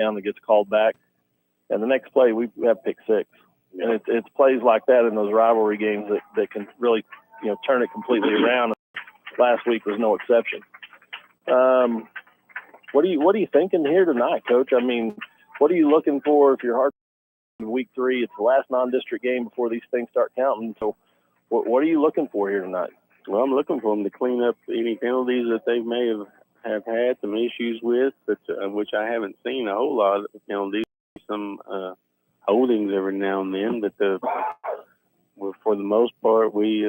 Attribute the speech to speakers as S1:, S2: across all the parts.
S1: down that gets called back. And the next play, we have pick six. And it's plays like that in those rivalry games that can really, turn it completely around. Last week was no exception. What are you thinking here tonight, Coach? I mean, what are you looking for if you're Hartshorne in week 3? It's the last non-district game before these things start counting. So what are you looking for here tonight?
S2: Well, I'm looking for them to clean up any penalties that they may have had some issues with, but which I haven't seen a whole lot of penalties. Some holdings every now and then, but for the most part, we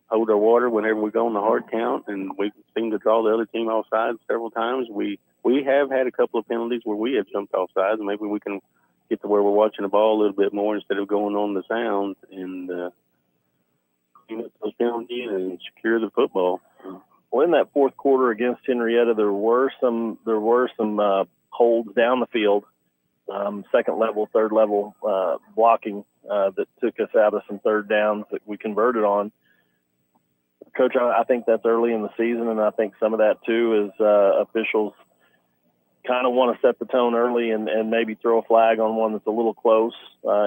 S2: hold our water whenever we go on the hard count, and we seem to draw the other team off sides several times. We have had a couple of penalties where we have jumped off sides, and maybe we can get to where we're watching the ball a little bit more instead of going on the sound and clean up those penalties and secure the football.
S1: Well, in that fourth quarter against Henrietta, there were some holds down the field, second level, third level blocking that took us out of some third downs that we converted on. Coach, I think that's early in the season, and I think some of that too is officials kind of want to set the tone early and maybe throw a flag on one that's a little close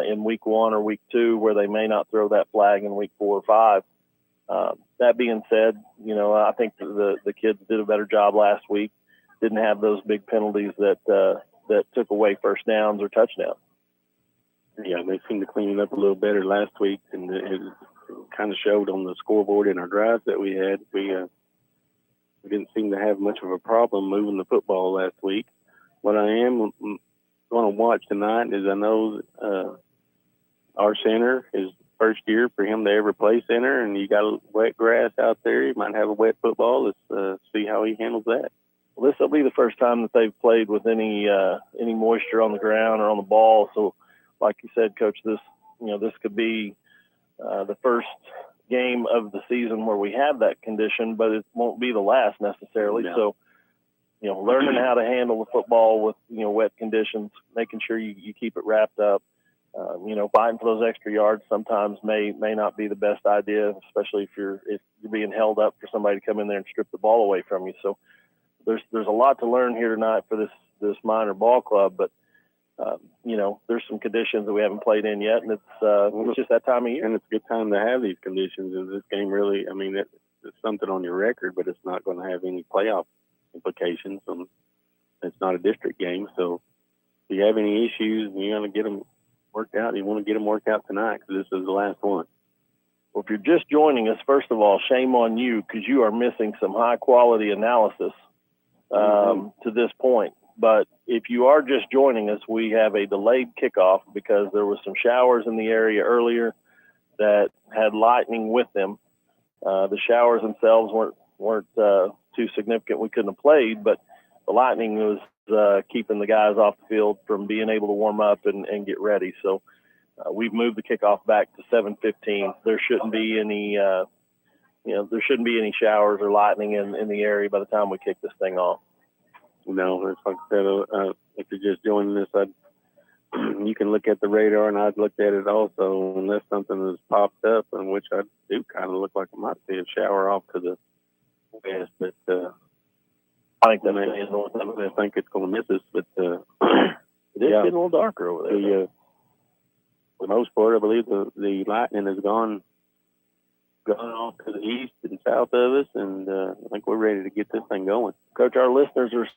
S1: in week 1 or week 2, where they may not throw that flag in week 4 or 5. That being said, I think the kids did a better job last week. Didn't have those big penalties that took away first downs or touchdowns.
S2: Yeah, they seemed to clean it up a little better last week, and it kind of showed on the scoreboard in our drives that we had. We didn't seem to have much of a problem moving the football last week. What I am going to watch tonight is I know our center is first year for him to ever play center, and you got wet grass out there. You might have a wet football. Let's see how he handles that.
S1: Well, this will be the first time that they've played with any moisture on the ground or on the ball. So, like you said, Coach, this could be the first game of the season where we have that condition, but it won't be the last necessarily.
S2: No.
S1: So, learning how to handle the football with wet conditions, making sure you keep it wrapped up. Fighting for those extra yards sometimes may not be the best idea, especially if you're being held up for somebody to come in there and strip the ball away from you. So there's a lot to learn here tonight for this minor ball club, but there's some conditions that we haven't played in yet, and it's just that time of year.
S2: And it's a good time to have these conditions. And this game really, it's something on your record, but it's not going to have any playoff implications. It's not a district game, so if you have any issues and you're going to get them worked out, you want to get them worked out tonight because this is the last one.
S1: Well, if you're just joining us, first of all, shame on you because you are missing some high-quality analysis to this point. But if you are just joining us, we have a delayed kickoff because there was some showers in the area earlier that had lightning with them. The showers themselves weren't too significant. We couldn't have played, but the lightning was keeping the guys off the field from being able to warm up and get ready. So we've moved the kickoff back to 7:15. There shouldn't be any showers or lightning in the area by the time we kick this thing off.
S2: No, it's like I said, if you're just joining this, you can look at the radar, and I'd looked at it also, unless something has popped up, in which I do kind of look like I might see a shower off to the west, but
S1: I think
S2: I think it's going to miss us, but
S1: it is getting a little darker over there.
S2: For the most part, I believe the lightning has gone off to the east and south of us, and I think we're ready to get this thing going.
S1: Coach, our listeners are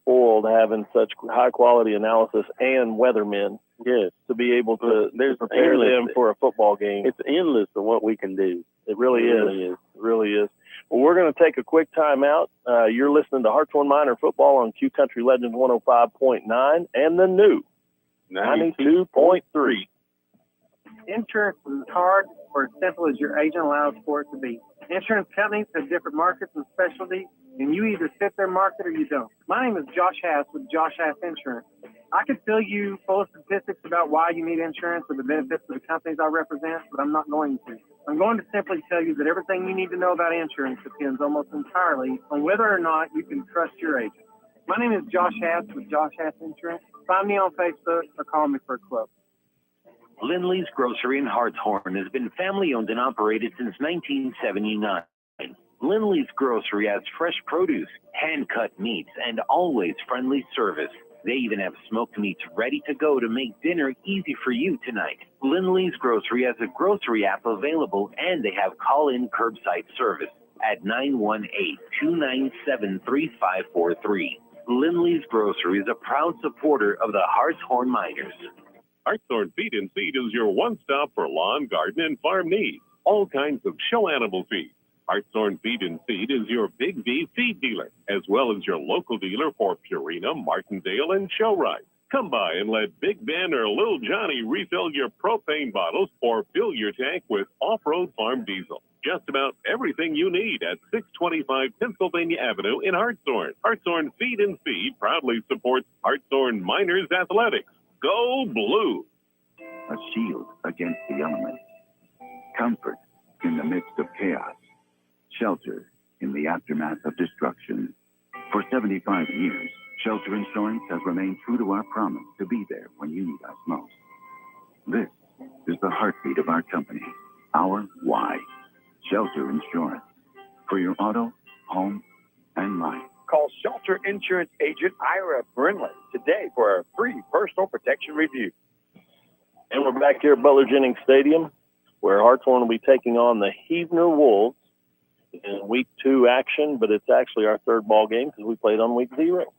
S1: spoiled having such high-quality analysis and weathermen.
S2: Yes.
S1: To be able to prepare them for a football game.
S2: It's endless of what we can do.
S1: It really is. It really is. Well, we're going to take a quick time out. You're listening to Hartshorne Minor Football on Q Country Legends 105.9 and the new 92.3.
S3: Insurance is hard or as simple as your agent allows for it to be. Insurance companies have different markets and specialties, and you either fit their market or you don't. My name is Josh Hass with Josh Hass Insurance. I could fill you full of statistics about why you need insurance or the benefits of the companies I represent, but I'm not going to. I'm going to simply tell you that everything you need to know about insurance depends almost entirely on whether or not you can trust your agent. My name is Josh Hass with Josh Hass Insurance. Find me on Facebook or call me for a quote.
S4: Lindley's Grocery in Hartshorne has been family-owned and operated since 1979. Lindley's Grocery has fresh produce, hand-cut meats, and always friendly service. They even have smoked meats ready to go to make dinner easy for you tonight. Lindley's Grocery has a grocery app available, and they have call-in curbside service at 918-297-3543. Lindley's Grocery is a proud supporter of the Hartshorne Miners.
S5: Hartshorne Feed and Seed is your one-stop for lawn, garden, and farm needs. All kinds of show animal feed. Hartshorne Feed and Seed is your Big V feed dealer, as well as your local dealer for Purina, Martindale, and Show Rite. Come by and let Big Ben or Little Johnny refill your propane bottles or fill your tank with off-road farm diesel. Just about everything you need at 625 Pennsylvania Avenue in Hartshorne. Hartshorne Feed and Seed proudly supports Hartshorne Miners Athletics. Go Blue!
S6: A shield against the elements. Comfort in the midst of chaos. Shelter in the aftermath of destruction. For 75 years, Shelter Insurance has remained true to our promise to be there when you need us most. This is the heartbeat of our company. Our why. Shelter Insurance. For your auto, home, and life.
S7: Call Shelter Insurance Agent Ira Brinley today for a free personal protection review.
S1: And we're back here at Butler Jennings Stadium, where Hartshorne will be taking on the Heavener Wolves in week 2 action, but it's actually our third ball game because we played on week 0.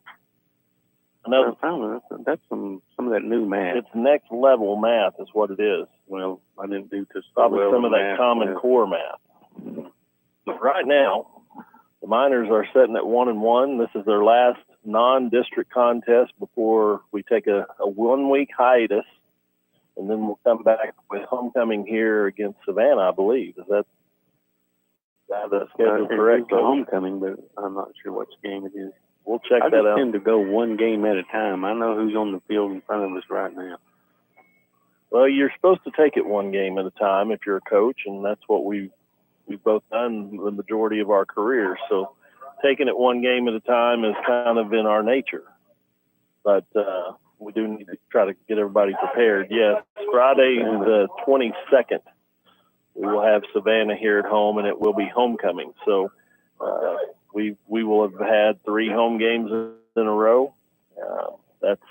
S2: That's some of that new math.
S1: It's next level math is what it is.
S2: Well, I didn't do just
S1: probably
S2: well
S1: some of that
S2: math,
S1: Common Core math. But right now, the Miners are sitting at 1-1. This is their last non-district contest before we take a 1-week hiatus, and then we'll come back with homecoming here against Savannah, I believe. Is that the schedule correct?
S2: It's a homecoming, but I'm not sure which game it is.
S1: We'll check that out.
S2: I tend to go one game at a time. I know who's on the field in front of us right now.
S1: Well, you're supposed to take it one game at a time if you're a coach, and that's what we've both done the majority of our careers. So taking it one game at a time is kind of in our nature. But we do need to try to get everybody prepared. Yes, Friday the 22nd, we will have Savannah here at home, and it will be homecoming. So we will have had 3 home games in a row. That's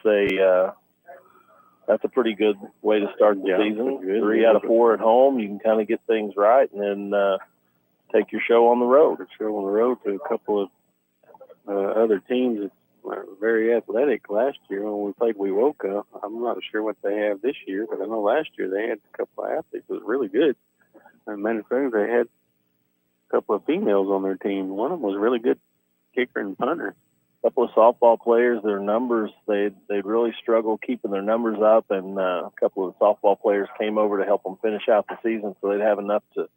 S1: a pretty good way to start the season. 3 out of 4 at home. You can kind of get things right, and then take your show on the road.
S2: To a couple of other teams that were very athletic last year when we played Wewoka. I'm not sure what they have this year, but I know last year they had a couple of athletes that was really good. As a matter of fact, they had a couple of females on their team. One of them was a really good kicker and punter.
S1: A couple of softball players, their numbers, they'd really struggled keeping their numbers up, and a couple of softball players came over to help them finish out the season so they'd have enough to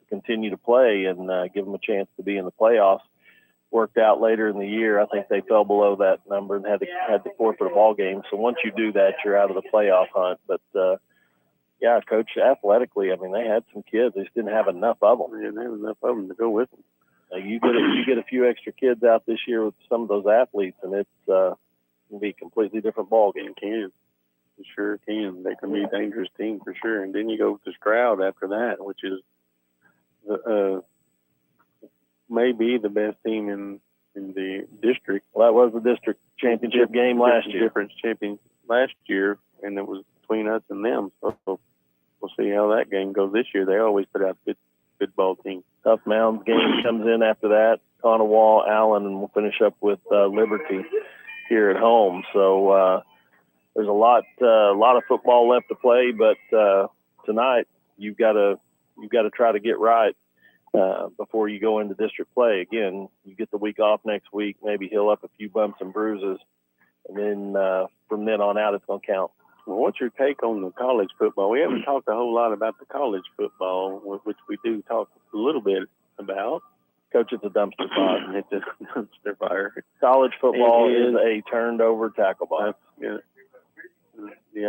S1: continue to play and give them a chance to be in the playoffs. Worked out later in the year. I think they fell below that number and had to forfeit a ball game. So once you do that, you're out of the playoff hunt. But yeah, Coach, athletically, I mean, they had some kids. They just didn't have enough of them.
S2: They didn't have enough of them to go with them.
S1: You get a few extra kids out this year with some of those athletes, and it's going to be a completely different ball game.
S2: It can. It sure can. They can be a dangerous team for sure. And then you go to Stroud after that, which is maybe the best team in the district.
S1: Well, that was the district championship game last year.
S2: Difference champion last year, and it was between us and them. So we'll see how that game goes this year. They always put out good ball team.
S1: Tough Mounds game comes in after that. Conowall, Allen, and we'll finish up with Liberty here at home. So there's a lot of football left to play, but tonight you've got to try to get right before you go into district play. Again, you get the week off next week, maybe heal up a few bumps and bruises, and then from then on out it's going to count.
S2: Well, what's your take on the college football? We haven't talked a whole lot about the college football, which we do talk a little bit about.
S1: Coach, it's a dumpster fire.
S2: It's a dumpster fire.
S1: College football is a turned-over tackle box.
S2: Yeah.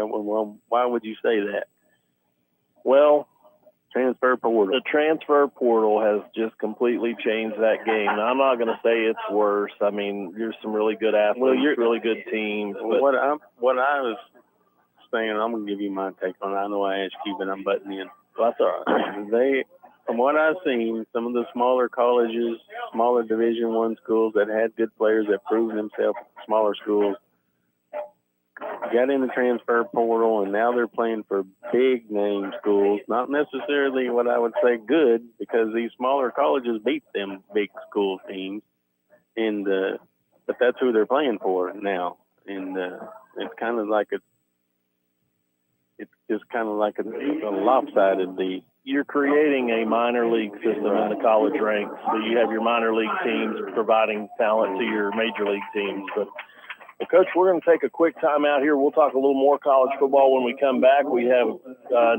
S2: Well, why would you say that?
S1: Well,
S2: transfer portal.
S1: The transfer portal has just completely changed that game. Now, I'm not going to say it's worse. I mean, you're some really good athletes, really good teams. But
S2: what I was saying, I'm going to give you my take on it. I know I asked you, but I'm butting in.
S1: Well, that's all right.
S2: They, from what I've seen, some of the smaller colleges, smaller Division I schools that had good players that proved themselves at smaller schools got in the transfer portal, and now they're playing for big name schools. Not necessarily what I would say good, because these smaller colleges beat them big school teams, and but that's who they're playing for now. And it's kind of like it's just kind of like a lopsided league.
S1: You're creating a minor league system in the college ranks. So you have your minor league teams providing talent to your major league teams. But, well, Coach, we're going to take a quick time out here. We'll talk a little more college football when we come back. We have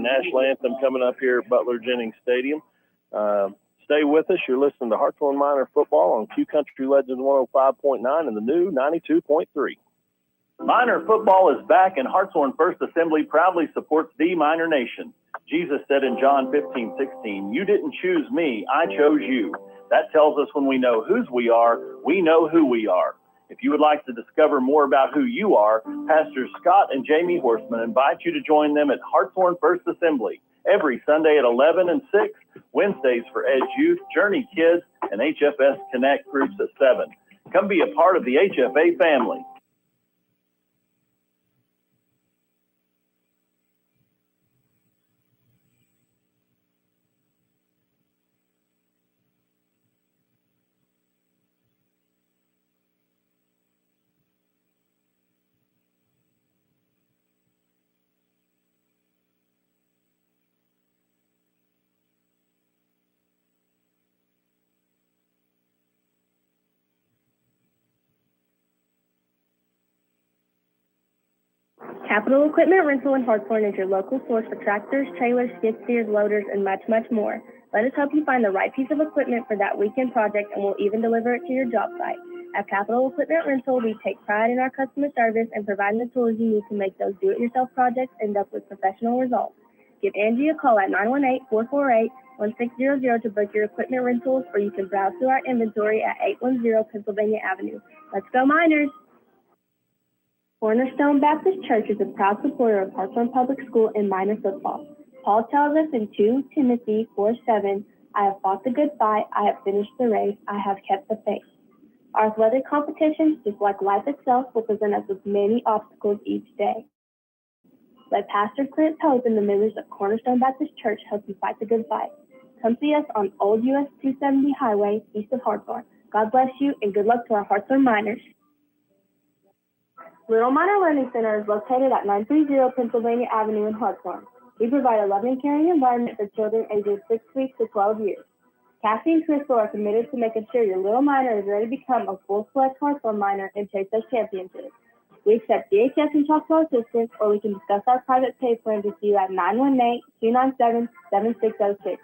S1: national anthem coming up here at Butler Jennings Stadium. Stay with us. You're listening to Hartshorne Minor Football on Q Country Legends 105.9 and the new 92.3. Minor football is back, and Hartshorne First Assembly proudly supports the Minor Nation. Jesus said in John 15:16, "You didn't choose me, I chose you." That tells us when we know whose we are, we know who we are. If you would like to discover more about who you are, Pastors Scott and Jamie Horseman invite you to join them at Hartshorne First Assembly every Sunday at 11 and 6, Wednesdays for Edge Youth, Journey Kids, and HFS Connect groups at 7. Come be a part of the HFA family.
S8: Capital Equipment Rental in Hartshorne is your local source for tractors, trailers, skid steers, loaders, and much, much more. Let us help you find the right piece of equipment for that weekend project, and we'll even deliver it to your job site. At Capital Equipment Rental, we take pride in our customer service and providing the tools you need to make those do-it-yourself projects end up with professional results. Give Angie a call at 918-448-1600 to book your equipment rentals, or you can browse through our inventory at 810 Pennsylvania Avenue. Let's go Miners! Cornerstone Baptist Church is a proud supporter of Hartshorne Public School and minor football. Paul tells us in 2 Timothy 4:7, "I have fought the good fight, I have finished the race, I have kept the faith." Our athletic competitions, just like life itself, will present us with many obstacles each day. Let Pastor Clint Pope and the members of Cornerstone Baptist Church help you fight the good fight. Come see us on Old US 270 Highway, east of Hartshorne. God bless you, and good luck to our Hartshorne Miners. Little Minor Learning Center is located at 930 Pennsylvania Avenue in Hartshorne. We provide a loving, caring environment for children ages 6 weeks to 12 years. Cassie and Crystal are committed to making sure your little minor is ready to become a full-fledged Hartshorne Minor and chase those championships. We accept DHS and Choctaw assistance, or we can discuss our private pay plan with you at 918-297-7606.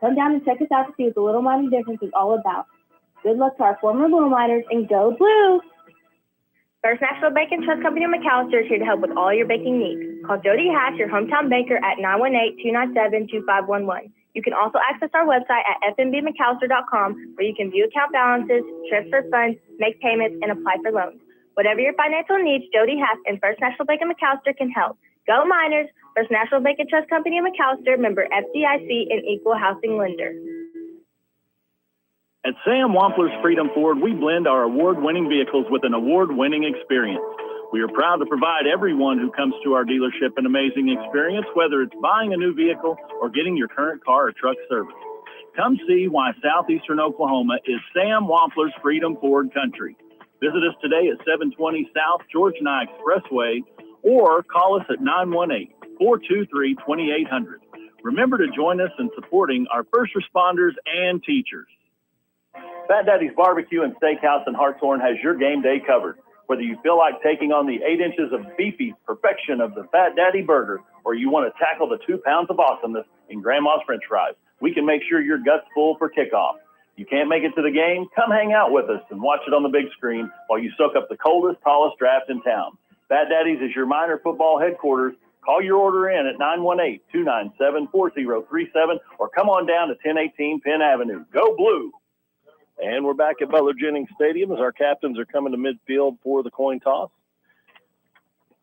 S8: Come down and check us out to see what the Little Minor difference is all about. Good luck to our former Little Miners, and go Blue! First National Bank and Trust Company of McAllister is here to help with all your banking needs. Call Jody Hatch, your hometown banker, at 918-297-2511. You can also access our website at fnbmcallister.com, where you can view account balances, transfer funds, make payments, and apply for loans. Whatever your financial needs, Jody Hatch and First National Bank of McAllister can help. Go Miners! First National Bank and Trust Company of McAllister, member FDIC, and equal housing lender.
S9: At Sam Wampler's Freedom Ford, we blend our award-winning vehicles with an award-winning experience. We are proud to provide everyone who comes to our dealership an amazing experience, whether it's buying a new vehicle or getting your current car or truck serviced. Come see why southeastern Oklahoma is Sam Wampler's Freedom Ford country. Visit us today at 720 South George Nye Expressway, or call us at 918-423-2800. Remember to join us in supporting our first responders and teachers.
S1: Fat Daddy's Barbecue and Steakhouse in Hartshorne has your game day covered. Whether you feel like taking on the 8 inches of beefy perfection of the Fat Daddy burger, or you want to tackle the 2 pounds of awesomeness in Grandma's French fries, we can make sure your gut's full for kickoff. You can't make it to the game? Come hang out with us and watch it on the big screen while you soak up the coldest, tallest draft in town. Fat Daddy's is your minor football headquarters. Call your order in at 918-297-4037 or come on down to 1018 Penn Avenue. Go Blue! And we're back at Butler Jennings Stadium as our captains are coming to midfield for the coin toss.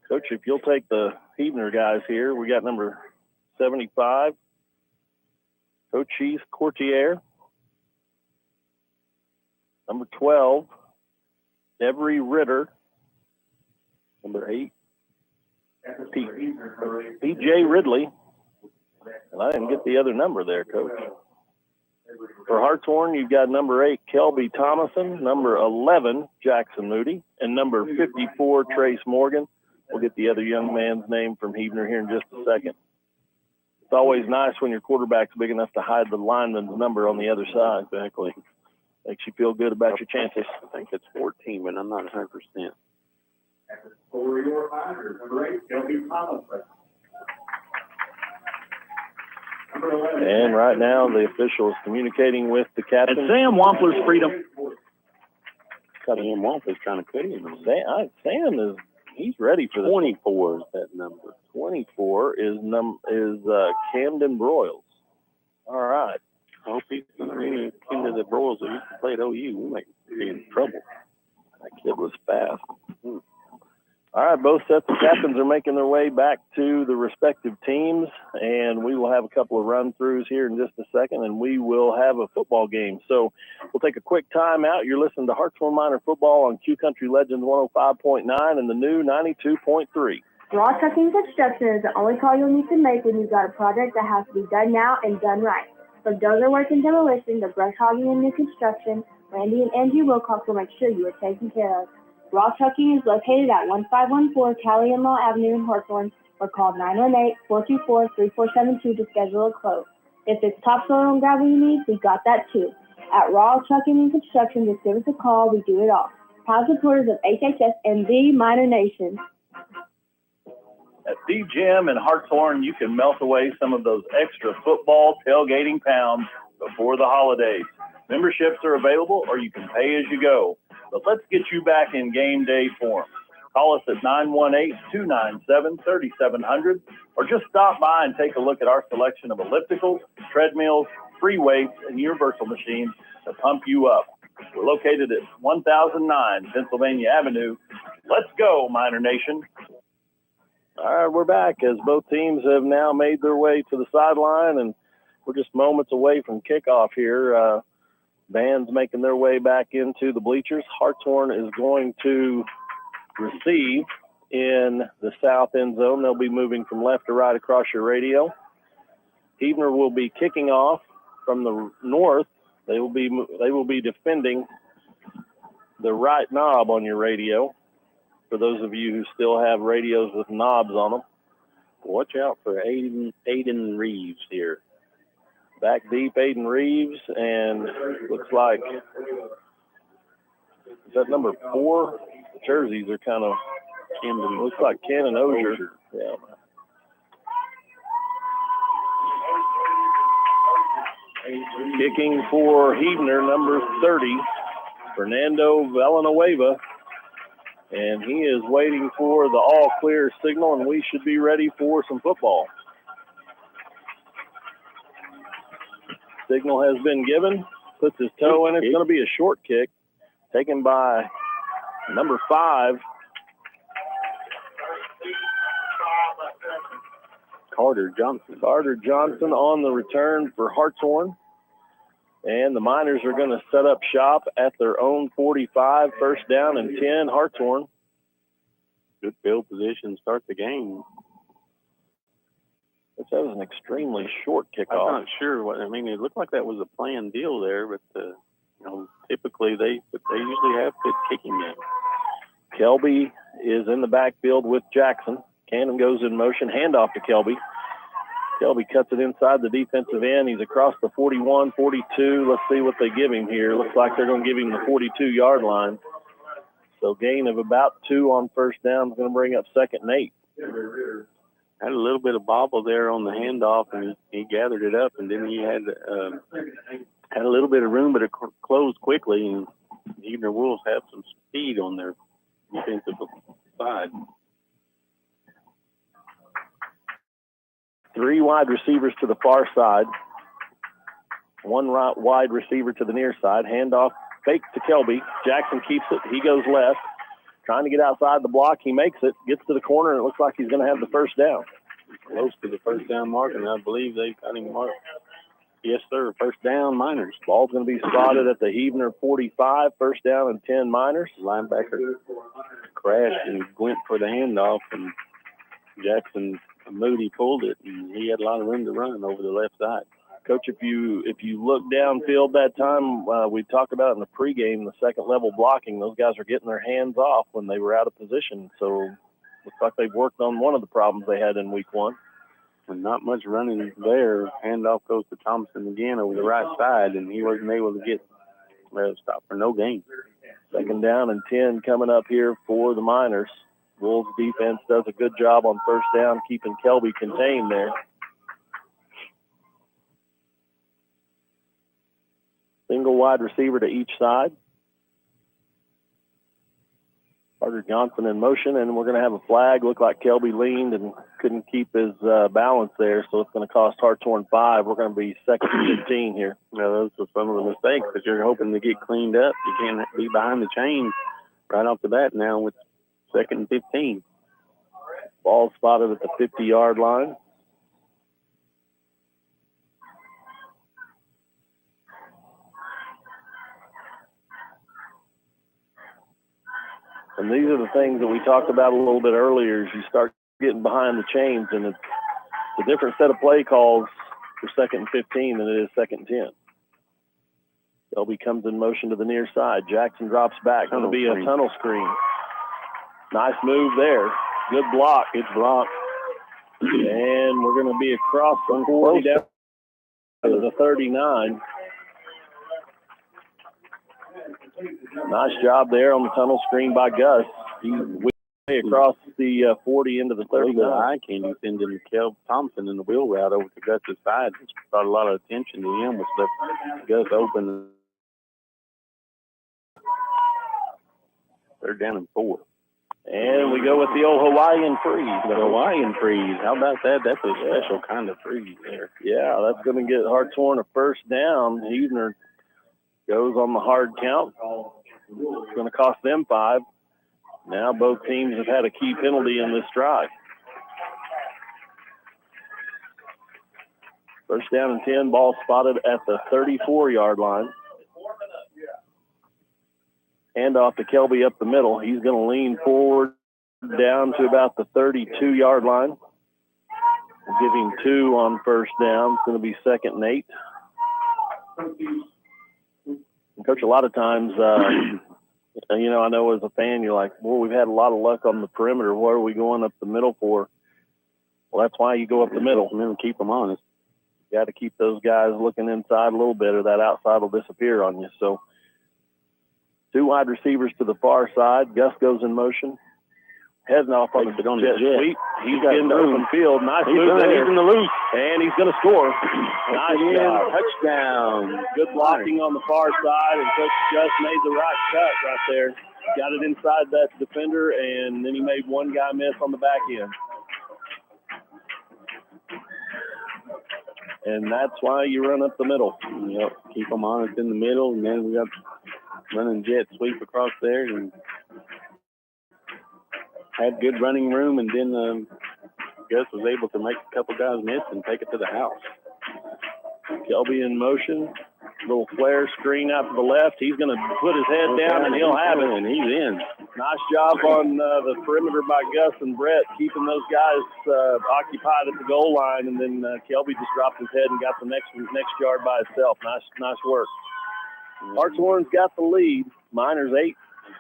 S1: Coach, if you'll take the Heebner guys here, we got number 75, Cochise Courtier. Number 12, Devery Ritter. Number 8, P.J. Ridley. And I didn't get the other number there, Coach. For Hartshorne, you've got number 8, Kelby Thomason, number 11, Jackson Moody, and number 54, Trace Morgan. We'll get the other young man's name from Huebner here in just a second. It's always nice when your quarterback's big enough to hide the lineman's number on the other side.
S2: Exactly.
S1: Makes you feel good about your chances.
S2: I think it's 14, but I'm not 100%.
S9: For your Miners, number 8, Kelby Thomason.
S1: And right now, the official is communicating with the captain.
S9: And Sam Wampler's freedom.
S2: Sam Wampler's trying to cut him.
S1: Sam is, he's ready for the
S2: 24 is that number.
S1: 24 is Camden Broyles. All right.
S2: I hope he's going to be into the Broyles that used to play at OU. We might be in trouble.
S1: That kid was fast. All right, both sets of captains are making their way back to the respective teams, and we will have a couple of run-throughs here in just a second, and we will have a football game. So we'll take a quick time out. You're listening to Hartshorne Miner Football on Q Country Legends 105.9 and the new 92.3.
S8: Raw Trucking Construction is the only call you'll need to make when you've got a project that has to be done now and done right. From dozer work and demolition to brush hogging and new construction, Randy and Angie Wilcox will make sure you are taken care of. Raw Trucking is located at 1514 Cali and Law Avenue in Hartshorne, or call 918-424-3472 to schedule a quote. If it's topsoil and gravel you need, we got that too. At Raw Trucking and Construction, just give us a call. We do it all. Proud supporters of HHS and the Miner Nation.
S9: At D-Gym in Hartshorne, you can melt away some of those extra football tailgating pounds before the holidays. Memberships are available, or you can pay as you go. But let's get you back in game day form. Call us at 918-297-3700, or just stop by and take a look at our selection of ellipticals, treadmills, free weights, and universal machines to pump you up. We're located at 1009 Pennsylvania Avenue. Let's go, Miner Nation.
S1: All right, we're back as both teams have now made their way to the sideline, and we're just moments away from kickoff here. Bands making their way back into the bleachers. Hartshorne is going to receive in the south end zone. They'll be moving from left to right across your radio. Huebner will be kicking off from the north. They will be defending the right knob on your radio. For those of you who still have radios with knobs on them,
S2: watch out for Aiden Reeves here.
S1: Back deep, Aiden Reeves, and looks like, is that number 4? The jerseys are kind of, looks like Cannon Osier. Yeah. Kicking for Huebner, number 30, Fernando Villanueva. And he is waiting for the all-clear signal, and we should be ready for some football. Signal has been given. Puts his toe in. It's going to be a short kick taken by number 5,
S2: Carter Johnson.
S1: Carter Johnson on the return for Hartshorne. And the Miners are going to set up shop at their own 45, first down and 10, Hartshorne.
S2: Good field position to start the game.
S1: That was an extremely short kickoff.
S2: I'm not sure what, I mean, it looked like that was a planned deal there, but, typically they usually have good kicking game.
S1: Kelby is in the backfield with Jackson. Cannon goes in motion, handoff to Kelby. Kelby cuts it inside the defensive end. He's across the 41, 42. Let's see what they give him here. Looks like they're going to give him the 42-yard line. So gain of about 2 on first down is going to bring up 2nd and 8.
S2: Had a little bit of bobble there on the handoff, and he gathered it up, and then he had a little bit of room, but it closed quickly, and Huebner Wolves have some speed on their defensive side.
S1: 3 wide receivers to the far side. 1 right wide receiver to the near side. Handoff, fake to Kelby. Jackson keeps it. He goes left. Trying to get outside the block. He makes it. Gets to the corner, and it looks like he's going to have the first down.
S2: Close to the first down mark, and I believe they got him marked. Yes, sir. First down, Miners.
S1: Ball's going to be spotted at the Heavener 45. First down and 10 Miners.
S2: Linebacker crashed and went for the handoff, and Jackson Moody pulled it, and he had a lot of room to run over the left side.
S1: Coach, if you look downfield that time, we talked about in the pregame, the second level blocking, those guys are getting their hands off when they were out of position. So looks like they've worked on one of the problems they had in week one.
S2: And not much running there. Handoff goes to Thompson again over the right side, and he wasn't able to get stop for no gain.
S1: Second down and 10 coming up here for the Miners. Wolves defense does a good job on first down, keeping Kelby contained there. Single wide receiver to each side. Carter Johnson in motion, and we're going to have a flag. Looked like Kelby leaned and couldn't keep his balance there, so it's going to cost Hartshorne 5. We're going to be second and 15 here.
S2: Those are some of the mistakes that you're hoping to get cleaned up. You can't be behind the chains right off the bat now with second and 15.
S1: Ball spotted at the 50-yard line. And these are the things that we talked about a little bit earlier as you start getting behind the chains, and it's a different set of play calls for second and 15 than it is second and 10. Kelby comes in motion to the near side. Jackson drops back. Going to be a tunnel screen. Nice move there. Good block. It's blocked. And we're going to be across the 40 down to the 39. Nice job there on the tunnel screen by Gus. He's way across the 40 into the 39.
S2: I can't sending Kel Thompson in the wheel route over to Gus's side. Just brought a lot of attention to him with left Gus open. Third down and 4.
S1: And we go with the old Hawaiian freeze.
S2: The Hawaiian freeze. How about that? That's a special kind of freeze there.
S1: Yeah, that's going to get Hartshorne a first down. Heavener goes on the hard count. It's going to cost them 5. Now both teams have had a key penalty in this drive. First down and 10, ball spotted at the 34-yard line. Handoff to Kelby up the middle. He's going to lean forward down to about the 32-yard line. We'll give him 2 on first down. It's going to be second and 8. And Coach, a lot of times, I know as a fan, you're like, well, we've had a lot of luck on the perimeter. What are we going up the middle for? Well, that's why you go up the middle
S2: and keep them honest.
S1: You got to keep those guys looking inside a little bit, or that outside will disappear on you. So 2 wide receivers to the far side. Gus goes in motion. Heading off on the jet sweep. He's getting the open field. Nice move there.
S2: He's in the loose.
S1: And he's going to score. Nice job.
S2: Touchdown.
S1: Good blocking on the far side, and Coach just made the right cut right there. Got it inside that defender, and then he made one guy miss on the back end. And that's why you run up the middle.
S2: Yep, keep them honest in the middle, and then we got running jet sweep across there, and had good running room, and then Gus was able to make a couple guys miss and take it to the house.
S1: Kelby in motion. Little flare screen out to the left. He's going to put his head down, and he'll have it.
S2: And he's in.
S1: Nice job on the perimeter by Gus and Brett, keeping those guys occupied at the goal line, and then Kelby just dropped his head and got the next yard by himself. Nice work. Hartshorne's got the lead. Miners 8.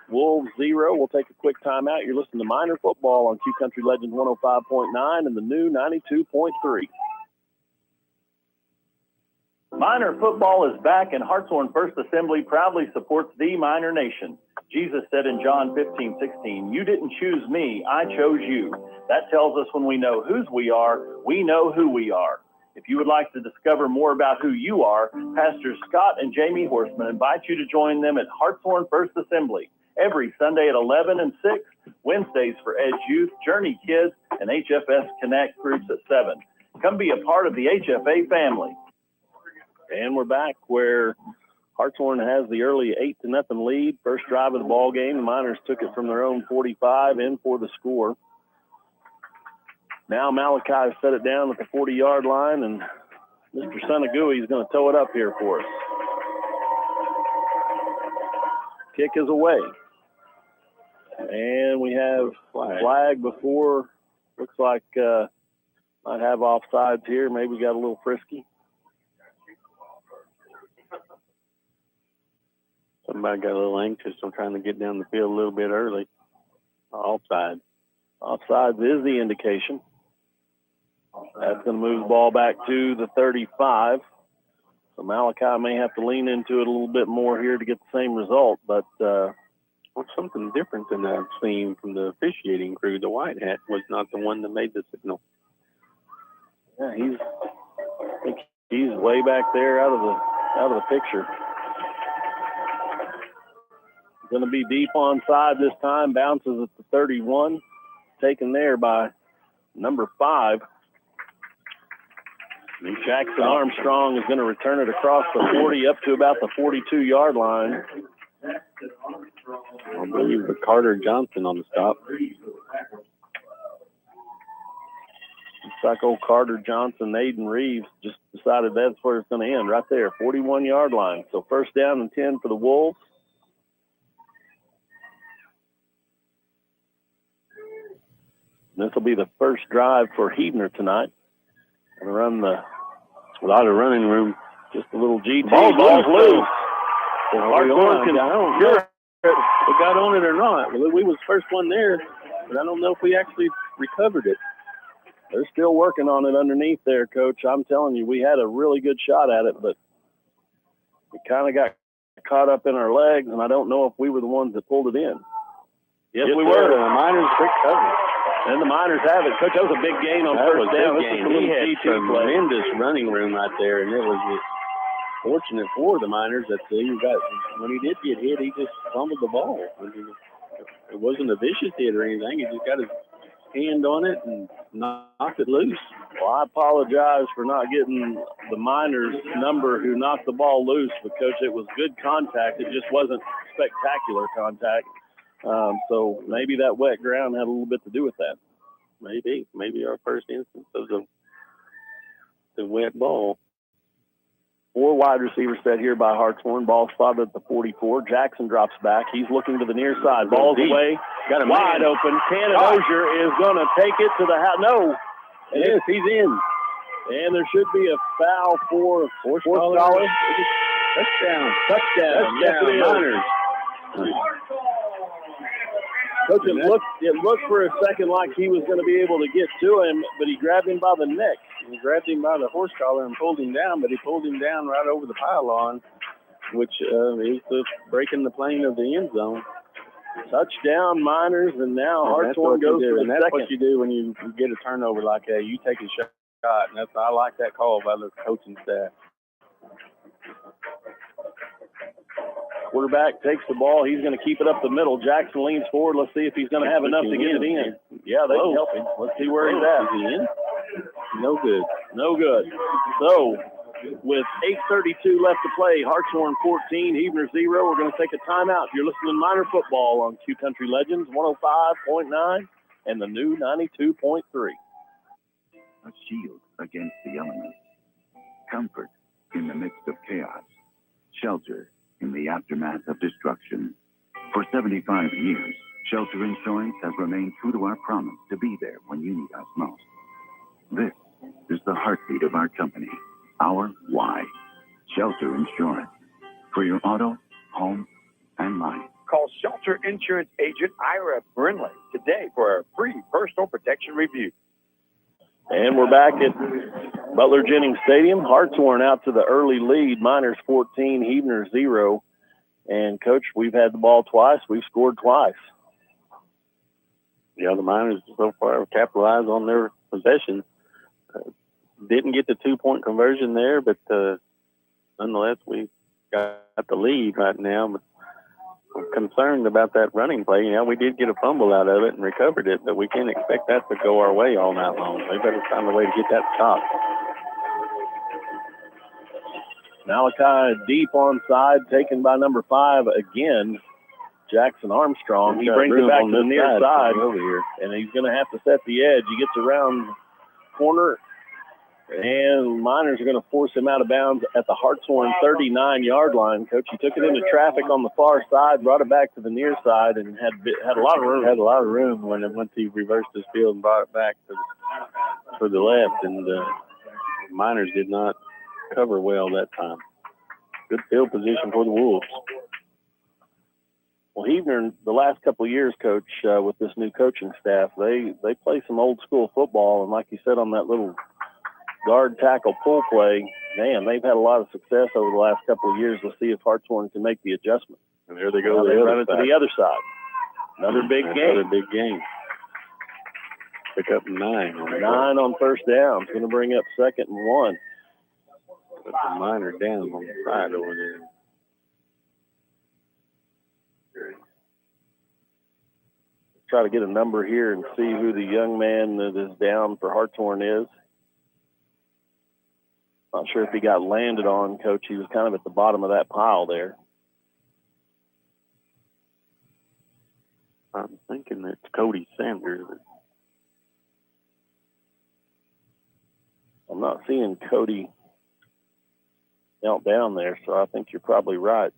S1: Wolves 0. We'll take a quick timeout. You're listening to Miner Football on Q Country Legends 105.9 and the new 92.3.
S9: Miner Football is back, and Hartshorne First Assembly proudly supports the Miner Nation. Jesus said in John 15:16, "You didn't choose me, I chose you." That tells us when we know whose we are, we know who we are. If you would like to discover more about who you are, Pastors Scott and Jamie Horseman invite you to join them at Hartshorne First Assembly every Sunday at 11 and 6, Wednesdays for Edge Youth, Journey Kids, and HFS Connect groups at 7. Come be a part of the HFA family.
S1: And we're back where Hartshorne has the early 8-0 lead. First drive of the ball game. The Miners took it from their own 45 in for the score. Now Malachi set it down at the 40-yard line, and Mr. Sonagui is going to tow it up here for us. Kick is away. And we have flag before. Looks like might have offsides here. Maybe we got a little frisky.
S2: Somebody got a little anxious on trying to get down the field a little bit early. Offside.
S1: Offsides is the indication. That's going to move the ball back to the 35. So Malachi may have to lean into it a little bit more here to get the same result, but
S2: something different than I've seen from the officiating crew. The white hat was not the one that made the signal.
S1: Yeah, I think he's way back there out of the picture. Going to be deep onside this time. Bounces at the 31. Taken there by number 5. Jackson Armstrong is going to return it across the 40 up to about the 42-yard line.
S2: I believe it was Carter Johnson on the stop.
S1: Looks like old Carter Johnson, Aiden Reeves just decided that's where it's going to end, right there, 41-yard line. So first down and 10 for the Wolves. This will be the first drive for Huebner tonight. Going to run
S2: a lot of running room.
S1: Just a little GT.
S2: Ball's loose.
S1: Hartshorne can
S2: sure if we got on it or not. We was first one there, but I don't know if we actually recovered it.
S1: They're still working on it underneath there, Coach. I'm telling you, we had a really good shot at it, but we kind of got caught up in our legs, and I don't know if we were the ones that pulled it in. Yes, we were.
S2: The Miners recovered.
S1: And the Miners have it. Coach, that was a big gain on first down.
S2: He had tremendous running room out there, and it was fortunate for the Miners that when he did get hit, he just fumbled the ball. I mean, it wasn't a vicious hit or anything. He just got his hand on it and knocked it loose.
S1: Well, I apologize for not getting the Miners number who knocked the ball loose, but, Coach, it was good contact. It just wasn't spectacular contact. So maybe that wet ground had a little bit to do with that.
S2: Maybe our first instance of the wet ball.
S1: 4 wide receivers set here by Hartshorne. Ball spotted at the 44. Jackson drops back. He's looking to the near side. Ball's away. Got him wide open. Cannon Osier is going to take it to the house. No.
S2: Yes, he's in.
S1: And there should be a foul for Force Collar.
S2: Touchdown.
S1: Yes, it is.
S2: Miners.
S1: Coach, it looked for a second like he was going to be able to get to him, but he grabbed him by the neck.
S2: He grabbed him by the horse collar and pulled him down, but he pulled him down right over the pylon, which is breaking the plane of the end zone.
S1: Touchdown, Miners, and now Hartshorne goes for the second.
S2: That's what you do when you get a turnover like that. You take a shot, and I like that call by the coaching staff.
S1: Quarterback takes the ball. He's going to keep it up the middle. Jackson leans forward. Let's see if he's going to have enough to get it in. Yeah, they can help him. Let's see where he's at.
S2: Is he in? No good.
S1: No good. So, with 8:32 left to play, Hartshorne 14, Huebner 0. We're going to take a timeout. You're listening to Miner Football on Q Country Legends 105.9 and the new 92.3.
S6: A shield against the elements. Comfort in the midst of chaos. Shelter in the aftermath of destruction. For 75 years, Shelter Insurance has remained true to our promise to be there when you need us most. This is the heartbeat of our company, our why. Shelter Insurance. For your auto, home, and life.
S7: Call Shelter Insurance Agent Ira Brindley today for a free personal protection review.
S1: And we're back at Butler Jennings Stadium. Hartshorne out to the early lead. Miners 14, Huebner 0. And, Coach, we've had the ball twice. We've scored twice.
S2: Yeah, the Miners so far have capitalized on their possession. Didn't get the 2-point conversion there, but nonetheless, we got the lead right now. But I'm concerned about that running play. You know, we did get a fumble out of it and recovered it, but we can't expect that to go our way all night long. They better find a way to get that stopped.
S1: Malachi deep onside, taken by number 5 again, Jackson Armstrong. He brings it back to the near side over here, and he's going to have to set the edge. He gets around the corner, And Miners are going to force him out of bounds at the Hartshorne 39-yard line. Coach, he took it into traffic on the far side, brought it back to the near side, and had a lot of room.
S2: Had a lot of room when once he reversed his field and brought it back to the left. And Miners did not cover well that time. Good field position for the Wolves.
S1: Well, Heavner, the last couple of years, Coach, with this new coaching staff, they play some old school football, and like you said on that little guard tackle pull play, man, they've had a lot of success over the last couple of years. Let's see if Hartshorne can make the adjustment.
S2: And there they go.
S1: Now they run it to the other side. Another big game.
S2: Another big game. Pick up 9.
S1: 9 on first down. It's going to bring up 2nd and 1.
S2: Put the Miner down on the side over there.
S1: Try to get a number here and see who the young man that is down for Hartshorne is. Not sure if he got landed on, Coach. He was kind of at the bottom of that pile there.
S2: I'm thinking it's Cody Sanders.
S1: I'm not seeing Cody out down there, so I think you're probably right.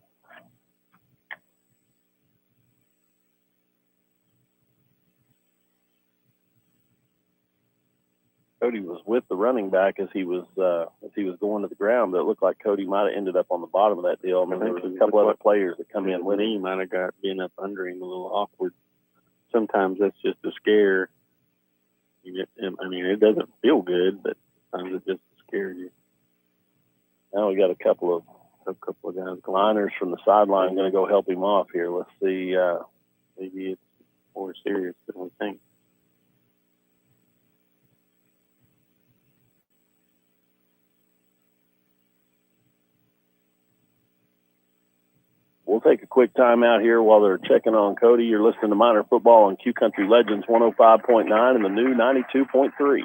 S1: Cody was with the running back as he was going to the ground, but it looked like Cody might have ended up on the bottom of that deal. I mean, there was a couple other players that come in with him.
S2: He might have got being up under him a little awkward. Sometimes that's just a scare. It doesn't feel good, but sometimes it just scares you.
S1: Now we got a couple of guys, Miners from the sideline, going to go help him off here. Let's see.
S2: Maybe it's more serious than we think.
S1: We'll take a quick time out here while they're checking on Cody. You're listening to Miner Football on Q Country Legends 105.9 and the new 92.3.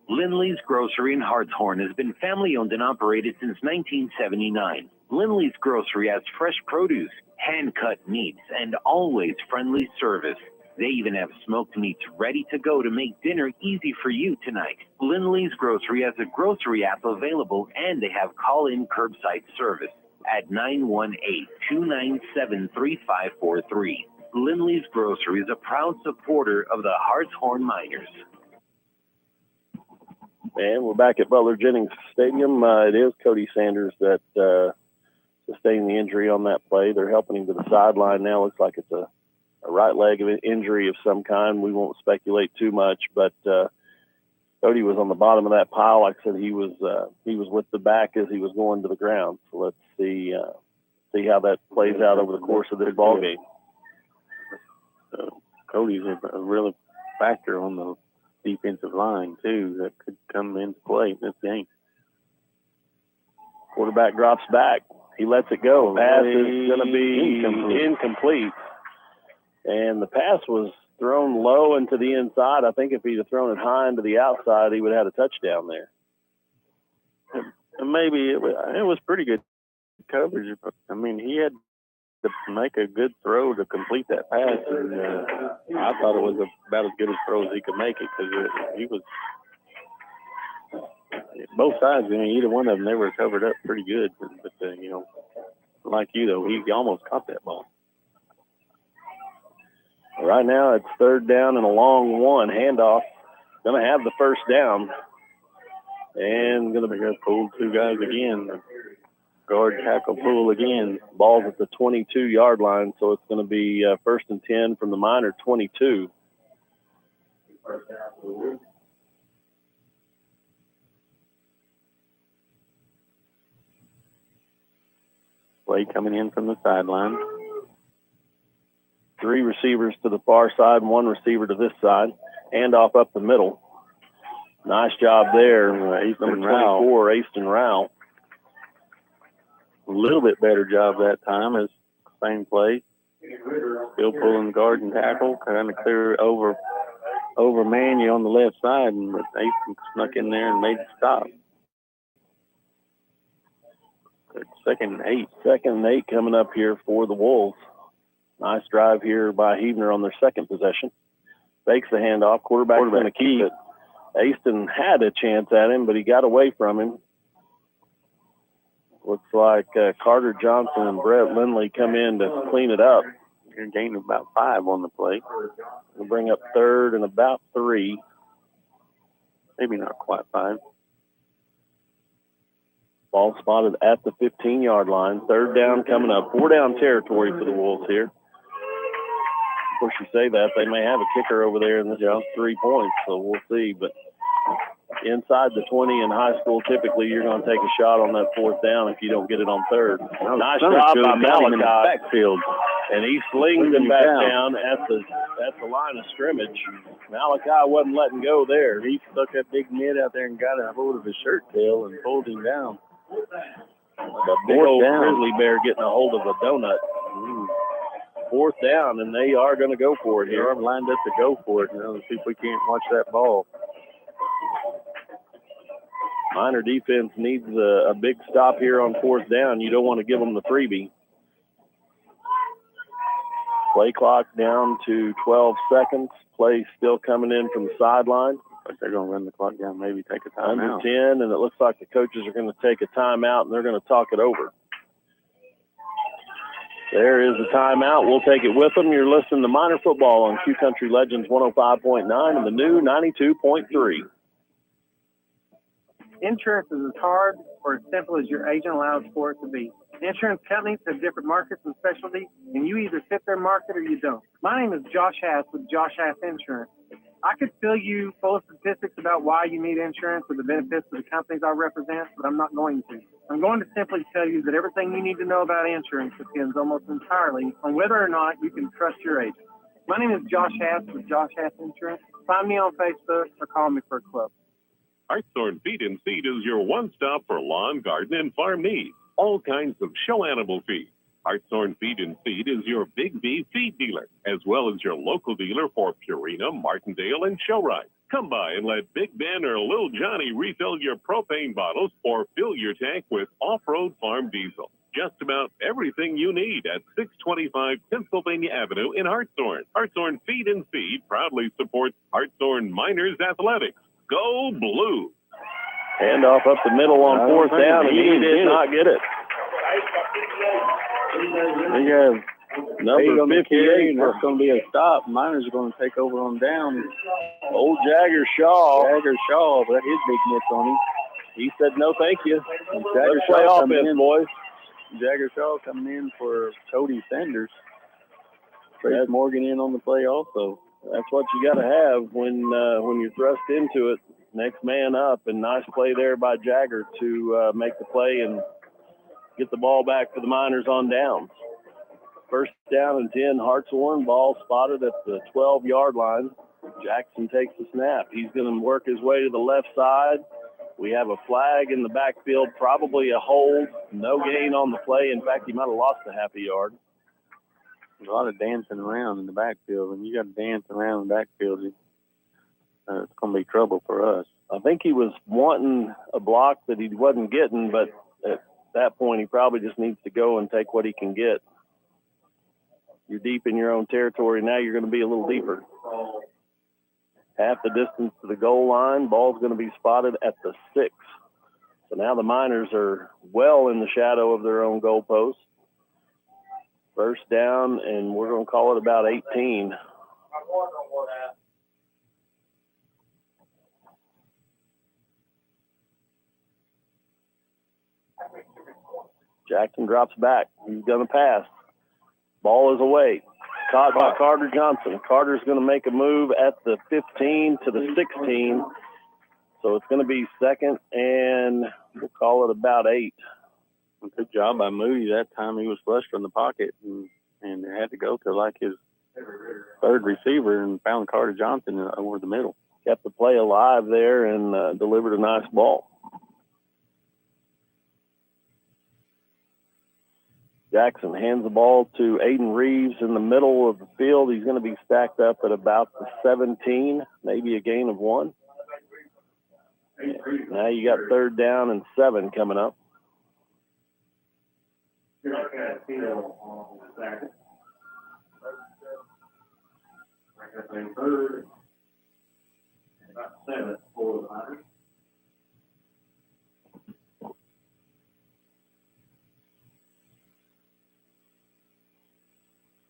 S4: Lindley's Grocery in Hartshorne has been family-owned and operated since 1979. Lindley's Grocery has fresh produce, hand-cut meats, and always friendly service. They even have smoked meats ready to go to make dinner easy for you tonight. Lindley's Grocery has a grocery app available, and they have call-in curbside service at 918-297-3543. Lindley's Grocery is a proud supporter of the Hartshorne Miners.
S1: And we're back at Butler Jennings Stadium. It is Cody Sanders that sustained the injury on that play. They're helping him to the sideline now. Looks like it's a right leg injury of some kind. We won't speculate too much, but Cody was on the bottom of that pile. Like I said, he was with the back as he was going to the ground. So let's see how that plays out over the course of this ball game.
S2: Cody's a real factor on the defensive line too that could come into play in this game.
S1: Quarterback drops back. He lets it go. Pass is going to be incomplete. And the pass was thrown low into the inside. I think if he'd have thrown it high into the outside, he would have had a touchdown there.
S2: And maybe it was pretty good coverage. I mean, he had to make a good throw to complete that pass, and I thought it was about as good a throw as he could make it because he was both sides. I mean, either one of them, they were covered up pretty good. But like you though, he almost caught that ball.
S1: Right now, it's 3rd down and a long one. Handoff. Going to have the first down. And going to be pulled 2 guys again. Guard tackle pull again. Ball's at the 22-yard line, so it's going to be 1st and 10 from the Miner 22.
S2: Play coming in from the sideline.
S1: 3 receivers to the far side, 1 receiver to this side. Handoff up the middle. Nice job there. Number 24, Aston Rowell.
S2: A little bit better job that time as same play. Still pulling guard and tackle, kind of clear over Manny on the left side, and Aston snuck in there and made the stop. 2nd and 8.
S1: 2nd and 8 coming up here for the Wolves. Nice drive here by Heavner on their second possession. Fakes the handoff. Quarterback's going to keep it. Aston had a chance at him, but he got away from him. Looks like Carter Johnson and Brett Lindley come in to clean it up.
S2: You're gaining about 5 on the play.
S1: We'll bring up third and about 3.
S2: Maybe not quite 5.
S1: Ball spotted at the 15-yard line. Third down coming up. 4-down territory for the Wolves here. Of course, you say that. They may have a kicker over there, and this is 3 points, so we'll see. But inside the 20 in high school, typically you're going to take a shot on that 4th down if you don't get it on 3rd. Nice job by Malachi.
S2: Backfield.
S1: And he slings him back down at the line of scrimmage. Malachi wasn't letting go there.
S2: He stuck that big mid out there and got a hold of his shirt tail and pulled him down.
S1: Like a big old grizzly bear getting a hold of a donut. 4th down, and they are going to go for it here.
S2: They're lined up to go for it. Let's see if we can't watch that ball.
S1: Miner defense needs a big stop here on 4th down. You don't want to give them the freebie. Play clock down to 12 seconds. Play still coming in from the sideline.
S2: They're going to run the clock down, maybe take a timeout.
S1: Under 10, and it looks like the coaches are going to take a timeout, and they're going to talk it over. There is the timeout. We'll take it with them. You're listening to Miner Football on Q Country Legends 105.9 and the new 92.3.
S3: Insurance is as hard or as simple as your agent allows for it to be. Insurance companies have different markets and specialties, and you either fit their market or you don't. My name is Josh Hass with Josh Hass Insurance. I could fill you full of statistics about why you need insurance or the benefits of the companies I represent, but I'm not going to. I'm going to simply tell you that everything you need to know about insurance depends almost entirely on whether or not you can trust your agent. My name is Josh Hass with Josh Hass Insurance. Find me on Facebook or call me for a quote.
S5: Hartshorne Feed and Seed is your one-stop for lawn, garden, and farm needs. All kinds of show animal feed. Hartshorne Feed and Seed is your Big V feed dealer, as well as your local dealer for Purina, Martindale, and Showrite. Come by and let Big Ben or Little Johnny refill your propane bottles or fill your tank with off-road farm diesel. Just about everything you need at 625 Pennsylvania Avenue in Hartshorne. Hartshorne Feed and Seed proudly supports Hartshorne Miners Athletics. Go Blue!
S1: Hand off up the middle on 4th down, and he did not get it.
S2: They have number 58, and that's going to be a stop. Miners are going to take over on down.
S1: Old Jagger Shaw,
S2: but his big miss on him.
S1: He said, no, thank you.
S2: Jagger
S1: play
S2: Shaw
S1: offense, boys.
S2: Jagger Shaw coming in for Cody Sanders. Trace Morgan in on the play also.
S1: That's what you got to have when you're thrust into it. Next man up, and nice play there by Jagger to make the play and get the ball back for the Miners on downs. 1st down and 10, Hartshorne. Ball spotted at the 12-yard line. Jackson takes the snap. He's going to work his way to the left side. We have a flag in the backfield, probably a hold. No gain on the play. In fact, he might have lost a half a yard.
S2: A lot of dancing around in the backfield. When you got to dance around the backfield, it's going to be trouble for us.
S1: I think he was wanting a block that he wasn't getting, but at that point, he probably just needs to go and take what he can get. You're deep in your own territory. Now you're going to be a little deeper. Half the distance to the goal line. Ball's going to be spotted at the 6. So now the Miners are well in the shadow of their own goalpost. 1st down, and we're going to call it about 18. Jackson drops back. He's going to pass. Ball is away. Caught by Carter Johnson. Carter's going to make a move at the 15 to the 16. So it's going to be 2nd, and we'll call it about 8.
S2: Good job by Moody. That time he was flushed from the pocket and had to go to like his 3rd receiver and found Carter Johnson over the middle.
S1: Kept the play alive there and delivered a nice ball. Jackson hands the ball to Aiden Reeves in the middle of the field. He's going to be stacked up at about the 17, maybe a gain of 1. Now you got 3rd down and 7 coming up.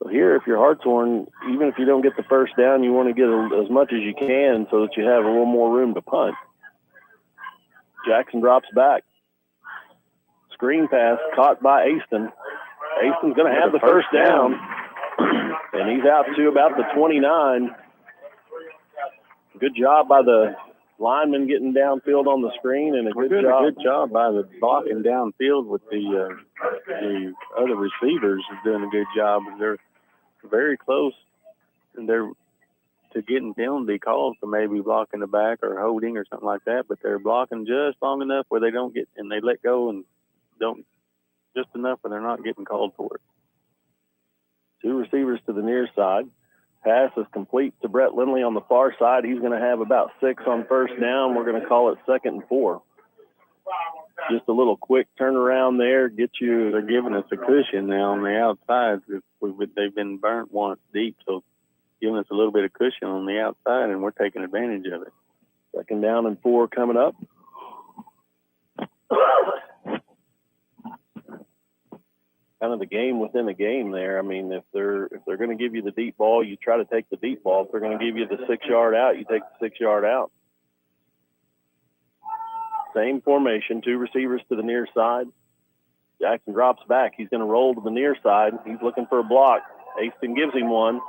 S1: So here, if you're Hartshorne, even if you don't get the first down, you want to get as much as you can so that you have a little more room to punt. Jackson drops back. Screen pass caught by Aston. Aston's going to have the first down, and he's out to about the 29. Good job by the lineman getting downfield on the screen, and a good
S2: job by the blocking downfield with the other receivers is doing a good job. They're very close, and they're to getting penalty calls for maybe blocking the back or holding or something like that, but they're blocking just long enough where they don't get, and they let go and don't, just enough where they're not getting called for it.
S1: Two receivers to the near side. Pass is complete to Brett Lindley on the far side. He's going to have about 6 on first down. We're going to call it 2nd and 4. Just a little quick turnaround there.
S2: They're giving us a cushion now on the outside. They've been burnt once deep, so giving us a little bit of cushion on the outside, and we're taking advantage of it.
S1: 2nd down and 4 coming up. Kind of the game within the game there. I mean, if they're going to give you the deep ball, you try to take the deep ball. If they're going to give you the 6-yard out, you take the 6-yard out. Same formation, 2 receivers to the near side. Jackson drops back. He's going to roll to the near side. He's looking for a block. Aston gives him one,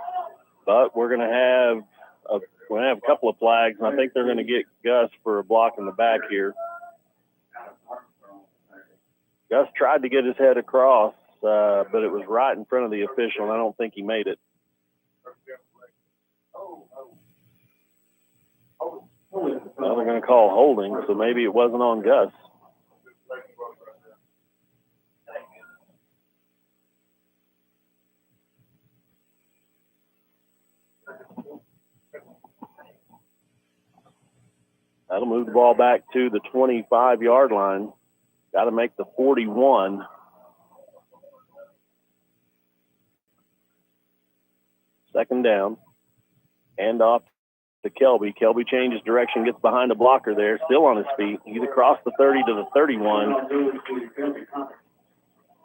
S1: but we're going to have a couple of flags, and I think they're going to get Gus for a block in the back here. Gus tried to get his head across, but it was right in front of the official, and I don't think he made it. Now they're going to call holding, so maybe it wasn't on Gus. That'll move the ball back to the 25-yard line. Got to make the 41. Second down. Hand off to Kelby. Kelby changes direction, gets behind a blocker there, still on his feet. He's across the 30 to the 31.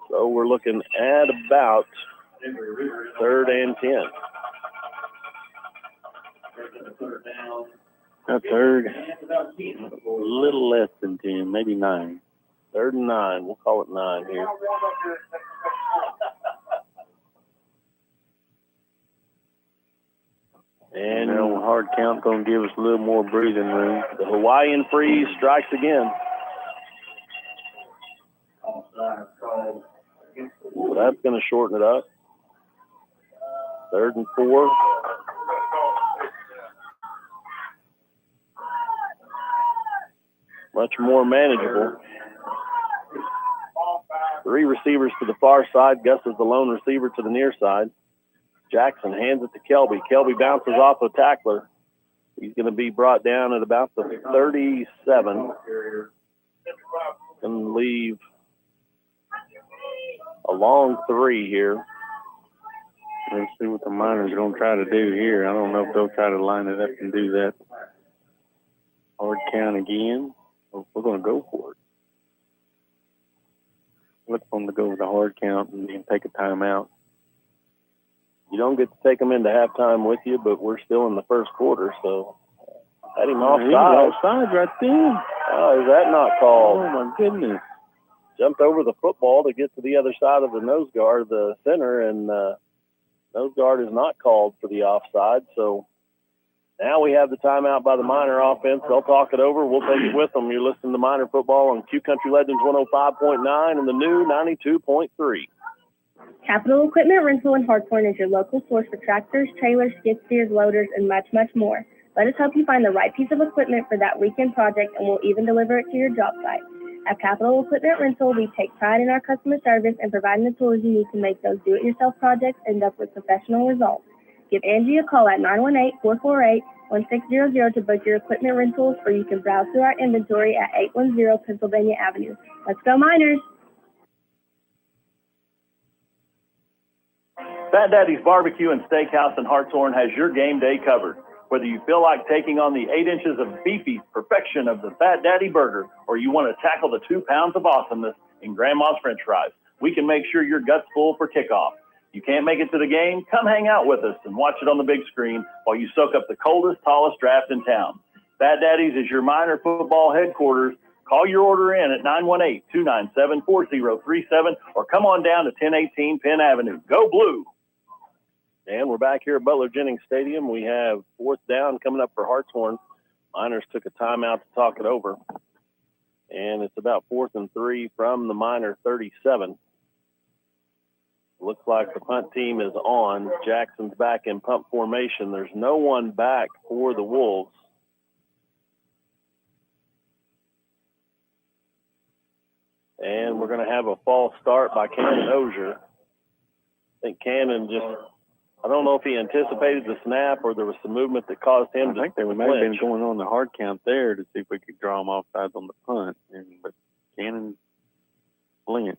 S1: So we're looking at about 3rd and 10.
S2: A third, a little less than 10, maybe 9.
S1: 3rd and 9. We'll call it 9 here. And
S2: a hard count going to give us a little more breathing room.
S1: The Hawaiian freeze strikes again. So that's going to shorten it up. 3rd and 4. Much more manageable. 3 receivers to the far side. Gus is the lone receiver to the near side. Jackson hands it to Kelby. Kelby bounces off a tackler. He's going to be brought down at about the 37. And leave a long 3 here.
S2: Let's see what the Miners are going to try to do here. I don't know if they'll try to line it up and do that. Hard count again. We're going to go for it. Look for them to go with the hard count and then take a timeout.
S1: You don't get to take them into halftime with you, but we're still in the first quarter, so had him offside.
S2: He was offside right there.
S1: Oh, is that not called?
S2: Oh, my goodness.
S1: Jumped over the football to get to the other side of the nose guard, the center, and nose guard is not called for the offside. So now we have the timeout by the Miner offense. They'll talk it over. We'll take it with them. You're listening to Miner football on Q Country Legends 105.9 and the new 92.3.
S8: Capital Equipment Rental in Hartshorne is your local source for tractors, trailers, skid steers, loaders, and much, much more. Let us help you find the right piece of equipment for that weekend project, and we'll even deliver it to your job site. At Capital Equipment Rental, we take pride in our customer service and providing the tools you need to make those do-it-yourself projects end up with professional results. Give Angie a call at 918-448-1600 to book your equipment rentals, or you can browse through our inventory at 810 Pennsylvania Avenue. Let's go Miners!
S9: Fat Daddy's Barbecue and Steakhouse in Hartshorne has your game day covered. Whether you feel like taking on the 8 inches of beefy perfection of the Fat Daddy Burger, or you want to tackle the 2 pounds of awesomeness in Grandma's French fries, we can make sure your gut's full for kickoff. You can't make it to the game? Come hang out with us and watch it on the big screen while you soak up the coldest, tallest draft in town. Fat Daddy's is your Miner football headquarters. Call your order in at 918-297-4037 or come on down to 1018 Penn Avenue. Go Blue!
S1: And we're back here at Butler-Jennings Stadium. We have 4th down coming up for Hartshorne. Miners took a timeout to talk it over. And it's about 4th and 3 from the Miner 37. Looks like the punt team is on. Jackson's back in punt formation. There's no one back for the Wolves. And we're going to have a false start by Cannon Osier. I think Cannon I don't know if he anticipated the snap or there was some movement that caused him to
S2: I think they may have been going on the hard count there to see if we could draw him offsides on the punt. But Cannon flinched.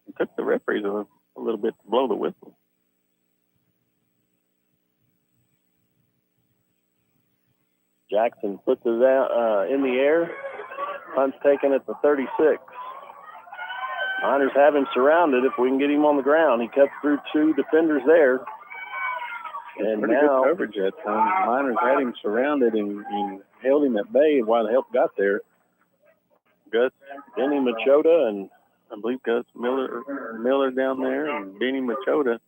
S2: It took the referees a little bit to blow the whistle.
S1: Jackson puts it out in the air. Punt's taken at the 36. Miners have him surrounded if we can get him on the ground. He cuts through 2 defenders there. And
S2: pretty
S1: now
S2: good coverage that time. Miners had him surrounded and held him at bay while the help got there. Gus,
S1: Benny Machota, and
S2: I believe Gus Miller down there, and Benny Machota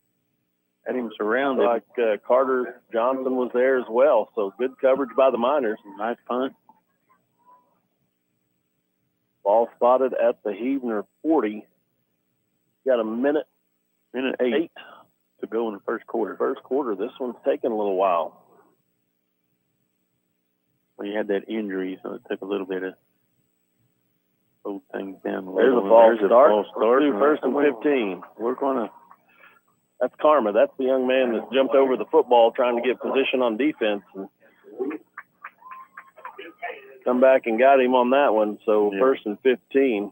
S2: had him surrounded.
S1: Like Carter Johnson was there as well. So good coverage by the Miners.
S2: Nice punt.
S1: Ball spotted at the Heavener 40. Got a minute
S2: 8 to go in the first quarter.
S1: This one's taking a little while.
S2: Well, you had that injury, so it took a little bit of hold things down.
S1: There's a false start. First and 15.
S2: We're going to.
S1: That's karma. That's the young man that jumped over the football trying to get position on defense. And come back and got him on that one. So first and 15.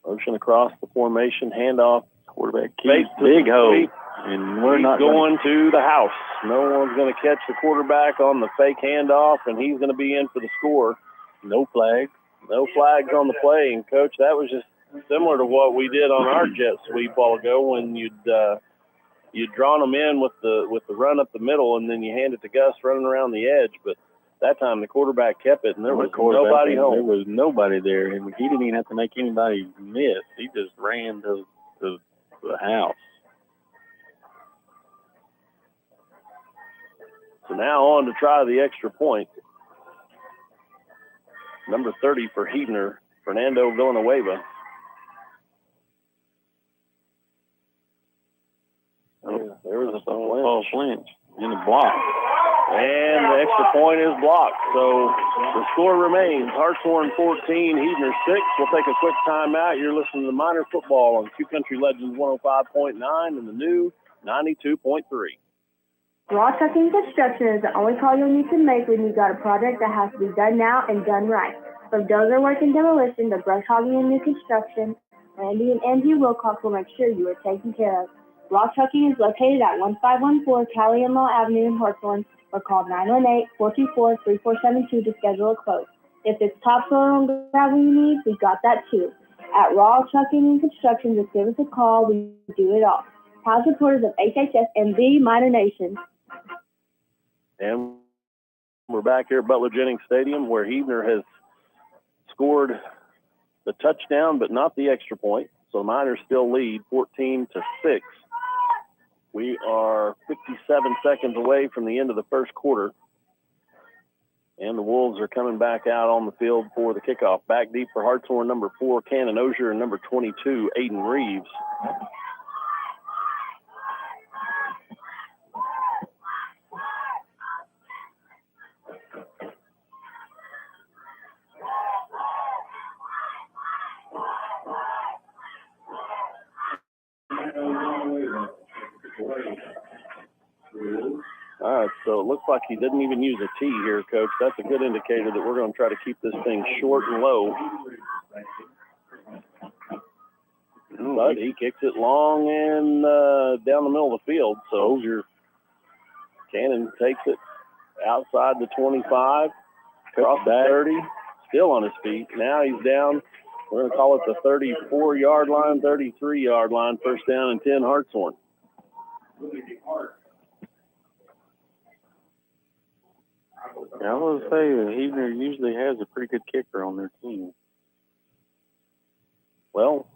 S1: Motion across the formation, handoff.
S2: Quarterback keeps big hole. And we're not
S1: going to the house. No one's going to catch the quarterback on the fake handoff, and he's going to be in for the score.
S2: No flags.
S1: No flags on the play. And, Coach, that was just similar to what we did on our jet sweep a while ago when you'd drawn them in with the run up the middle, and then you hand it to Gus running around the edge. But that time the quarterback kept it, and there was nobody home.
S2: There was nobody there, and he didn't even have to make anybody miss. He just ran to the house.
S1: So now on to try the extra point. Number 30 for Heavener, Fernando Villanueva. There was a
S2: false flinch in the block.
S1: And the extra point is blocked. So the score remains Hartshorne 14, Heavener 6. We'll take a quick timeout. You're listening to Miner Football on Q Country Legends 105.9 and the new 92.3.
S8: Raw Trucking Construction is the only call you'll need to make when you've got a project that has to be done now and done right. From dozer work and demolition to brush hogging and new construction, Randy and Angie Wilcox will make sure you are taken care of. Raw Trucking is located at 1514 Cali and Law Avenue in Hartshorne, or call 918-424-3472 to schedule a quote. If it's topsoil and gravel you need, we've got that too. At Raw Trucking and Construction, just give us a call. We do it all. Proud supporters of HHS and the Miner Nation.
S1: And we're back here at Butler-Jennings Stadium where Heavener has scored the touchdown but not the extra point. So the Miners still lead 14-6. We are 57 seconds away from the end of the first quarter. And the Wolves are coming back out on the field for the kickoff. Back deep for Hartshorne, number 4, Cannon Osier, and number 22, Aiden Reeves. looks like he didn't even use a tee here, Coach. That's a good indicator that we're going to try to keep this thing short and low. But he kicks it long and down the middle of the field. So Cannon takes it outside the 25, across the 30, still on his feet. Now he's down. We're going to call it the 34-yard line, 33-yard line, first down and 10, Hartshorne.
S2: Yeah, I was going to say, Heaver usually has a pretty good kicker on their team.
S1: Well,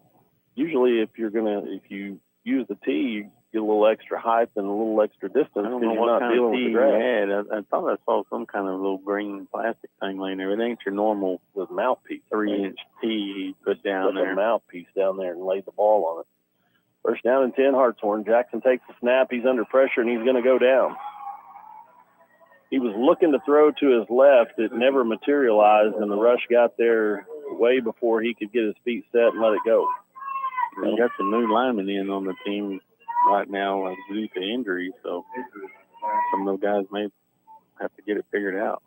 S1: usually if you use the tee, you get a little extra height and a little extra distance. I don't know what kind of tee you had.
S2: I thought I saw some kind of little green plastic thing laying there. It ain't your normal
S1: mouthpiece,
S2: 3-inch tee you put down there.
S1: A mouthpiece down there and laid the ball on it. First down and 10, Hartshorne. Jackson takes the snap. He's under pressure, and he's going to go down. He was looking to throw to his left. It never materialized, and the rush got there way before he could get his feet set and let it go.
S2: We got some new linemen in on the team right now due to injury, so some of those guys may have to get it figured out.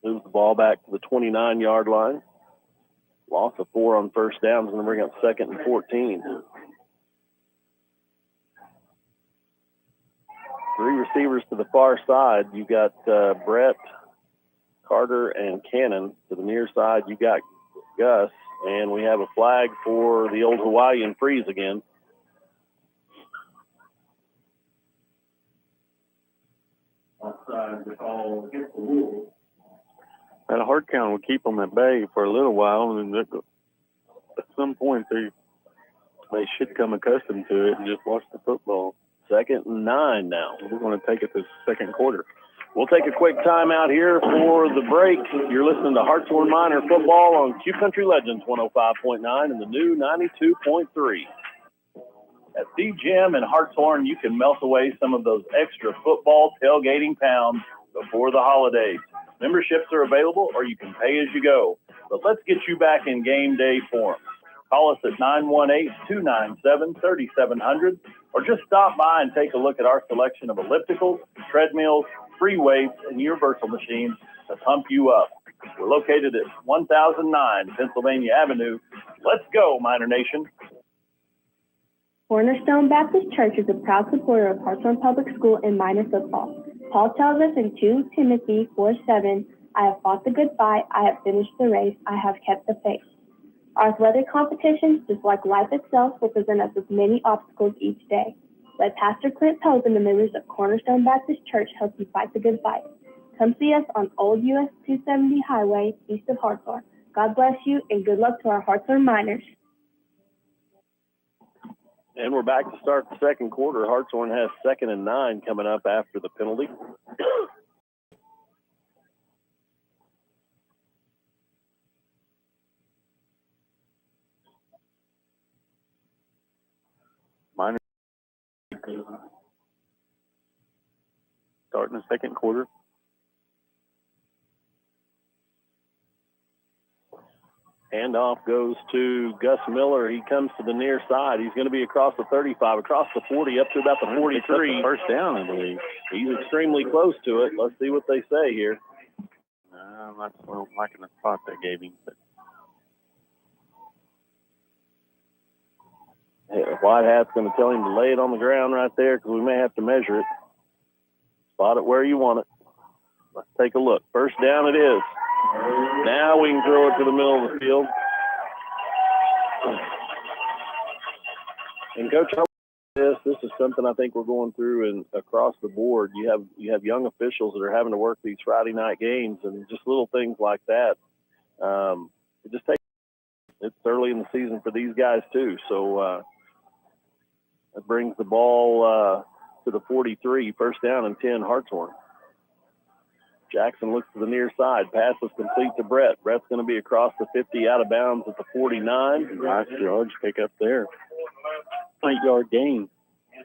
S1: Moves the ball back to the 29-yard line. Loss of 4 on first down is going to bring up 2nd and 14. 3 receivers to the far side. You got Brett, Carter, and Cannon. To the near side, you got Gus. And we have a flag for the old Hawaiian freeze again.
S9: Offside, the call against the rules.
S2: That hard count will keep them at bay for a little while, and at some point they should come accustomed to it and just watch the football.
S1: 2nd and 9 now.
S2: We're going to take it to the 2nd quarter.
S1: We'll take a quick timeout here for the break. You're listening to Hartshorne Minor Football on Q Country Legends 105.9 and the new 92.3.
S9: At Steve Gym in Hartshorne, you can melt away some of those extra football tailgating pounds before the holidays. Memberships are available, or you can pay as you go. But let's get you back in game day form. Call us at 918-297-3700, or just stop by and take a look at our selection of ellipticals, treadmills, free weights, and universal machines to pump you up. We're located at 1009 Pennsylvania Avenue. Let's go, Miner Nation.
S8: Cornerstone Baptist Church is a proud supporter of Hartshorne Public School and Minor football. Paul tells us in 2 Timothy 4:7, I have fought the good fight, I have finished the race, I have kept the faith. Our athletic competitions, just like life itself, will present us with many obstacles each day. Let Pastor Clint Pope and the members of Cornerstone Baptist Church help you fight the good fight. Come see us on Old US 270 Highway, east of Hartshorne. God bless you, and good luck to our Hartshorne Miners.
S1: And we're back to start the 2nd quarter. Hartshorne has 2nd and 9 coming up after the penalty.
S2: Minor starting the 2nd quarter.
S1: Handoff goes to Gus Miller. He comes to the near side. He's going to be across the 35, across the 40, up to about the 43.
S2: First down, I believe.
S1: He's extremely close to it. Let's see what they say here.
S2: I'm not liking the spot they gave him. But
S1: White Hat's going to tell him to lay it on the ground right there because we may have to measure it. Spot it where you want it. Let's take a look. First down it is. Now we can throw it to the middle of the field. And Coach, this is something I think we're going through and across the board. You have young officials that are having to work these Friday night games and just little things like that. It just takes. It's early in the season for these guys too, so it brings the ball to the 43. First down and 10, Hartshorne. Jackson looks to the near side. Pass is complete to Brett. Brett's going to be across the 50, out of bounds at the 49.
S2: Nice yardage pick up there. 8-yard gain.
S1: I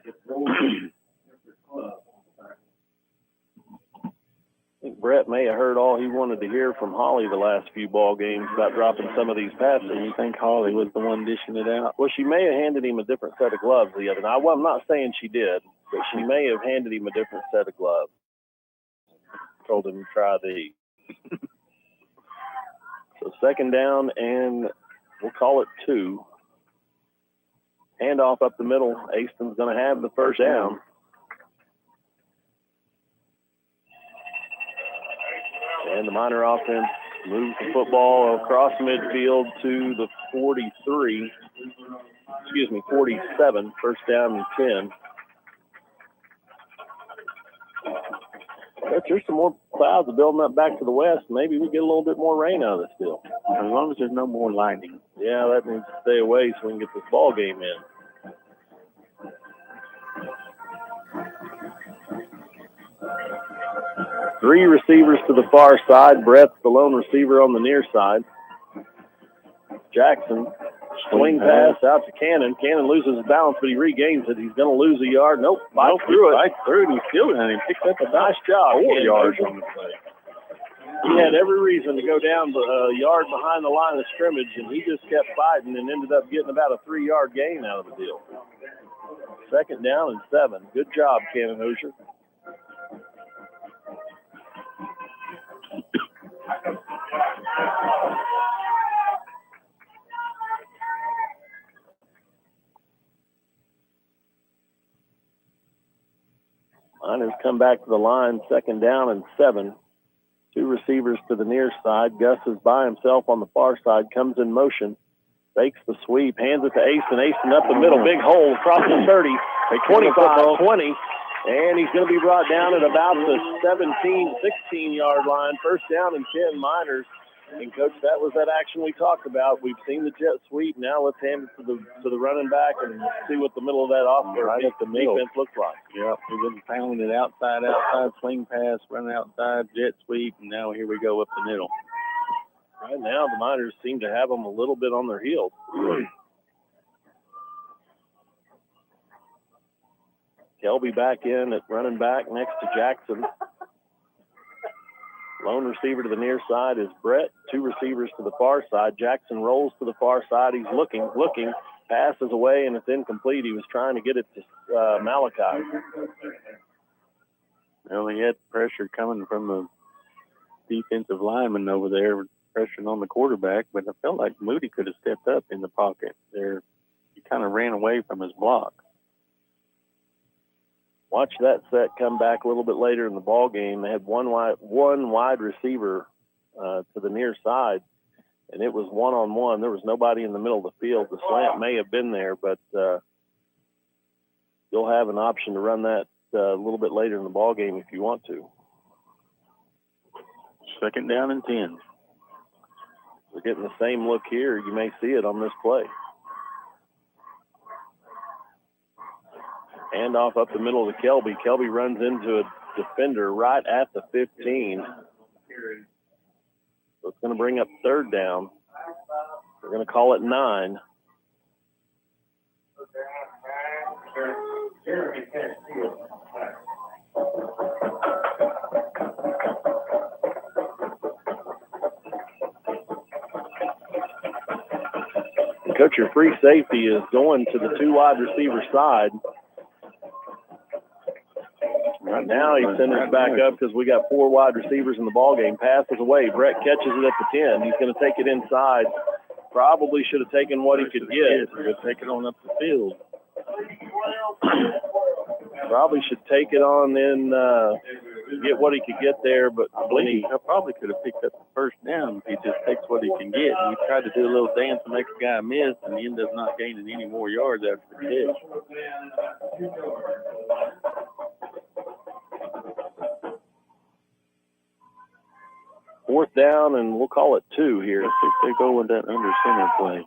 S1: think Brett may have heard all he wanted to hear from Holly the last few ball games about dropping some of these passes.
S2: You think Holly was the one dishing it out?
S1: Well, she may have handed him a different set of gloves the other night. Well, I'm not saying she did. but she may have handed him a different set of gloves. Told him to try these. So second down, and we'll call it 2. Handoff up the middle. Aston's going to have the first down. And the Miner offense moves the football across midfield to the 47. First down and 10. There's some more clouds building up back to the west. Maybe we get a little bit more rain out of this deal.
S2: As long as there's no more lightning.
S1: Yeah, that needs to stay away so we can get this ball game in. Three receivers to the far side. Brett's the lone receiver on the near side. Jackson, swing pass out to Cannon. Cannon loses his balance, but he regains it. He's going to lose a yard. Nope, bites through it. And he still he picks up a nice job. 4 yards on the play. He had every reason to go down a yard behind the line of scrimmage, and he just kept fighting and ended up getting about a 3-yard gain out of the deal. Second down and 7. Good job, Cannon Hoosier. Miners come back to the line, second down and 7. 2 receivers to the near side. Gus is by himself on the far side, comes in motion, fakes the sweep, hands it to Aston. Aston up the middle, big hole across the 30, 25, 20, and he's going to be brought down at about the 17, 16-yard line. First down and 10, Miners. And, Coach, that was that action we talked about. We've seen the jet sweep. Now let's hand it to the running back and see what the middle of that defense looks like.
S2: Yep, we've been pounding it outside, swing pass, running outside, jet sweep, and now here we go up the middle.
S1: Right now the Miners seem to have them a little bit on their heels. Kelby back in at running back next to Jackson. Lone receiver to the near side is Brett. 2 receivers to the far side. Jackson rolls to the far side. He's looking, passes away, and it's incomplete. He was trying to get it to Malachi.
S2: Well, he had pressure coming from the defensive lineman over there, pressuring on the quarterback, but I felt like Moody could have stepped up in the pocket there. He kind of ran away from his block. Watch that set come back a little bit later in the ball game. They had one wide receiver to the near side, and it was one-on-one. There was nobody in the middle of the field. The slant may have been there, but you'll have an option to run that a little bit later in the ball game if you want to. Second down and 10. We're getting the same look here. You may see it on this play. Handoff up the middle to Kelby. Kelby runs into a defender right at the 15. So it's going to bring up third down. We're going to call it 9. Coach, your free safety is going to the 2 wide receiver side. Right now he sends it back up because we got 4 wide receivers in the ball game. Passes away. Brett catches it at the 10. He's going to take it inside. Probably should have taken what he could get. Take it on up the field. Probably should take it on in, get what he could get there, but I believe he probably could have picked up the first down if he just takes what he can get. And he tried to do a little dance to make the guy miss, and he ended up not gaining any more yards after the catch. Fourth down, and we'll call it 2 here. Let's see if they go with that under center play.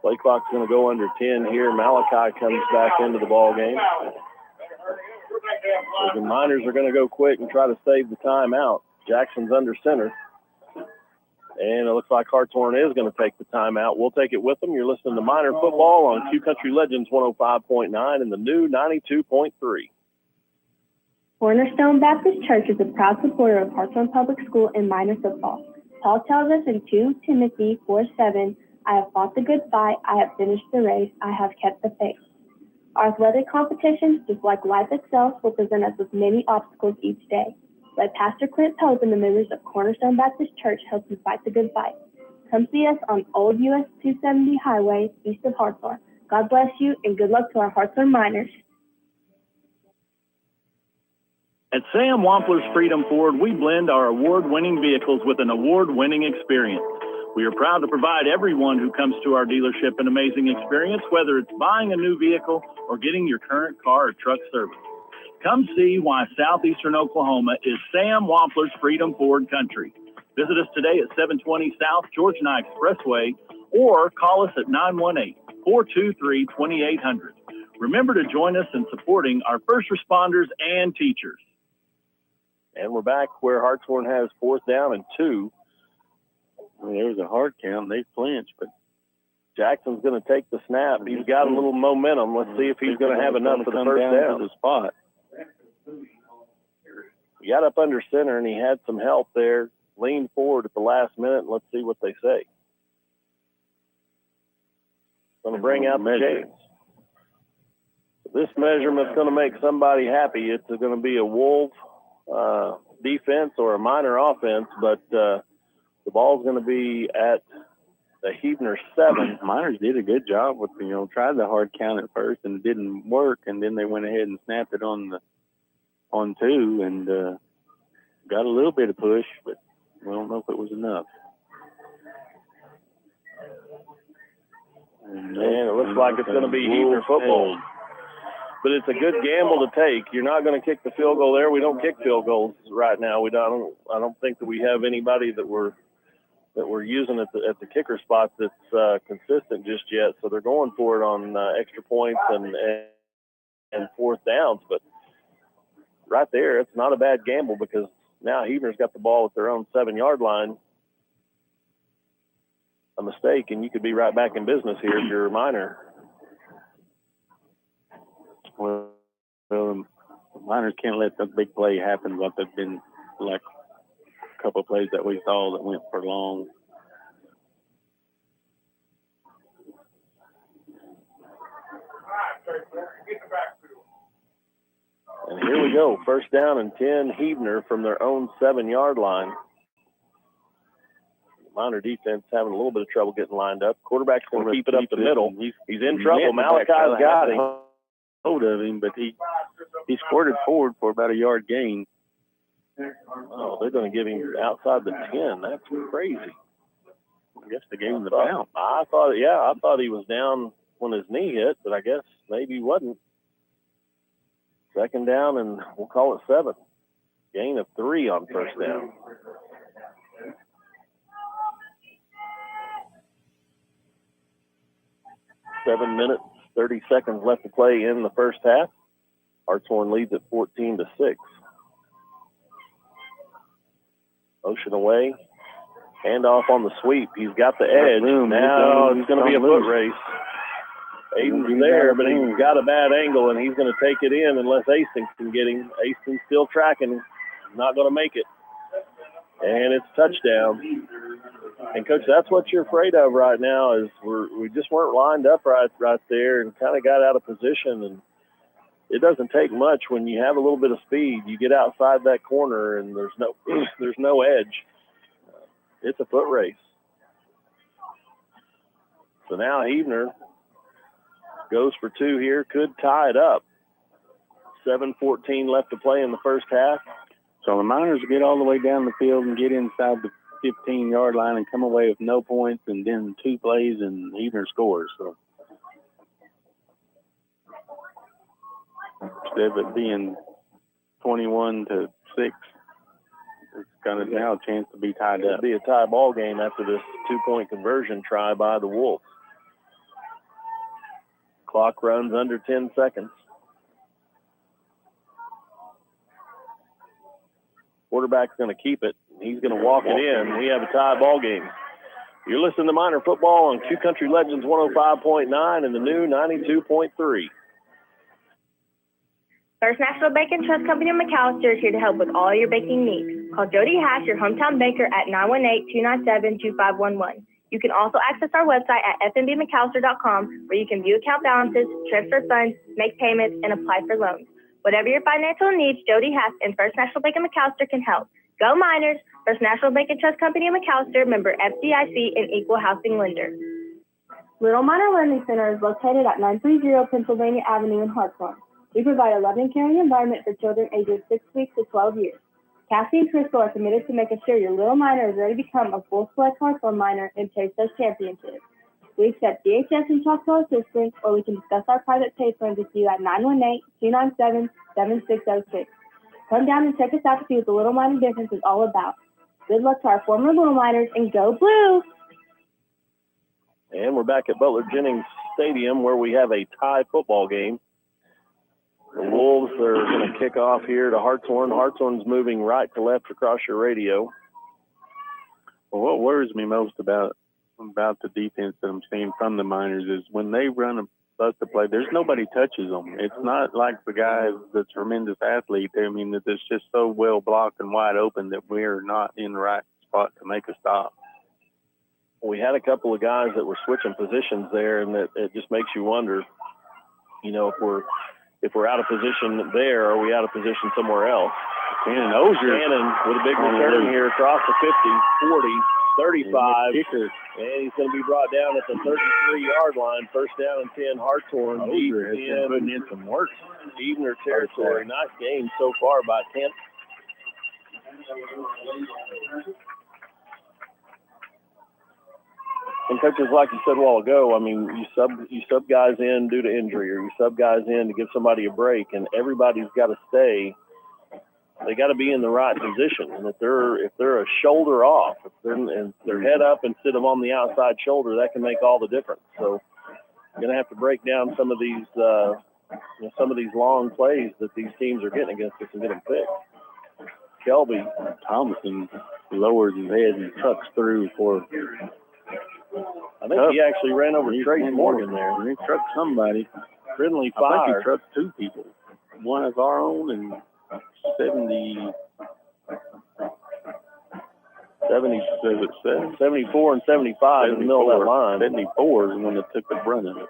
S2: Play clock's going to go under 10 here. Malachi comes back into the ball game. So the Miners are going to go quick and try to save the timeout. Jackson's under center. And it looks like Hartshorne is going to take the timeout. We'll take it with them. You're listening to Miner Football on Q Country Legends 105.9 and the new 92.3.
S8: Cornerstone Baptist Church is a proud supporter of Hartshorne Public School and Minor football. Paul tells us in 2 Timothy 4:7, I have fought the good fight. I have finished the race. I have kept the faith. Our athletic competitions, just like life itself, will present us with many obstacles each day. Let Pastor Clint Pope and the members of Cornerstone Baptist Church help you fight the good fight. Come see us on Old US 270 Highway, east of Hartshorne. God bless you, and good luck to our Hartshorne Miners.
S9: At Sam Wampler's Freedom Ford, we blend our award-winning vehicles with an award-winning experience. We are proud to provide everyone who comes to our dealership an amazing experience, whether it's buying a new vehicle or getting your current car or truck serviced. Come see why southeastern Oklahoma is Sam Wampler's Freedom Ford country. Visit us today at 720 South George Nye Expressway or call us at 918-423-2800. Remember to join us in supporting our first responders and teachers.
S1: And we're back where Hartshorne has 4th down and 2.
S2: I mean, there was a hard count. They flinched, but
S1: Jackson's going to take the snap. He's got a little momentum. Let's see if he's going to have enough for the first down.
S2: The spot.
S1: He got up under center, and he had some help there. Leaned forward at the last minute, and let's see what they say. Going to bring out the chains. This measurement's going to make somebody happy. It's going to be a Wolf defense or a Miner offense, but the ball's going to be at the Huebner 7.
S2: Miners did a good job with, tried the hard count at first and it didn't work, and then they went ahead and snapped it on 2 and got a little bit of push, but we don't know if it was enough.
S1: And it looks like it's going to be Huebner football. But it's a good gamble to take. You're not going to kick the field goal there. We don't kick field goals right now. I don't think that we have anybody that we're using at the kicker spot that's consistent just yet. So they're going for it on extra points and 4th downs. But right there, it's not a bad gamble because now Huebner's got the ball at their own 7-yard line. A mistake, and you could be right back in business here if you're a Miner.
S2: Well, the Miners can't let the big play happen like they've been, like a couple of plays that we saw that went for long.
S1: And here we go. 1st down and 10, Huebner from their own 7-yard line. Miner defense having a little bit of trouble getting lined up. Quarterback's going to keep it up the middle. He's in trouble. Malachi's got him.
S2: Hold of him, but he squirted forward for about a yard gain.
S1: Oh, they're going to give him outside the 10. That's crazy.
S2: I guess they gave him the bounce.
S1: I thought he was down when his knee hit, but I guess maybe he wasn't. 2nd down, and we'll call it 7. Gain of 3 on 1st down. Seven minutes, 30 seconds left to play in the first half. Hartshorne leads at 14-6. Motion away. Handoff on the sweep. He's got the edge. Now it's going to be a foot race. Aiden's there, but he's got a bad angle, and he's going to take it in unless Hastings can get him. Hastings still tracking. Not going to make it. And it's touchdown. And, Coach, that's what you're afraid of right now is we just weren't lined up right there and kind of got out of position. And it doesn't take much when you have a little bit of speed. You get outside that corner, and there's no edge. It's a foot race. So now Huebner goes for 2 here, could tie it up. 7:14 left to play in the first half.
S2: So the Miners get all the way down the field and get inside the 15-yard line and come away with no points, and then 2 plays and Huebner scores. So instead of it being 21-6, it's got now a chance to be tied up.
S1: It'll be a tie ball game after this 2-point conversion try by the Wolves. Clock runs under 10 seconds. Quarterback's going to keep it. He's going to walk it in. We have a tie ball game. You're listening to Miner Football on Q Country Legends 105.9 and the new 92.3.
S8: First National Bacon Trust Company of McAllister is here to help with all your baking needs. Call Jody Hash, your hometown baker, at 918-297-2511. You can also access our website at fnbmcallister.com, where you can view account balances, transfer funds, make payments, and apply for loans. Whatever your financial needs, Jody Hass and First National Bank of McAllister can help. Go Miners! First National Bank and Trust Company of McAllister, member FDIC, and equal housing lender. Little Miner Learning Center is located at 930 Pennsylvania Avenue in Hartshorne. We provide a loving, caring environment for children ages 6 weeks to 12 years. Cassie and Crystal are committed to making sure your little miner is ready to become a full-fledged Hartshorne miner and chase those championships. We accept DHS and Choctaw assistance, or we can discuss our private pay plans with you at 918-297-7606. Come down and check us out to see what the Little Miner difference is all about. Good luck to our former Little Miners, and go Blue!
S1: And we're back at Butler Jennings Stadium, where we have a tie football game. The Wolves are going to kick off here to Hartshorne. Hartshorne's moving right to left across your radio.
S2: Well, what worries me most about the defense that I'm seeing from the Miners is when they run a bust a play, there's nobody touches them. It's not like the guy is a tremendous athlete. I mean, that it's just so well blocked and wide open that we're not in the right spot to make a stop.
S1: We had a couple of guys that were switching positions there, and it just makes you wonder, if we're out of position there, are we out of position somewhere else?
S2: Cannon Ozier.
S1: Cannon with a big return here across the 50, 40, 35. And he's going to be brought down at the 33-yard line. First down and 10, Hartshorne.
S2: Ozier has been putting in some work.
S1: Evener territory. Nice game so far by Kent. And coaches, like you said a while ago, I mean, you sub guys in due to injury, or you sub guys in to give somebody a break, and everybody's got to stay. They got to be in the right position. And if they're a shoulder off, if they're head up instead of on the outside shoulder, that can make all the difference. So you're going to have to break down some of these long plays that these teams are getting against us and get them fixed. Kelby
S2: Thomason lowers his head and tucks through for.
S1: I think he actually ran over Trace Morgan there.
S2: He trucked somebody.
S1: Friendly fire.
S2: I think he trucked two people. One is our own and
S1: 74 and 75 in the middle of that line.
S2: 74 is the one that took the brunt of it.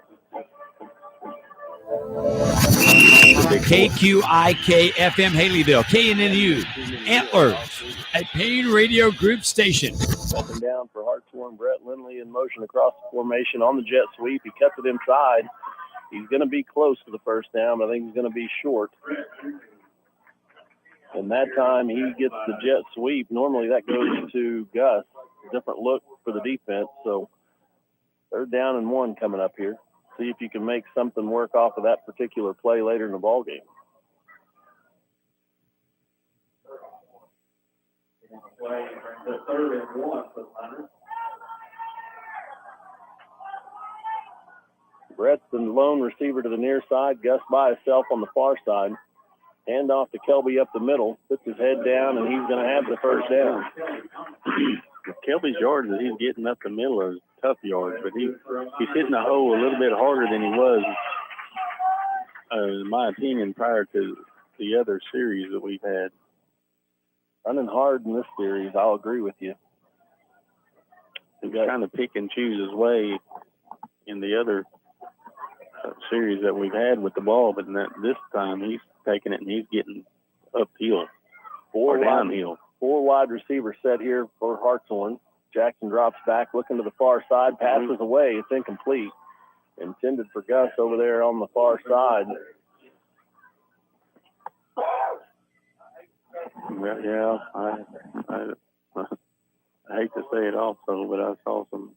S10: KQIK FM Haleyville, KNNU, Antlers, a Payne Radio Group station.
S1: Stepping down for Hartshorne, Brett Lindley in motion across the formation on the jet sweep. He cuts it inside. He's going to be close to the first down. I think he's going to be short. And that time he gets the jet sweep. Normally that goes to Gus. Different look for the defense. So 3rd down and 1 coming up here. See if you can make something work off of that particular play later in the ball game. Brett's the lone receiver to the near side. Gus by himself on the far side. Hand off to Kelby up the middle. Puts his head down, and he's going to have the first down.
S2: Kelby's yards that he's getting up the middle are tough yards, but he's hitting the hole a little bit harder than he was, in my opinion, prior to the other series that we've had.
S1: Running hard in this series, I'll agree with you.
S2: He's trying to pick and choose his way in the other series that we've had with the ball, but this time he's taking it and he's getting uphill or downhill.
S1: 4 wide receiver set here for Hartshorne. Jackson drops back, looking to the far side, passes away. It's incomplete. Intended for Gus over there on the far side.
S2: Yeah, I hate to say it also, but I saw some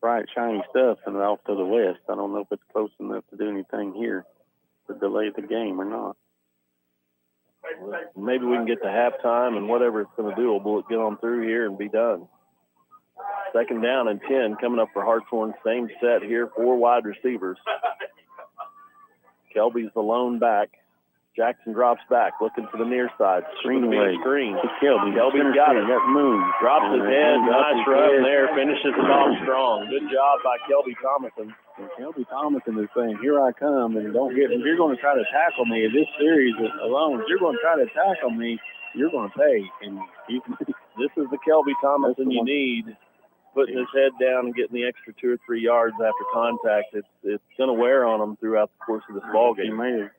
S2: bright, shiny stuff and off to the west. I don't know if it's close enough to do anything here to delay the game or not.
S1: Maybe we can get to halftime, and whatever it's going to do, we'll get on through here and be done. 2nd down and 10 coming up for Hartshorne. Same set here, 4 wide receivers. Kelby's the lone back. Jackson drops back, looking to the near side.
S2: Screen away.
S1: Screen.
S2: Kelby's
S1: got it.
S2: That move.
S1: Drops his head. Nice run there. Finishes it off strong. Good job by Kelby Thomason.
S2: And Kelby Thomason is saying, here I come, and if you're going to try to tackle me in this series alone, if you're going to try to tackle me, you're going to pay. And
S1: this is the Kelby Thomason you need putting his head down and getting the extra 2 or 3 yards after contact, it's going to wear on him throughout the course of this ball game.
S2: He may have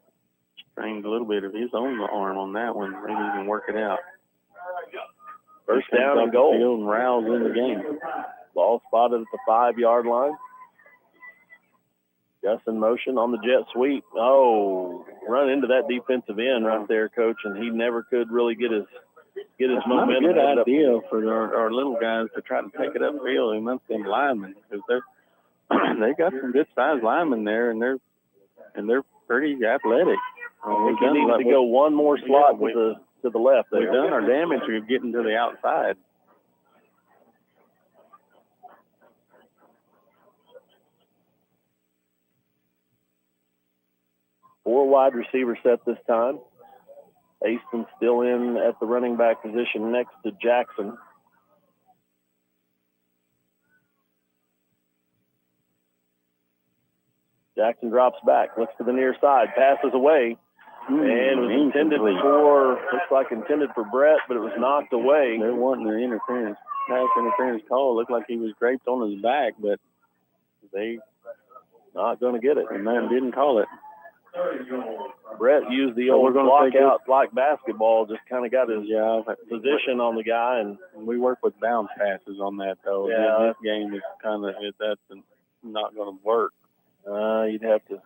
S2: strained a little bit of his own arm on that one. Maybe he can work it out.
S1: First down and goal.
S2: Field and Rouse in the game.
S1: Ball spotted at the 5-yard line. Gus in motion on the jet sweep. Oh, run into that defensive end right there, Coach, and he never could really get his momentum.
S2: Not a good idea for our little guys to try to take it upfield amongst them linemen, because they got some good sized linemen there, and they're pretty athletic.
S1: I think he needs to go one more slot to the left.
S2: We've done our damage of getting to the outside.
S1: Four wide receiver set this time. Aston still in at the running back position next to Jackson. Jackson drops back, looks to the near side, passes away, and was intended for Brett, but it was knocked away.
S2: They're wanting their pass interference call. It looked like he was draped on his back, but they
S1: not going to get it.
S2: The man didn't call it.
S1: Brett used the old block out like basketball, just kind of got his position on the guy, and
S2: we work with bounce passes on that though.
S1: Yeah,
S2: this game is that's not going to work.
S1: You'd have to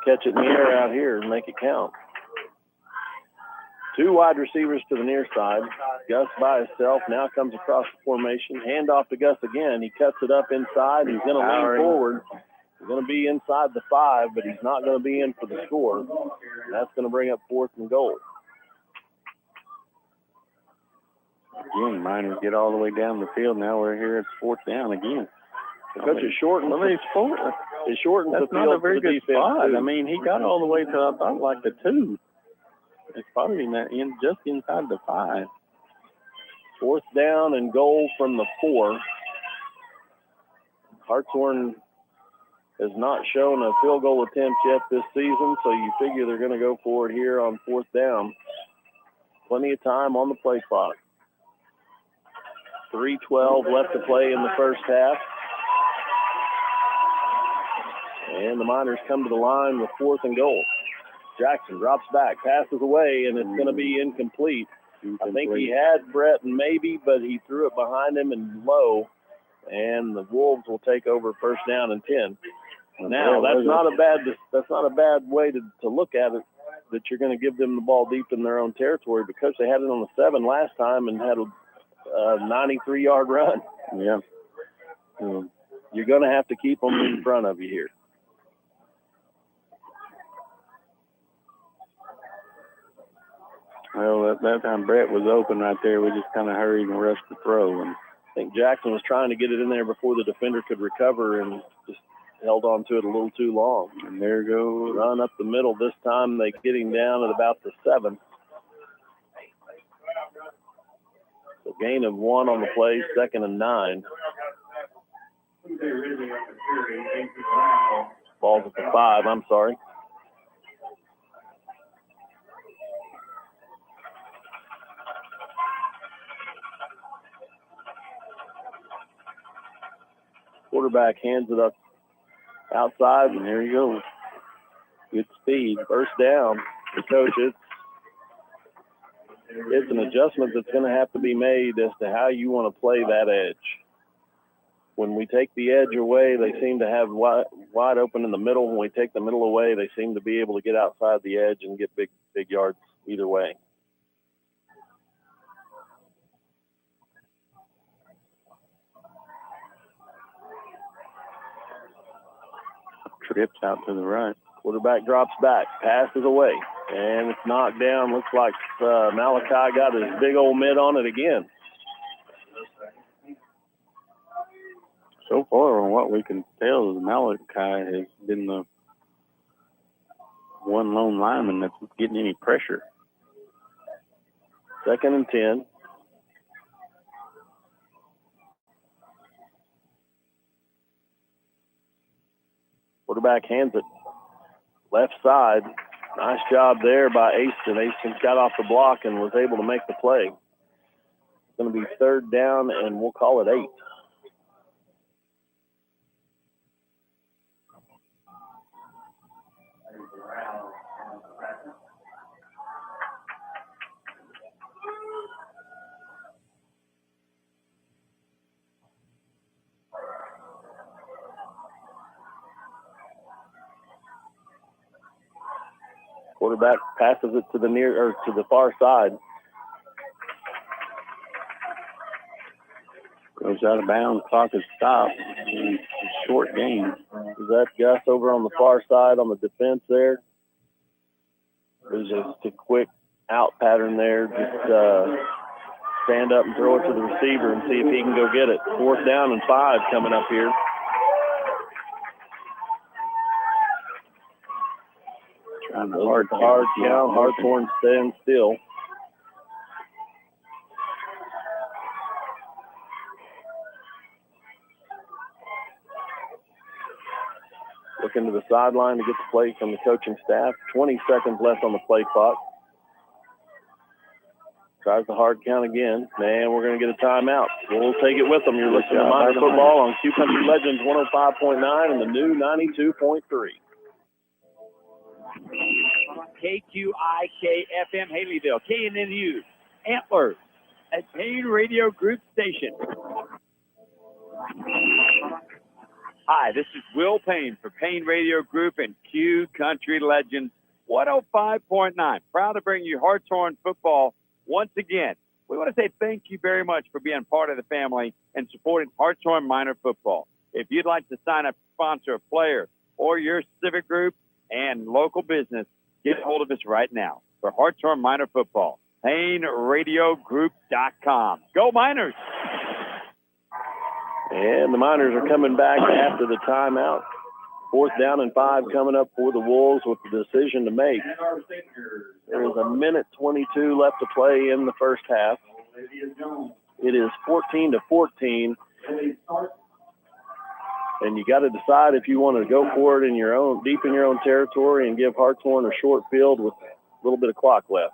S1: catch it in the air out here and make it count. Two wide receivers to the near side. Gus by himself now comes across the formation. Hand off to Gus again. He cuts it up inside. He's going to lean forward. He's going to be inside the 5, but he's not going to be in for the score. And that's going to bring up 4th and goal.
S2: Again, Miners get all the way down the field. Now we're here at 4th down again.
S1: Because it shortens. It shortens the field.
S2: That's not a very good spot.
S1: Too.
S2: I mean, he got all the way to about like the 2. It's probably just inside the 5.
S1: 4th down and goal from the 4. Hartshorne has not shown a field goal attempt yet this season, so you figure they're going to go for it here on 4th down. Plenty of time on the play clock. 3:12 left to play in the first half. And the Miners come to the line with 4th and goal. Jackson drops back, passes away, and it's going to be incomplete. I think he had Brett and maybe, but he threw it behind him and low, and the Wolves will take over first down and 10. Now, that's not a bad way to look at it, that you're going to give them the ball deep in their own territory, because they had it on the 7 last time and had a 93-yard run.
S2: Yeah.
S1: You're going to have to keep them in front of you here.
S2: Well, that time Brett was open right there. We just kind of hurried and rushed the throw. And
S1: I think Jackson was trying to get it in there before the defender could recover and just held on to it a little too long.
S2: And there goes.
S1: Run up the middle. This time they get him down at about the 7. So gain of 1 on the play, 2nd and 9. Ball's at the 5, I'm sorry. Quarterback hands it up outside, and there you go. Good speed. First down. The coach, it's an adjustment that's going to have to be made as to how you want to play that edge. When we take the edge away, they seem to have wide open in the middle. When we take the middle away, they seem to be able to get outside the edge and get big yards either way.
S2: Trips out to the right.
S1: Quarterback drops back, passes away, and it's knocked down. Looks like Malachi got his big old mitt on it again.
S2: So far, on what we can tell, is Malachi has been the one lone lineman that's getting any pressure.
S1: 2nd and 10. Quarterback hands it left side. Nice job there by Aston. Aston got off the block and was able to make the play. It's going to be 3rd down, and we'll call it 8. Quarterback passes it to the far side.
S2: Goes out of bounds. Clock is stopped. Short game.
S1: Is that Gus over on the far side on the defense there? There's just a quick out pattern there. Just stand up and throw it to the receiver and see if he can go get it. 4th down and 5 coming up here.
S2: Trying to hard
S1: count. Hartshorne stands still. Looking to the sideline to get the play from the coaching staff. 20 seconds left on the play clock. Tries the hard count again. Man, we're going to get a timeout. We'll take it with them. You're listening to Minor Football on Q Country Legends 105.9 and the new 92.3.
S10: KQIK FM Haleyville, KNNU, Antlers, at Payne Radio Group Station. Hi, this is Will Payne for Payne Radio Group and Q Country Legends 105.9. Proud to bring you Hartshorne football once again. We want to say thank you very much for being part of the family and supporting Hartshorne Minor football. If you'd like to sign up to sponsor a player or your civic group and local business, get a hold of us right now for Hartshorne Minor football. PayneRadioGroup.com. Go Miners!
S1: And the Miners are coming back after the timeout. 4th down and 5 coming up for the Wolves with the decision to make. There is 1:22 left to play in the first half. It is 14-14. And you got to decide if you want to go for it in your own, deep in your own territory and give Hartshorne a short field with a little bit of clock left.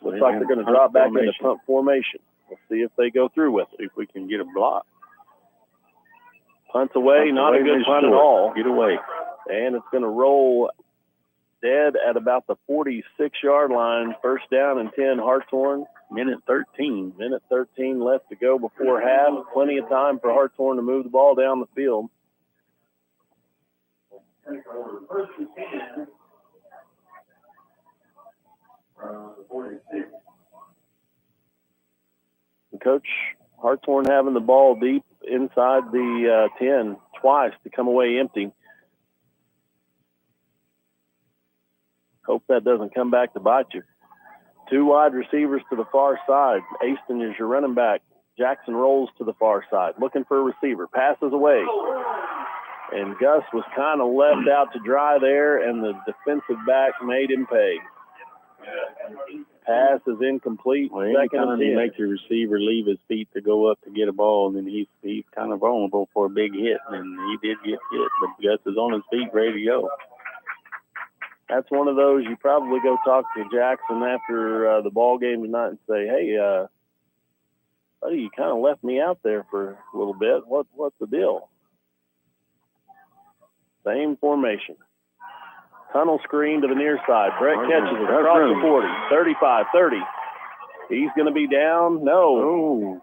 S1: Looks like they're going to drop back into punt formation. Let's see if they go through with it.
S2: See if we can get a block.
S1: Punts away, not a good punt at all.
S2: Get away.
S1: And it's going to roll dead at about the 46-yard line. 1st down and 10, Hartshorne.
S2: Minute 13
S1: left to go before half. Plenty of time for Hartshorne to move the ball down the field. Coach, Hartshorne having the ball deep inside the 10 twice to come away empty. Hope that doesn't come back to bite you. 2 wide receivers to the far side. Aston is your running back. Jackson rolls to the far side, looking for a receiver. Passes away. And Gus was kind of left out to dry there, and the defensive back made him pay. Pass is incomplete.
S2: Well, anytime you make your receiver leave his feet to go up to get a ball, then he's kind of vulnerable for a big hit, and he did get hit. But Gus is on his feet, ready to go.
S1: That's one of those you probably go talk to Jackson after the ball game tonight and say, hey, buddy, you kind of left me out there for a little bit. What's the deal? Same formation. Tunnel screen to the near side. Brett catches it across the 40, 35, 30. He's going to be down. No.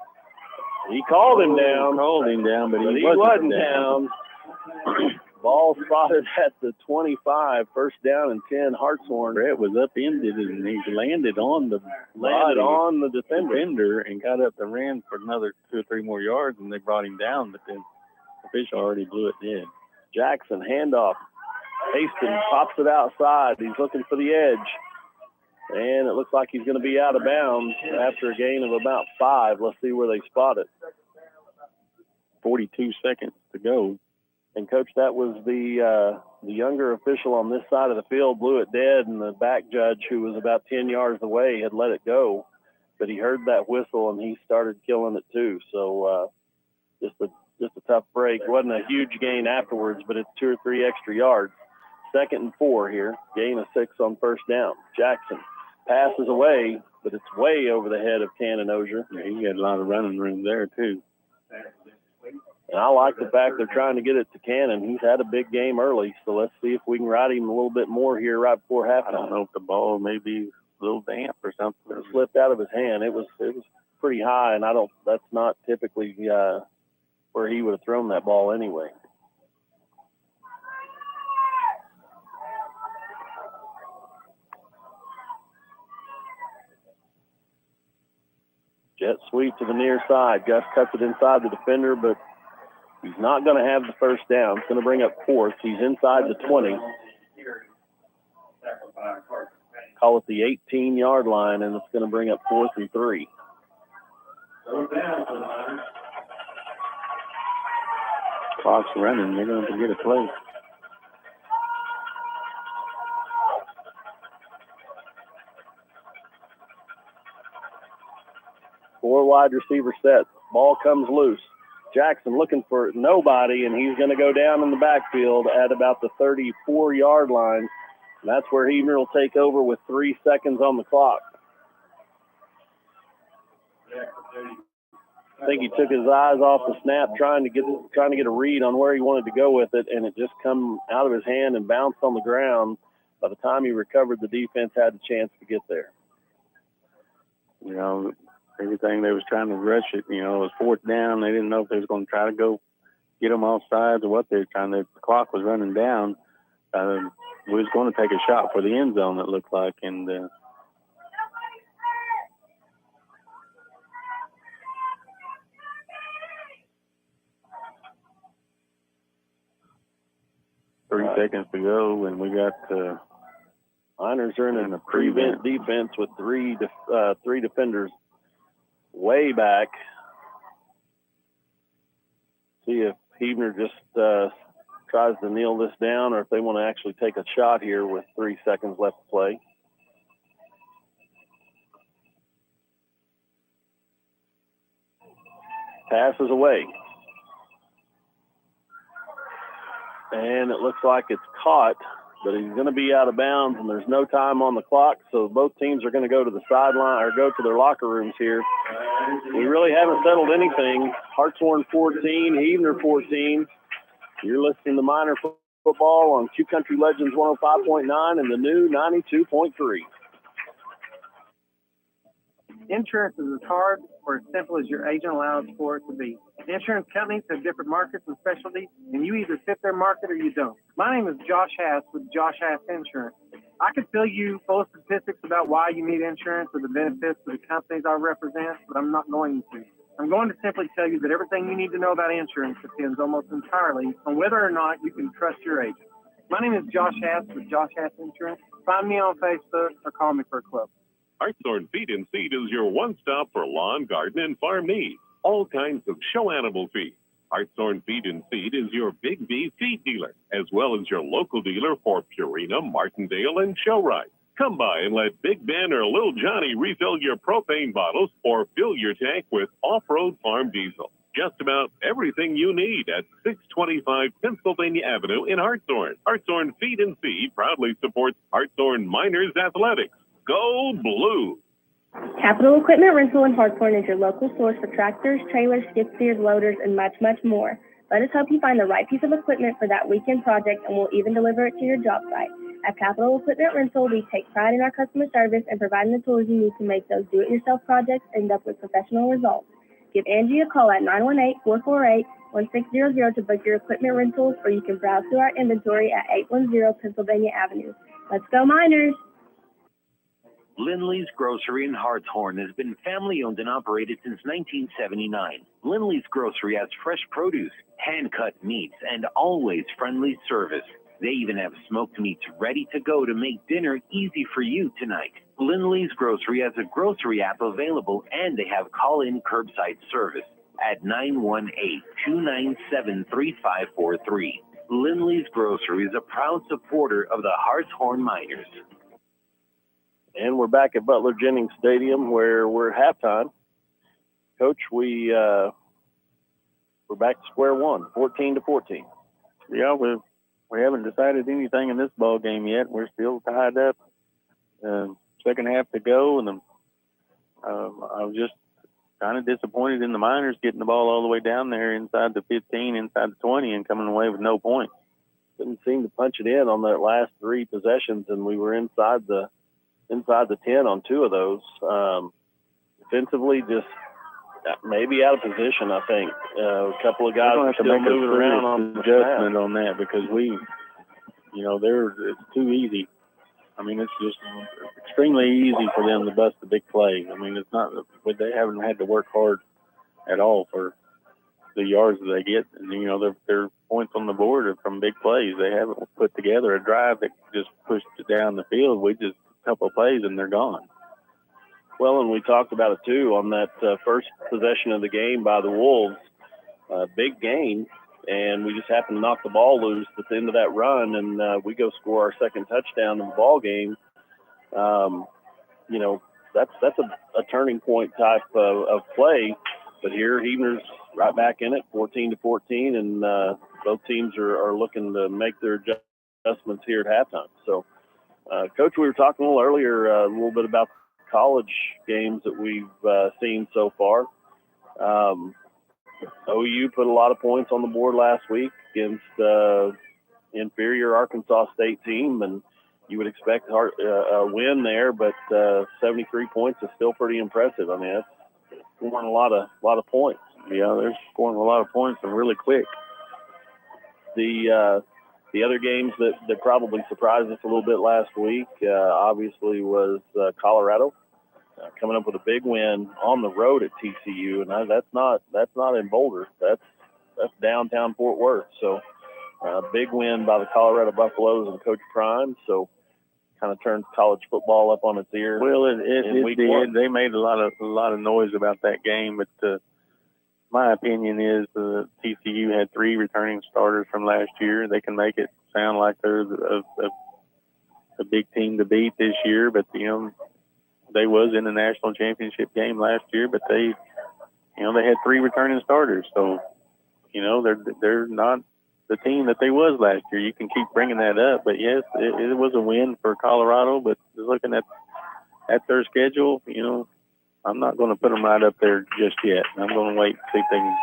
S1: He called him down.
S2: But he
S1: wasn't down. Ball spotted at the 25. 1st down and 10. Hartshorne.
S2: Brett was upended and he landed on the
S1: defender
S2: and got up and ran for another 2 or 3 more yards, and they brought him down. But then the official already blew it dead.
S1: Jackson handoff. Hastings pops it outside. He's looking for the edge. And it looks like he's going to be out of bounds after a gain of about 5. Let's see where they spot it.
S2: 42 seconds to go.
S1: And, Coach, that was the younger official on this side of the field blew it dead, and the back judge, who was about 10 yards away, had let it go. But he heard that whistle, and he started killing it too. So just a tough break. Wasn't a huge gain afterwards, but it's 2 or 3 extra yards. 2nd and 4 here. Gain of 6 on 1st down. Jackson passes away, but it's way over the head of Cannon Osier.
S2: Yeah, he had a lot of running room there, too.
S1: And I like the fact they're trying to get it to Cannon. He's had a big game early, so let's see if we can ride him a little bit more here right before halftime.
S2: I don't know if the ball may be a little damp or something.
S1: It slipped out of his hand. It was pretty high, and that's not typically where he would have thrown that ball anyway. Jet sweep to the near side. Gus cuts it inside the defender, but he's not going to have the first down. It's going to bring up fourth. He's inside the 20. Call it the 18-yard line, and it's going to bring up 4th and 3.
S2: Clock's running. They're going to get a play.
S1: Four wide receiver set. Ball comes loose. Jackson looking for nobody, and he's going to go down in the backfield at about the 34-yard line. And that's where Huebner will take over with 3 seconds on the clock. I think he took his eyes off the snap, trying to get a read on where he wanted to go with it, and it just come out of his hand and bounced on the ground. By the time he recovered, the defense had a chance to get there.
S2: You know, everything they was trying to rush it. You know, it was 4th down. They didn't know if they was going to try to go get them off sides or what they were trying to. The clock was running down. We was going to take a shot for the end zone, it looked like, and 3 seconds to go, and we got
S1: Miners are in a prevent defense with three defenders way back. See if Huebner just tries to kneel this down, or if they want to actually take a shot here with 3 seconds left to play. Pass is away. And it looks like it's caught, but he's going to be out of bounds, and there's no time on the clock, so both teams are going to go to the sideline or go to their locker rooms here. We really haven't settled anything. Hartshorne 14, Huebner 14. You're listening to Miner Football on Q Country Legends 105.9 and the new 92.3.
S3: Insurance is as hard or as simple as your agent allows for it to be. Insurance companies have different markets and specialties, and you either fit their market or you don't. My name is Josh Hass with Josh Hass Insurance. I could fill you full of statistics about why you need insurance or the benefits of the companies I represent, but I'm not going to. I'm going to simply tell you that everything you need to know about insurance depends almost entirely on whether or not you can trust your agent. My name is Josh Hass with Josh Hass Insurance. Find me on Facebook or call me for a quote.
S5: Hartshorne Feed and Seed is your one-stop for lawn, garden, and farm needs. All kinds of show animal feed. Hartshorne Feed and Seed is your Big V feed dealer, as well as your local dealer for Purina, Martindale, and Showrite. Come by and let Big Ben or Little Johnny refill your propane bottles or fill your tank with off-road farm diesel. Just about everything you need at 625 Pennsylvania Avenue in Hartshorne. Hartshorne Feed and Seed proudly supports Hartshorne Miners Athletics. Go Blue!
S8: Capital Equipment Rental in Hartshorne is your local source for tractors, trailers, skid steers, loaders, and much, much more. Let us help you find the right piece of equipment for that weekend project, and we'll even deliver it to your job site. At Capital Equipment Rental, we take pride in our customer service and providing the tools you need to make those do-it-yourself projects end up with professional results. Give Angie a call at 918-448-1600 to book your equipment rentals, or you can browse through our inventory at 810 Pennsylvania Avenue. Let's go Miners!
S4: Lindley's Grocery in Hartshorne has been family-owned and operated since 1979. Lindley's Grocery has fresh produce, hand-cut meats, and always friendly service. They even have smoked meats ready to go to make dinner easy for you tonight. Lindley's Grocery has a grocery app available, and they have call-in curbside service at 918-297-3543. Lindley's Grocery is a proud supporter of the Hartshorne Miners.
S1: And we're back at Butler Jennings Stadium where we're at halftime. Coach, we're back to square one, 14-14.
S2: Yeah, we haven't decided anything in this ball game yet. We're still tied up. Second half to go, and I was just kind of disappointed in the Miners getting the ball all the way down there inside the 15, inside the 20, and coming away with no points.
S1: Didn't seem to punch it in on that last three possessions, and we were inside the 10 on two of those. Defensively, just maybe out of position, I think. A couple of guys are still moving around on the
S2: adjustment on that, because it's too easy. I mean, it's just extremely easy for them to bust the big play. I mean, it's not they haven't had to work hard at all for the yards that they get. And, you know, their points on the board are from big plays. They haven't put together a drive that just pushed it down the field. We just a couple of plays and they're gone.
S1: Well, and we talked about it too on that first possession of the game by the Wolves. Big gain, and we just happened to knock the ball loose at the end of that run, and we go score our second touchdown in the ball game. You know, that's a turning point type of play. But here, Heaven's right back in it, 14-14, and both teams are looking to make their adjustments here at halftime. So, Coach, we were talking a little earlier a little bit about college games that we've seen so far. OU put a lot of points on the board last week against inferior Arkansas State team, and you would expect a win there, but 73 points is still pretty impressive. I mean, that's scoring a lot of points.
S2: Yeah, they're scoring a lot of points and really quick.
S1: The other games that probably surprised us a little bit last week, obviously, was Colorado coming up with a big win on the road at TCU, and that's not in Boulder. That's downtown Fort Worth. So, big win by the Colorado Buffaloes and Coach Prime. So, kind of turned college football up on its ear.
S2: Well, it did. They made a lot of noise about that game, but my opinion is TCU had 3 returning starters from last year. They can make it sound like they're a big team to beat this year, but they was in the national championship game last year, but they had 3 returning starters. So, they're not the team that they was last year. You can keep bringing that up, but yes, it was a win for Colorado, but looking at their schedule, I'm not going to put them right up there just yet. I'm going to wait and see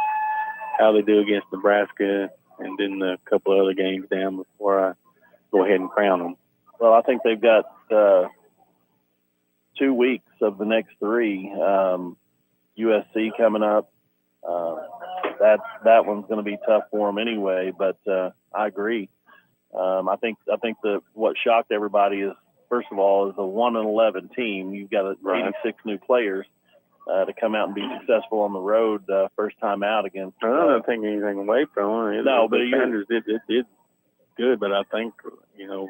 S2: how they do against Nebraska and then a couple of other games down before I go ahead and crown them.
S1: Well, I think they've got 2 weeks of the next 3. USC coming up. That one's going to be tough for them anyway. But I agree. I think what shocked everybody is, first of all, is a 1-11 team. You've got 86 new players to come out and be successful on the road first time out against.
S2: I'm not taking anything away from them.
S1: No, but
S2: Sanders did good, but I think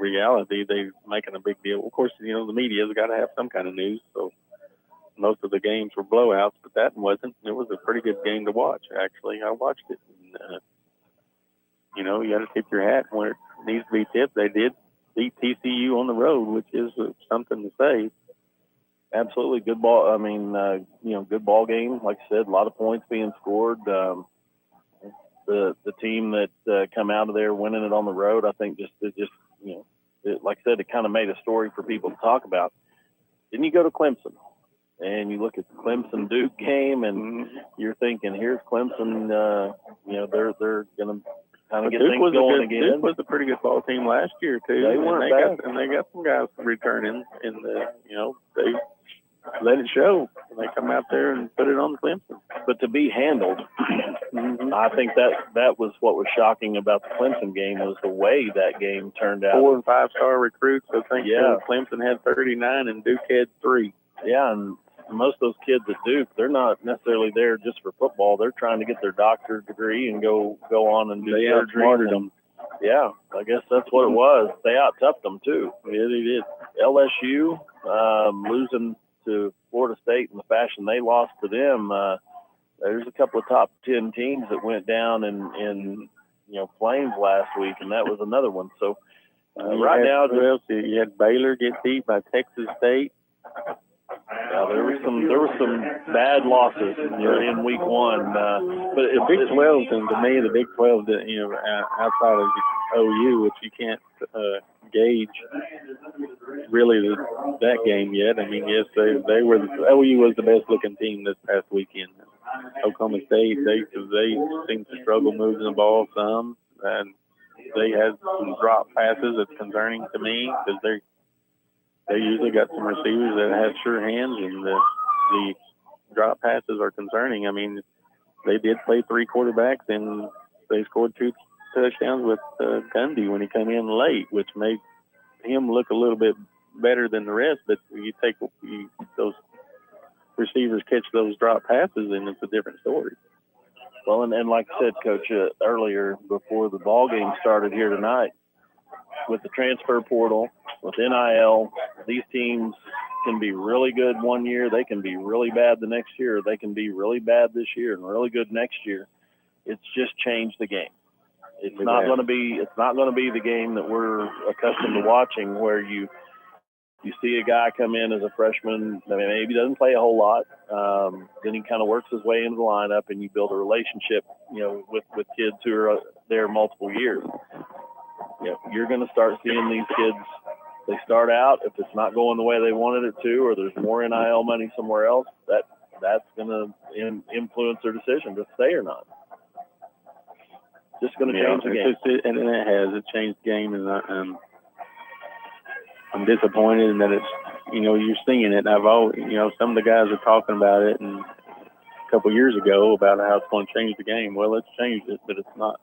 S2: reality they're making a big deal. Of course, the media's got to have some kind of news. So most of the games were blowouts, but that wasn't. It was a pretty good game to watch. Actually, I watched it. And, you got to tip your hat where it needs to be tipped. They did beat TCU on the road, which is something to say.
S1: Absolutely. Good ball. I mean, good ball game. Like I said, a lot of points being scored. The team that come out of there winning it on the road, I think like I said, it kind of made a story for people to talk about. Then you go to Clemson and you look at the Clemson Duke game and you're thinking, here's Clemson, they're going to kind of get things going again.
S2: Duke was a pretty good ball team last year too.
S1: They weren't bad.
S2: They got some guys returning and they let it show. They come out there and put it on Clemson.
S1: But to be handled, I think that was what was shocking about the Clemson game was the way that game turned out.
S2: 4 and 5-star recruits. I think
S1: yeah.
S2: Clemson had 39 and Duke had 3.
S1: Yeah, and most of those kids at Duke, they're not necessarily there just for football. They're trying to get their doctorate degree and go on and do surgery. They
S2: outsmarted them.
S1: Yeah, I guess that's what it was. They out-toughed them, too.
S2: Yeah, they did.
S1: LSU losing to Florida State in the fashion they lost to them. There's a couple of top 10 teams that went down in flames last week, and that was another one. So right now,
S2: you had Baylor get beat by Texas State.
S1: Yeah, there were some bad losses in week 1.
S2: But the Big 12, and to me, the Big 12, outside of OU, which you can't gauge really that game yet. I mean, yes, they were. OU was the best looking team this past weekend. Oklahoma State, they seem to struggle moving the ball some, and they had some drop passes that's concerning to me because they usually got some receivers that have sure hands, and the drop passes are concerning. I mean, they did play 3 quarterbacks, and they scored 2 touchdowns with Gundy when he came in late, which made him look a little bit better than the rest, but those receivers catch those drop passes, and it's a different story.
S1: Well, and like I said, Coach, earlier before the ball game started here tonight, with the transfer portal, with NIL, these teams can be really good one year. They can be really bad the next year. They can be really bad this year and really good next year. It's just changed the game. It's not going to be the game that we're accustomed to watching, where you see a guy come in as a freshman. I mean, maybe doesn't play a whole lot. Then he kind of works his way into the lineup, and you build a relationship, with kids who are there multiple years. You're going to start seeing these kids. They start out, if it's not going the way they wanted it to, or there's more NIL money somewhere else, that's going to influence their decision to stay or not. Just going to change the game.
S2: And it has. It changed the game, and I'm disappointed in that it's, you're seeing it. I've always, some of the guys are talking about it and a couple years ago about how it's going to change the game. Well, it's changed it, but it's not.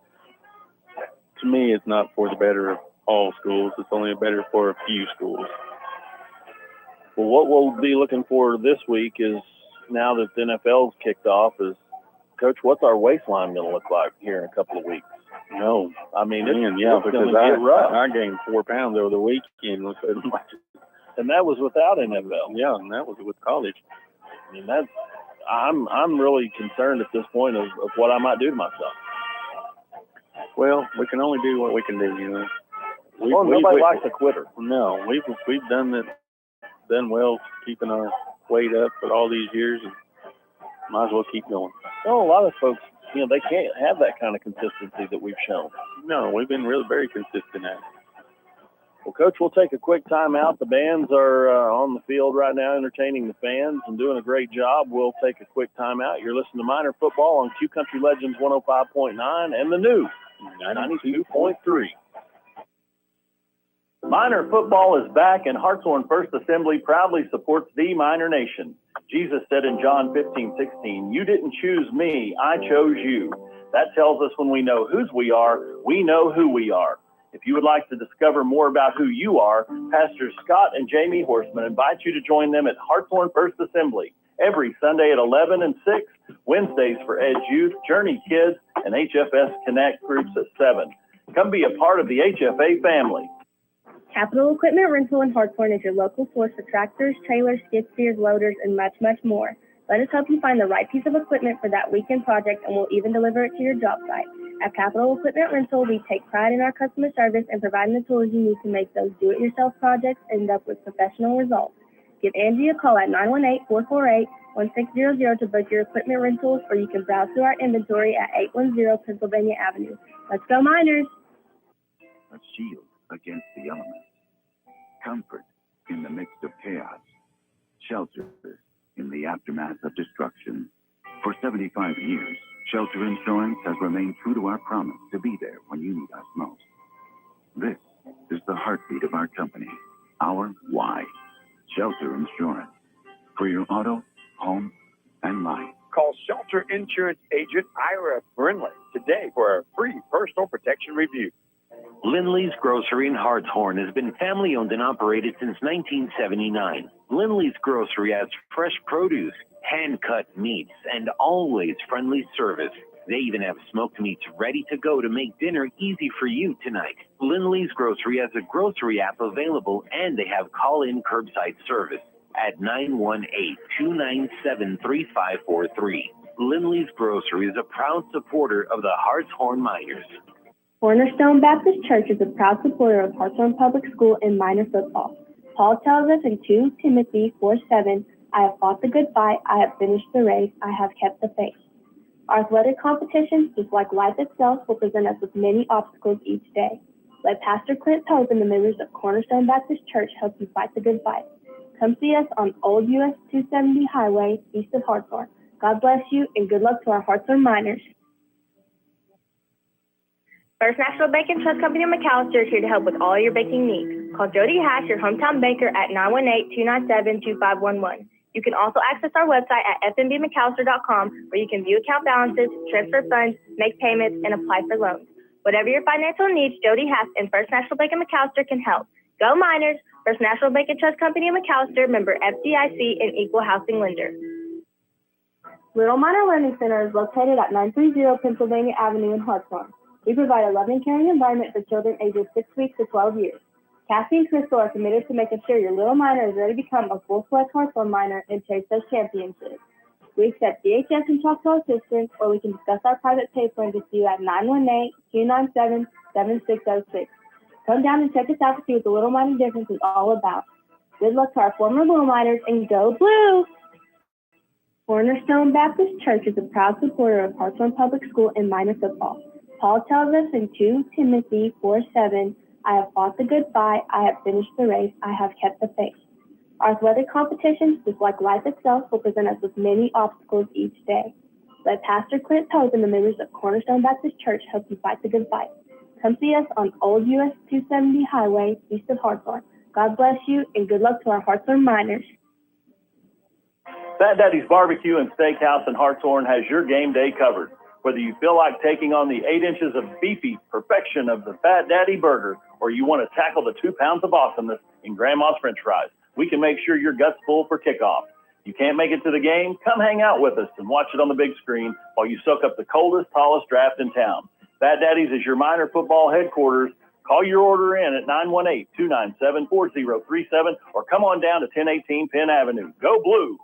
S2: To me, it's not for the better of all schools. It's only better for a few schools.
S1: Well, what we'll be looking for this week is, now that the NFL's kicked off, is, Coach, what's our waistline going to look like here in a couple of weeks?
S2: No,
S1: I mean,
S2: because I gained 4 pounds over the weekend.
S1: And that was without NFL.
S2: Yeah, and that was with college.
S1: I mean, I'm really concerned at this point of what I might do to myself.
S2: Well, we can only do what we can do,
S1: Nobody likes a quitter.
S2: No, we've done well keeping our weight up for all these years, and might as well keep going.
S1: Well, a lot of folks, they can't have that kind of consistency that we've shown.
S2: No, we've been really very consistent at it.
S1: Well, Coach, we'll take a quick time out. The bands are on the field right now entertaining the fans and doing a great job. We'll take a quick time out. You're listening to Miner Football on Q Country Legends 105.9 and the new 92.3. Miner Football is back, and Hartshorne First Assembly proudly supports the Miner Nation. Jesus said in John 15:16, "You didn't choose me, I chose you." That tells us when we know whose we are, we know who we are. If you would like to discover more about who you are, Pastors Scott and Jamie Horseman invite you to join them at Hartshorne First Assembly every Sunday at 11 and 6, Wednesdays for Edge Youth, Journey Kids, and HFS Connect groups at 7. Come be a part of the HFA family.
S8: Capital Equipment Rental in Hartshorne is your local source for tractors, trailers, skid steers, loaders, and much, much more. Let us help you find the right piece of equipment for that weekend project, and we'll even deliver it to your job site. At Capital Equipment Rental, we take pride in our customer service and providing the tools you need to make those do-it-yourself projects end up with professional results. Give Angie a call at 918-448-1600 to book your equipment rentals, or you can browse through our inventory at 810 Pennsylvania Avenue. Let's go, Miners!
S6: A shield against the elements. Comfort in the midst of chaos. Shelter in the aftermath of destruction. For 75 years, Shelter Insurance has remained true to our promise to be there when you need us most. This is the heartbeat of our company, our why. Shelter Insurance. For your auto, home, and life.
S7: Call Shelter Insurance Agent Ira Brindley today for a free personal protection review.
S4: Lindley's Grocery in Hartshorne has been family-owned and operated since 1979. Lindley's Grocery has fresh produce, hand-cut meats, and always friendly service. They even have smoked meats ready to go to make dinner easy for you tonight. Lindley's Grocery has a grocery app available, and they have call-in curbside service at 918-297-3543. Lindley's Grocery is a proud supporter of the Hartshorne Miners.
S8: Cornerstone Baptist Church is a proud supporter of Hartshorne Public School and Miner football. Paul tells us in 2 Timothy 4:7, "I have fought the good fight, I have finished the race, I have kept the faith." Our athletic competitions, just like life itself, will present us with many obstacles each day. Let Pastor Clint Pope and the members of Cornerstone Baptist Church help you fight the good fight. Come see us on Old US 270 Highway, east of Hartshorne. God bless you, and good luck to our Hartshorne Miners. First National Bank and Trust Company of McAllister is here to help with all your banking needs. Call Jody Hash, your hometown banker, at 918-297-2511. You can also access our website at fnbmcallister.com, where you can view account balances, transfer funds, make payments, and apply for loans. Whatever your financial needs, Jody Hash and First National Bank of McAllister can help. Go Miners! First National Bank and Trust Company in McAllister, member FDIC, and equal housing lender. Little Miner Learning Center is located at 930 Pennsylvania Avenue in Hartshorne. We provide a loving, caring environment for children ages 6 weeks to 12 years. Cassie and Crystal are committed to making sure your little miner is ready to become a full-fledged Hartshorne miner and chase those championships. We accept DHS and Choctaw assistance, or we can discuss our private pay plan with you at 918-297-7606. Come down and check us out to see what the Little Miner difference is all about. Good luck to our former Little Miners, and go Blue! Cornerstone Baptist Church is a proud supporter of Hartshorne Public School and minor football. Paul tells us in 2 Timothy 4:7, I have fought the good fight, I have finished the race, I have kept the faith. Our athletic competitions, just like life itself, will present us with many obstacles each day. Let Pastor Clint Pope and the members of Cornerstone Baptist Church help you fight the good fight. Come see us on Old US 270 Highway, east of Hartshorne. God bless you, and good luck to our Hartshorne Miners.
S9: Fat Daddy's Barbecue and Steakhouse in Hartshorne has your game day covered. Whether you feel like taking on the 8 inches of beefy perfection of the Fat Daddy burger, or you want to tackle the 2 pounds of awesomeness in Grandma's French fries, we can make sure your gut's full for kickoff. You can't make it to the game? Come hang out with us and watch it on the big screen while you soak up the coldest, tallest draft in town. Fat Daddy's is your minor football headquarters. Call your order in at 918-297-4037 or come on down to 1018 Penn Avenue. Go Blue!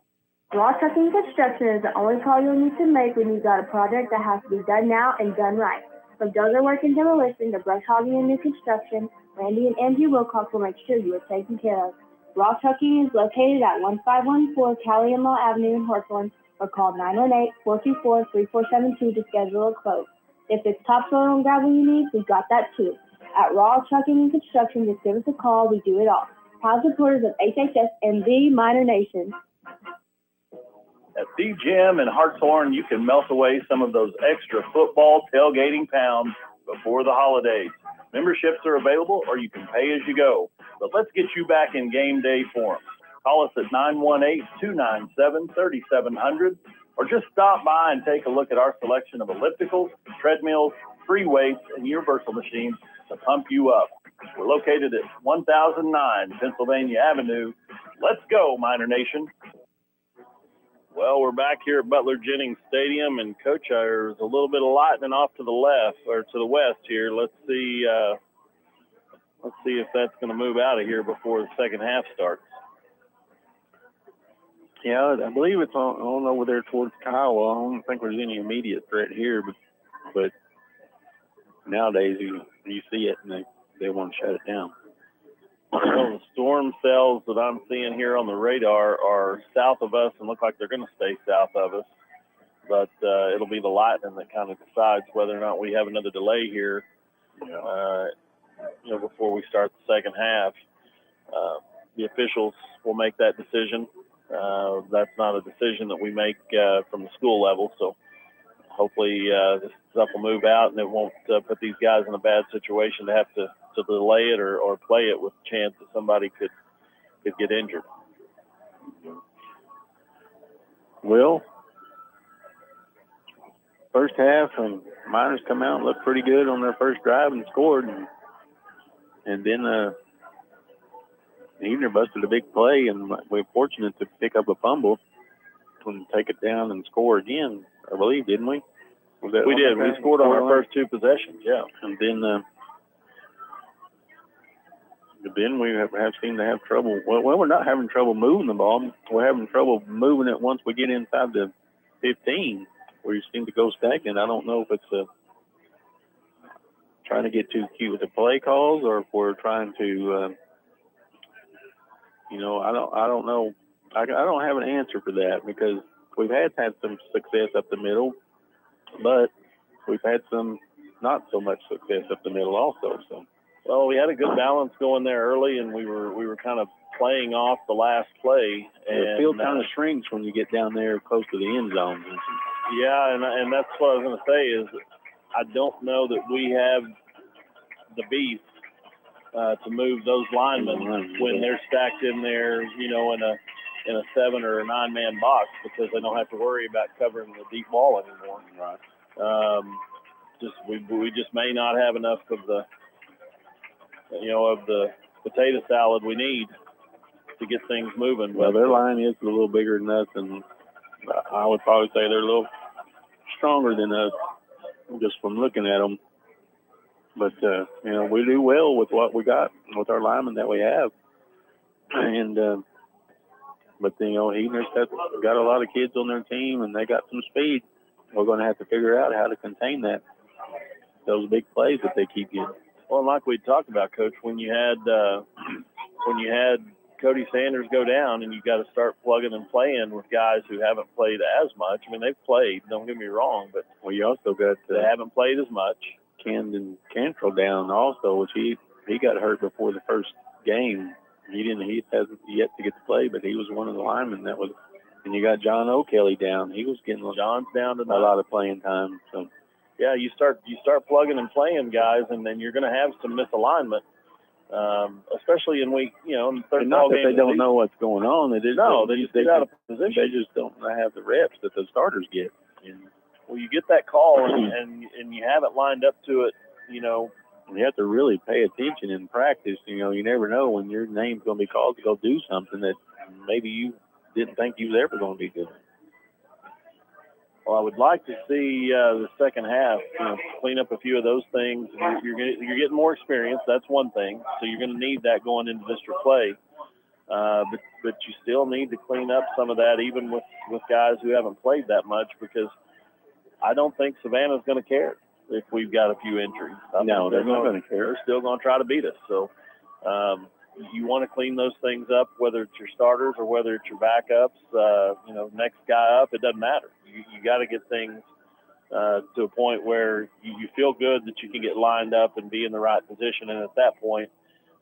S8: Raw Trucking Construction is the only call you'll need to make when you've got a project that has to be done now and done right. From dozer work and demolition to brush hogging and new construction, Randy and Angie Wilcox will make sure you are taken care of. Raw Trucking is located at 1514 Cali and Law Avenue in Hartshorne, or call 918-424-3472 to schedule a quote. If it's topsoil and gravel you need, we've got that too. At Raw Trucking and Construction, just give us a call. We do it all. Proud supporters of HHS and the Miner Nation.
S9: At the gym in Hartshorne, you can melt away some of those extra football tailgating pounds before the holidays. Memberships are available, or you can pay as you go. But let's get you back in game day form. Call us at 918-297-3700, or just stop by and take a look at our selection of ellipticals, treadmills, free weights, and universal machines to pump you up. We're located at 1009 Pennsylvania Avenue. Let's go, Miner Nation. Well, we're back here at Butler Jennings Stadium, and Coach, there's a little bit of lightning off to the left or to the west here. Let's see if that's going to move out of here before the second half starts.
S2: Yeah, I believe it's on over there towards Kiowa. I don't think there's any immediate threat here, but nowadays you see it and they want to shut it down.
S9: Well, the storm cells that I'm seeing here on the radar are south of us and look like they're going to stay south of us. But it'll be the lightning that kind of decides whether or not we have another delay here, before we start the second half. The officials will make that decision. That's not a decision that we make from the school level. So hopefully this stuff will move out and it won't put these guys in a bad situation to have to delay it or play it with a chance that somebody could get injured.
S2: Well, first half, and Miners come out and looked pretty good on their first drive and scored. And then Evener busted a big play, and we were fortunate to pick up a fumble and take it down and score again, I believe, didn't we?
S9: We did. We scored on our first 2 possessions, yeah.
S2: And then we have seemed to have trouble. Well, we're not having trouble moving the ball. We're having trouble moving it once we get inside the 15, where you seem to go stagnant. I don't know if it's trying to get too cute with the play calls, or if we're trying to, I don't know. I don't have an answer for that, because we've had some success up the middle, but we've had some not so much success up the middle also. So.
S9: Well, we had a good balance going there early, and we were kind of playing off the last play. And
S2: the field kind of shrinks when you get down there close to the end zone.
S9: Yeah, and that's what I was going to say is I don't know that we have the beef to move those linemen when they're stacked in there, in a 7 or a 9-man box, because they don't have to worry about covering the deep ball anymore.
S2: Right.
S9: We just may not have enough of the
S1: potato salad we need to get things moving.
S2: Well, their line is a little bigger than us, and I would probably say they're a little stronger than us just from looking at them. But, we do well with what we got, with our linemen that we have. And, Heatner's got a lot of kids on their team, and they got some speed. We're going to have to figure out how to contain those big plays that they keep getting.
S1: Well, like we talked about, Coach, when you had Cody Sanders go down, and you got to start plugging and playing with guys who haven't played as much. I mean, they've played. Don't get me wrong, but
S2: you also got
S1: they haven't played as much.
S2: Camden Cantrell down also, which he got hurt before the first game. He hasn't yet to get to play, but he was one of the linemen that was. And you got John O'Kelly down. He was getting
S1: John's down tonight.
S2: A lot of playing time. So
S1: yeah, you start plugging and playing guys, and then you're going to have some misalignment, especially in week, in the third
S2: not
S1: ball
S2: that
S1: game.
S2: They don't know what's going on. They just
S1: get out of position.
S2: They just don't have the reps that the starters get.
S1: And, well, you get that call, and you have it lined up to it. You
S2: have to really pay attention in practice. You never know when your name's going to be called to go do something that maybe you didn't think you was ever going to be good.
S1: Well, I would like to see the second half, clean up a few of those things. You're getting more experience. That's one thing. So you're going to need that going into district play. But you still need to clean up some of that, even with guys who haven't played that much, because I don't think Savannah's going to care if we've got a few injuries.
S2: No, they're not going to care.
S1: They're still going to try to beat us. So you want to clean those things up, whether it's your starters or whether it's your backups. Next guy up, it doesn't matter. You got to get things to a point where you feel good that you can get lined up and be in the right position. And at that point,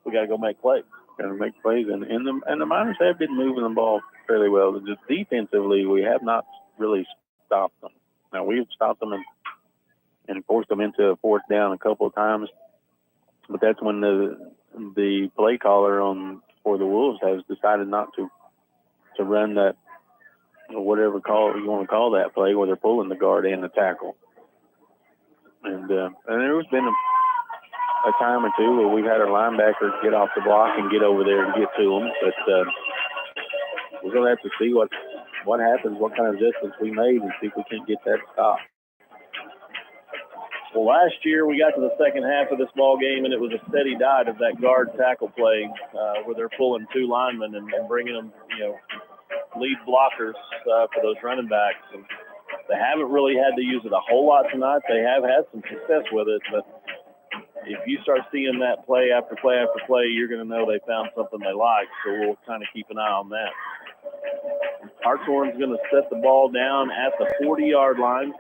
S1: we got to go make plays.
S2: Got to make plays, and the Miners have been moving the ball fairly well. Just defensively, we have not really stopped them. Now we've stopped them and forced them into a fourth down a couple of times, but that's when the play caller for the Wolves has decided not to run that, whatever call you want to call that play, where they're pulling the guard and the tackle. And there's been a time or two where we've had our linebackers get off the block and get over there and get to them, but we're going to have to see what happens, what kind of adjustments we made, and see if we can get that stopped.
S1: Well, last year we got to the second half of this ball game, and it was a steady diet of that guard tackle play where they're pulling two linemen and bringing them, lead blockers for those running backs. And they haven't really had to use it a whole lot tonight. They have had some success with it, but if you start seeing that play after play after play, you're going to know they found something they like. So we'll kind of keep an eye on that. Hartshorne's going to set the ball down at the 40-yard line.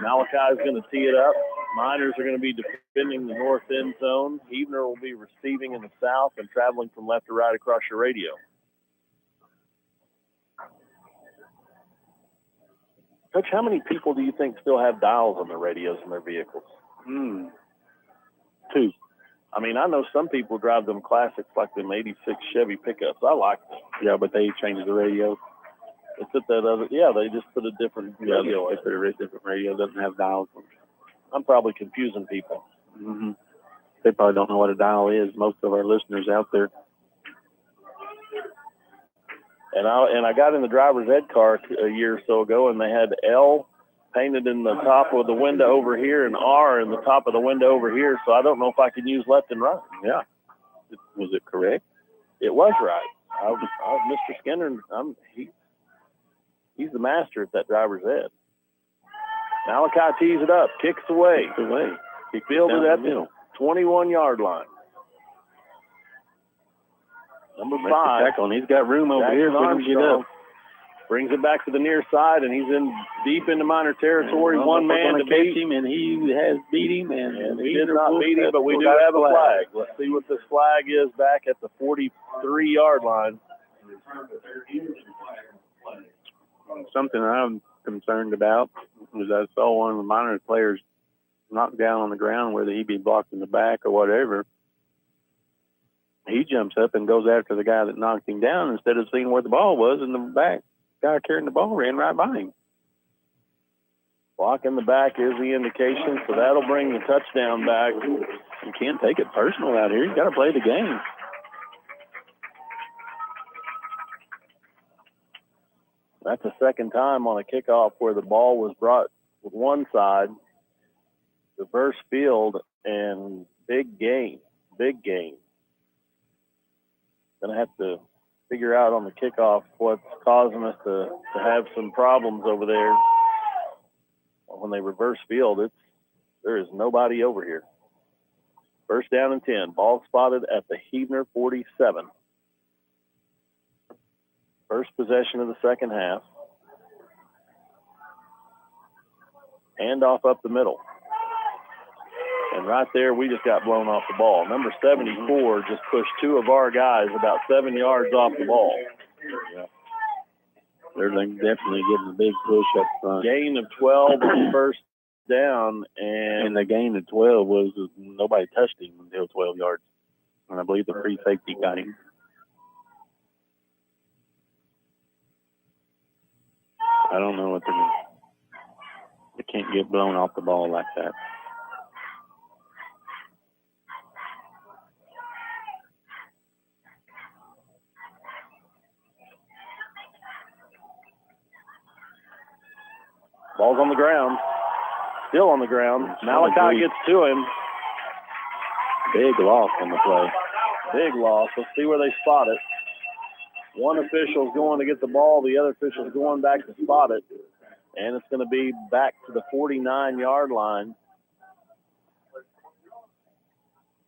S1: Malachi's going to tee it up. Miners are going to be defending the north end zone. Heavner will be receiving in the south and traveling from left to right across your radio. Coach, how many people do you think still have dials on their radios in their vehicles?
S2: 2.
S1: I mean, I know some people drive them classics like them 86 Chevy pickups. I like them.
S2: Yeah, but they changed the radio.
S1: They put that other, they just put a different radio.
S2: They put a different radio. Doesn't have dials.
S1: I'm probably confusing people.
S2: Mm-hmm. They probably don't know what a dial is. Most of our listeners out there.
S1: And I got in the driver's ed car a year or so ago, and they had L painted in the top of the window over here and R in the top of the window over here. So I don't know if I can use left and right.
S2: Yeah. Was it correct?
S1: It was right. Mr. Skinner, he's the master at that driver's ed. Malachi tees it up, kicks away. He fielded at the 21-yard line. Number 5.
S2: Tackle, and he's got room over here for him to get up.
S1: Brings it back to the near side, and he's in deep into Miner territory. One man to beat
S2: him, and he has beat him. And
S1: he did not beat him, but we do have a flag. Let's see what this flag is back at the 43-yard line.
S2: Something I'm concerned about is I saw one of the Miners players knocked down on the ground, whether he be blocked in the back or whatever. He jumps up and goes after the guy that knocked him down instead of seeing where the ball was, and the back guy carrying the ball ran right by him.
S1: Block in the back is the indication, so that'll bring the touchdown back.
S2: You can't take it personal out here. You got to play the game.
S1: That's the second time on a kickoff where the ball was brought with one side, reverse field, and big gain. Going to have to figure out on the kickoff what's causing us to have some problems over there. When they reverse field, there is nobody over here. First down and 10. Ball spotted at the Huebner 47. First possession of the second half. Handoff up the middle. And right there, we just got blown off the ball. Number 74 just pushed two of our guys about 7 yards off the ball.
S2: Yeah. They're definitely getting a big push up front.
S1: Gain of 12 on first down. And
S2: the gain of 12 was nobody touched him until 12 yards. And I believe the free safety got him. I don't know what they're doing. They can't get blown off the ball like that.
S1: Ball's on the ground. Still on the ground. Malachi gets to him.
S2: Big loss on the play.
S1: Big loss. Let's see where they spot it. One official's going to get the ball. The other official's going back to spot it. And it's going to be back to the 49-yard line.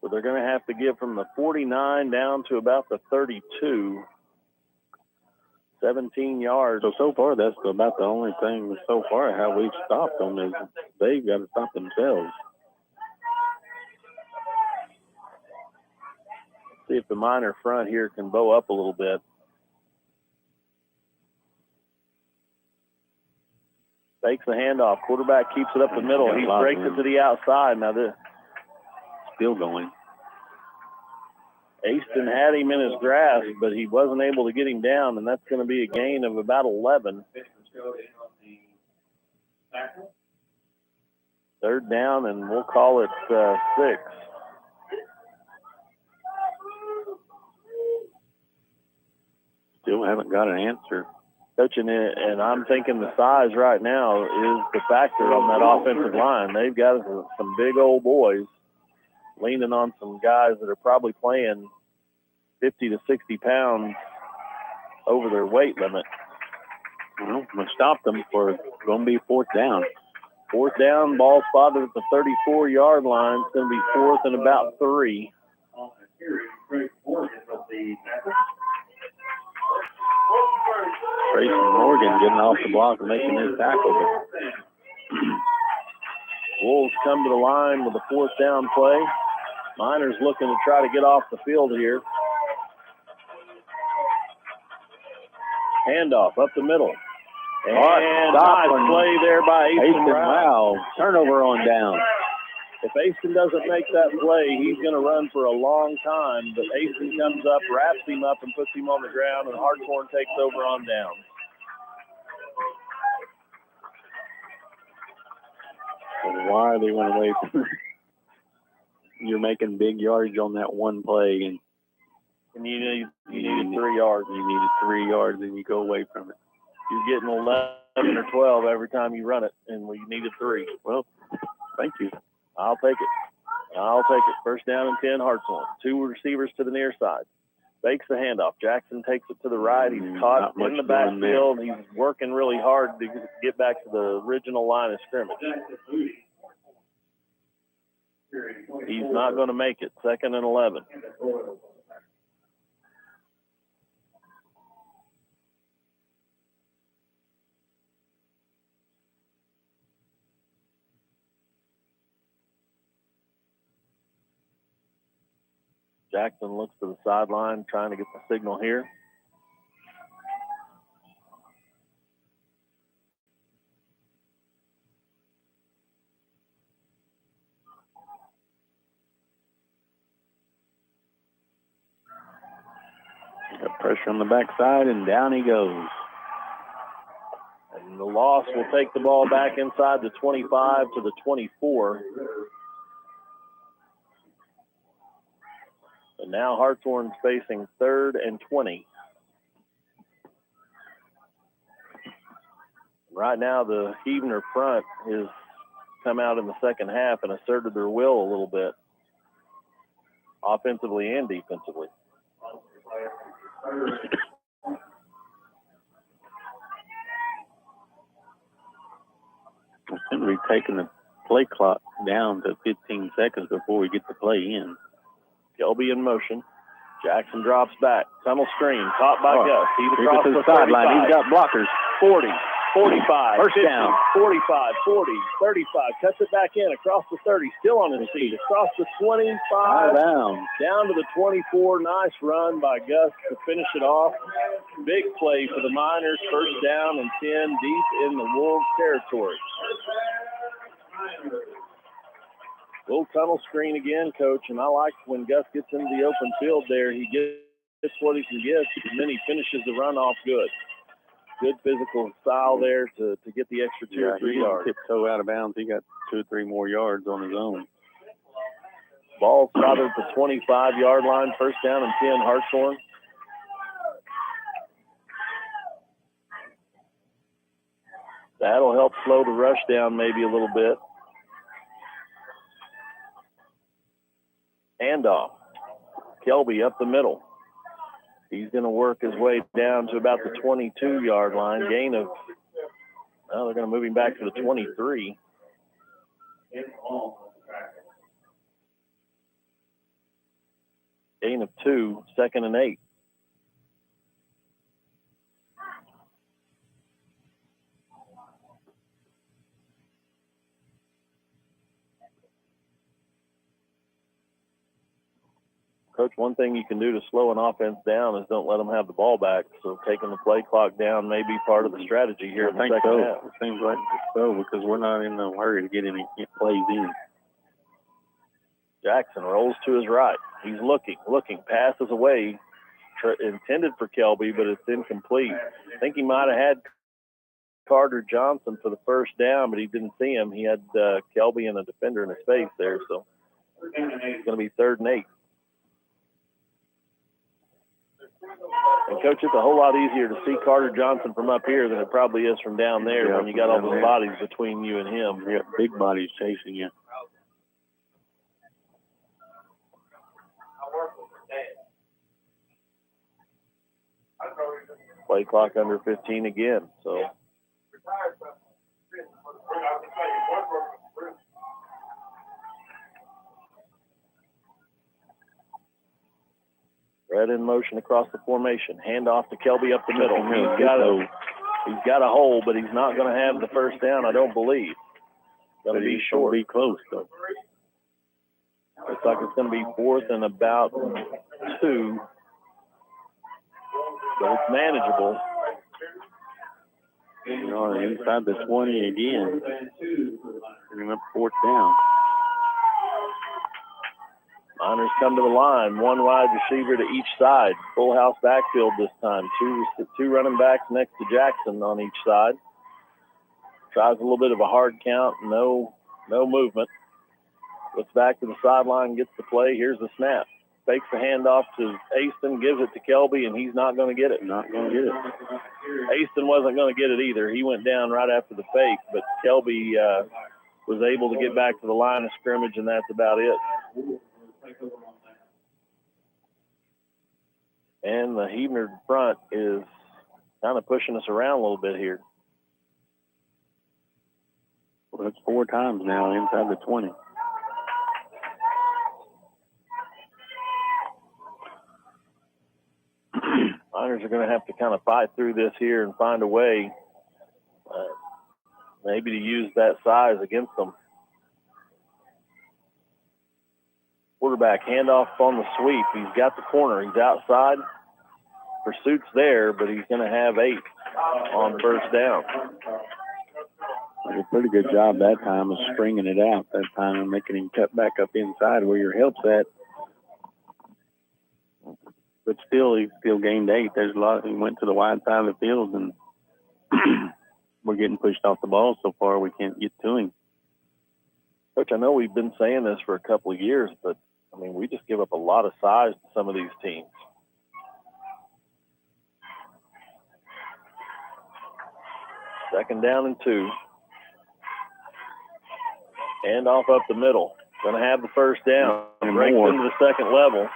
S1: So they're going to have to give from the 49 down to about the 32. 17 yards.
S2: So far, that's about the only thing so far how we've stopped them is they've got to stop themselves.
S1: See if the Miner front here can bow up a little bit. Takes the handoff. Quarterback keeps it up the middle. He breaks it to the outside. Now this
S2: still going.
S1: Aston had him in his grasp, but he wasn't able to get him down, and that's going to be a gain of about 11. Third down, and we'll call it 6.
S2: Still haven't got an answer.
S1: Coaching it, and I'm thinking the size right now is the factor on that offensive line. They've got some big old boys leaning on some guys that are probably playing 50 to 60 pounds over their weight limit.
S2: Well, we stopped them for going to be fourth down.
S1: Fourth down, ball spotted at the 34-yard line. It's going to be fourth and about 3.
S2: Grayson Morgan getting off the block and making his tackle.
S1: Wolves come to the line with a fourth down play. Miners looking to try to get off the field here. Handoff up the middle. And nice play there by Aston Rao.
S2: Turnover on down.
S1: If Aston doesn't make that play, he's going to run for a long time. But Aston comes up, wraps him up, and puts him on the ground, and Hartshorne takes over on down.
S2: Why are they running away from it? You're making big yards on that one play,
S1: and you needed 3 yards.
S2: You needed 3 yards, and you go away from it.
S1: You're getting 11 or 12 every time you run it, and we needed 3.
S2: Well, thank you.
S1: I'll take it. First down and 10, Hartshorne. 2 receivers to the near side. Fakes the handoff. Jackson takes it to the right. He's caught in the backfield. He's working really hard to get back to the original line of scrimmage. He's not going to make it. 2nd and 11. Jackson looks to the sideline, trying to get the signal here.
S2: Got pressure on the backside, and down he goes.
S1: And the loss will take the ball back inside the 25 to the 24. And now Hartshorne's facing 3rd and 20. Right now, the Huebner front has come out in the second half and asserted their will a little bit, offensively and defensively.
S2: I think we've taken the play clock down to 15 seconds before we get the play in.
S1: Kelby in motion. Jackson drops back. Tunnel screen. Caught by Gus. He's across the
S2: sideline. He's got blockers.
S1: 40, 45,
S2: First
S1: 50,
S2: down.
S1: 45, 40, 35. Cuts it back in across the 30. Still on his feet. Across the 25. Down to the 24. Nice run by Gus to finish it off. Big play for the Miners. First down and 10 deep in the Wolves territory. Little tunnel screen again, Coach, and I like when Gus gets into the open field there. He gets what he can get, and then he finishes the run off good. Good physical style there to get the extra 2 or 3 yards.
S2: Tiptoe out of bounds. He got 2 or 3 more yards on his own.
S1: Ball spotted at the 25-yard line. First down and 10, Hartshorne. That'll help slow the rush down maybe a little bit. Handoff. Kelby up the middle. He's going to work his way down to about the 22-yard line. Gain of, well, they're going to move him back to the 23. Gain of 2, 2nd and 8. Coach, one thing you can do to slow an offense down is don't let them have the ball back. So taking the play clock down may be part of the strategy here in the second half.
S2: It seems like so because we're not in no hurry to get any plays in.
S1: Jackson rolls to his right. He's looking, passes away, intended for Kelby, but it's incomplete. I think he might have had Carter Johnson for the first down, but he didn't see him. He had Kelby and a defender in his face there, so it's going to be 3rd and 8. And, Coach, it's a whole lot easier to see Carter Johnson from up here than it probably is from down there when you got all those bodies between you and him.
S2: Yeah, big bodies chasing you.
S1: Play clock under 15 again, so. Red in motion across the formation. Hand off to Kelby up the middle. He's got a hole, but he's not going to have the first down, I don't believe. Going to be short.
S2: Be close, though.
S1: Looks like it's going to be 4th and about 2. But it's manageable.
S2: Inside the 20 again. Bringing up 4th down.
S1: Miners come to the line, 1 wide receiver to each side. Full house backfield this time. Two running backs next to Jackson on each side. Tries a little bit of a hard count, no movement. Looks back to the sideline, gets the play. Here's the snap. Fakes the handoff to Aston, gives it to Kelby, and he's not going to get it. Aston wasn't going to get it either. He went down right after the fake, but Kelby was able to get back to the line of scrimmage, and that's about it. And the Huebner front is kind of pushing us around a little bit here.
S2: Well, that's 4 times now inside the 20.
S1: Miners are going to have to kind of fight through this here and find a way maybe to use that size against them. Quarterback handoff on the sweep. He's got the corner. He's outside. Pursuit's there, but he's going to have 8 on first down.
S2: Did a pretty good job that time of stringing it out that time and making him cut back up inside where your help's at. But still, he still gained 8. There's a lot. He went to the wide side of the field, and we're getting pushed off the ball so far we can't get to him.
S1: Coach, I know we've been saying this for a couple of years, but, I mean, we just give up a lot of size to some of these teams. Second down and 2. Hand off up the middle. Going to have the first down. Breaks into the second level.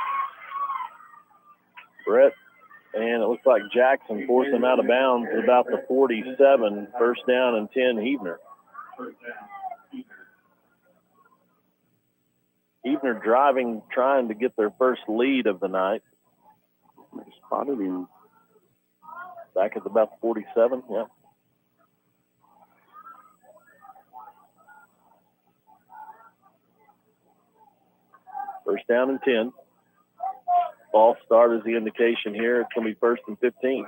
S1: Brett, and it looks like Jackson forced him out of bounds at about the 47. First down and 10, Huebner. Huebner driving, trying to get their first lead of the night.
S2: They spotted him.
S1: Back at about the 47, yeah. First down and 10. False start is the indication here. It's going to be first and 15.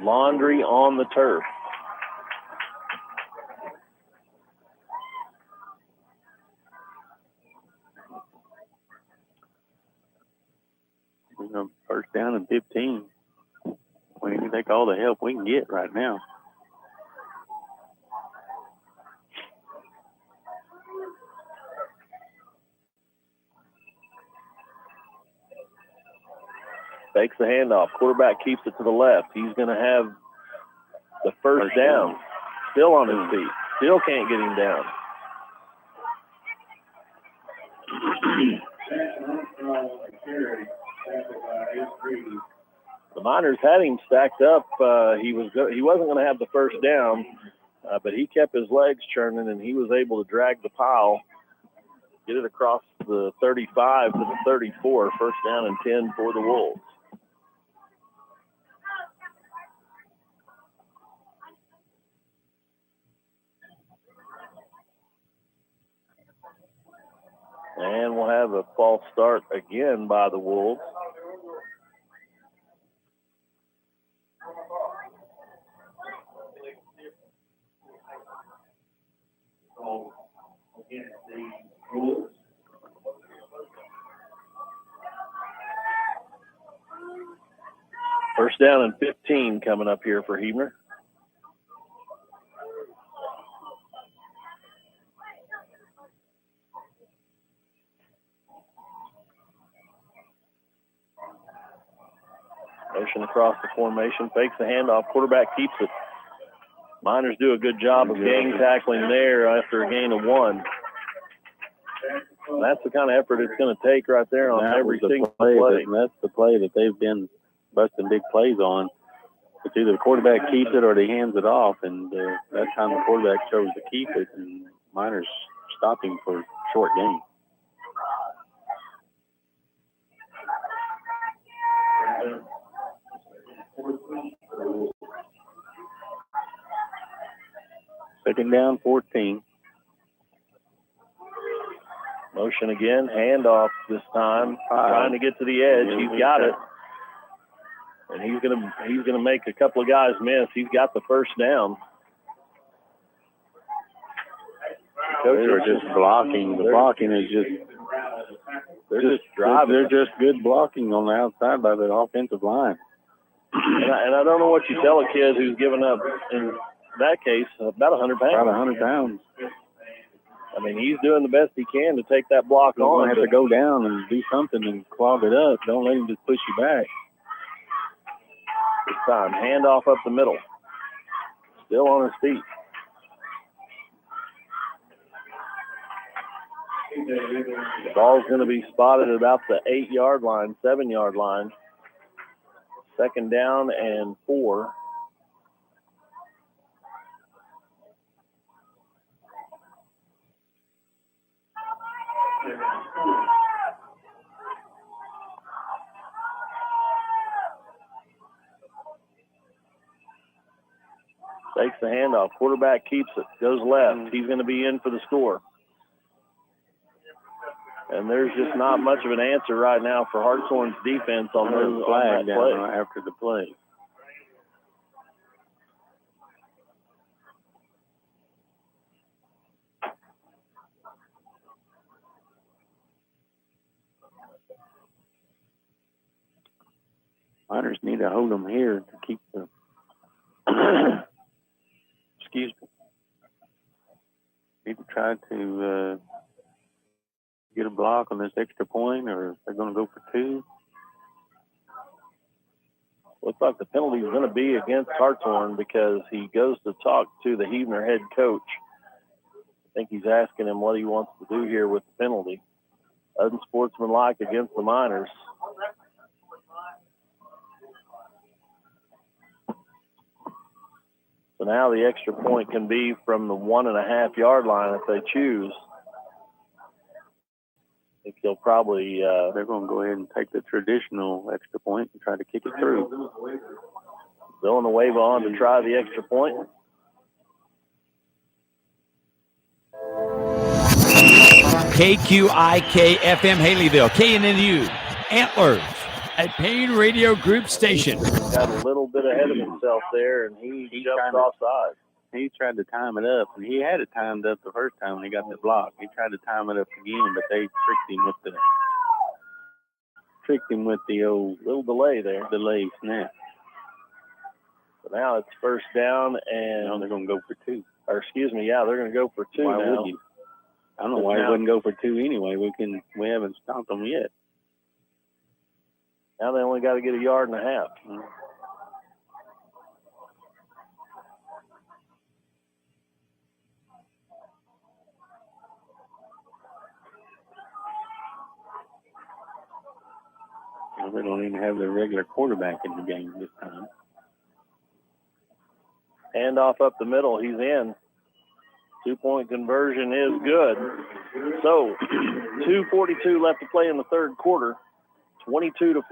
S1: Laundry on the turf.
S2: First down and 15. We need to take all the help we can get right now.
S1: Takes the handoff. Quarterback keeps it to the left. He's going to have the first down. Still on his feet. Still can't get him down. The Miners had him stacked up. He wasn't going to have the first down, but he kept his legs churning, and he was able to drag the pile, get it across the 35 to the 34. First down and 10 for the Wolves. And we'll have a false start again by the Wolves. First down and 15 coming up here for Huebner. Motion across the formation, fakes the handoff, quarterback keeps it. Miners do a good job of gang tackling there after a gain of 1. That's the kind of effort it's going to take right there on every single play.
S2: That's the play that they've been busting big plays on. It's either the quarterback keeps it or he hands it off, and that time the quarterback chose to keep it, and Miners stopped him for short gain. Second down, 14.
S1: Motion again, handoff this time, trying to get to the edge. He's got it, and he's gonna make a couple of guys miss. He's got the first down.
S2: They're just blocking. The blocking is just they're just driving. They're just good blocking on the outside by the offensive line.
S1: And I don't know what you tell a kid who's given up in that case about 100 pounds.
S2: About 100 pounds.
S1: I mean, he's doing the best he can to take that block on.
S2: You're going to have to go down and do something and clog it up. Don't let him just push you back.
S1: This time, handoff up the middle. Still on his feet. The ball's going to be spotted at about the 8-yard line, 7-yard line. Second down and 4. Takes the handoff. Quarterback keeps it. Goes left. He's going to be in for the score. And there's just not much of an answer right now for Hartshorne's defense on those flag down
S2: after the play. Miners need to hold them here to keep the excuse me. Need to try to get a block on this extra point, or they're going to go for 2.
S1: Looks like the penalty is going to be against Hartshorne because he goes to talk to the Huebner head coach. I think he's asking him what he wants to do here with the penalty. Unsportsmanlike against the Miners. So now the extra point can be from the 1.5 yard line if they choose. I think he'll probably...
S2: they're going to go ahead and take the traditional extra point and try to kick it through.
S1: Throwing the wave on to try the extra point.
S11: KQIK FM Haleyville, KNNU, Antlers, a Payne Radio Group station.
S1: Got a little bit ahead of himself there, and he jumped offside.
S2: He tried to time it up, and he had it timed up the first time when he got the block. He tried to time it up again, but they tricked him with the old
S1: little delay there.
S2: Delay snap.
S1: So now it's first down, and
S2: now they're going to go for 2.
S1: Or excuse me, yeah, they're going to go for 2
S2: why
S1: now.
S2: Would you? I don't know why he wouldn't go for 2 anyway. We haven't stopped them yet.
S1: Now they only got to get 1.5 yards.
S2: Well, they don't even have their regular quarterback in the game this time.
S1: Handoff up the middle. He's in. 2-point conversion is good. So 2:42 left to play in the third quarter. 22-14.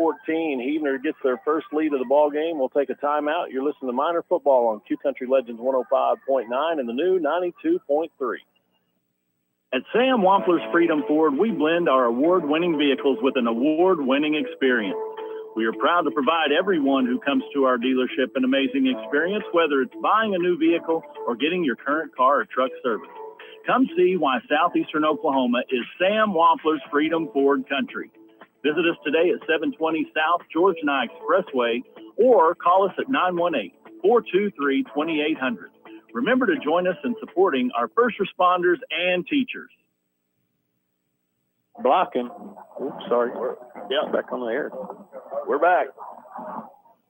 S1: Huebner gets their first lead of the ball game. We'll take a timeout. You're listening to Miner Football on Q Country Legends 105.9 and the new 92.3.
S9: At Sam Wampler's Freedom Ford, we blend our award-winning vehicles with an award-winning experience. We are proud to provide everyone who comes to our dealership an amazing experience, whether it's buying a new vehicle or getting your current car or truck serviced. Come see why Southeastern Oklahoma is Sam Wampler's Freedom Ford Country. Visit us today at 720 South George Nye Expressway or call us at 918-423-2800. Remember to join us in supporting our first responders and teachers.
S2: Blocking. Oops, sorry.
S1: Yeah,
S2: back on the air.
S1: We're back.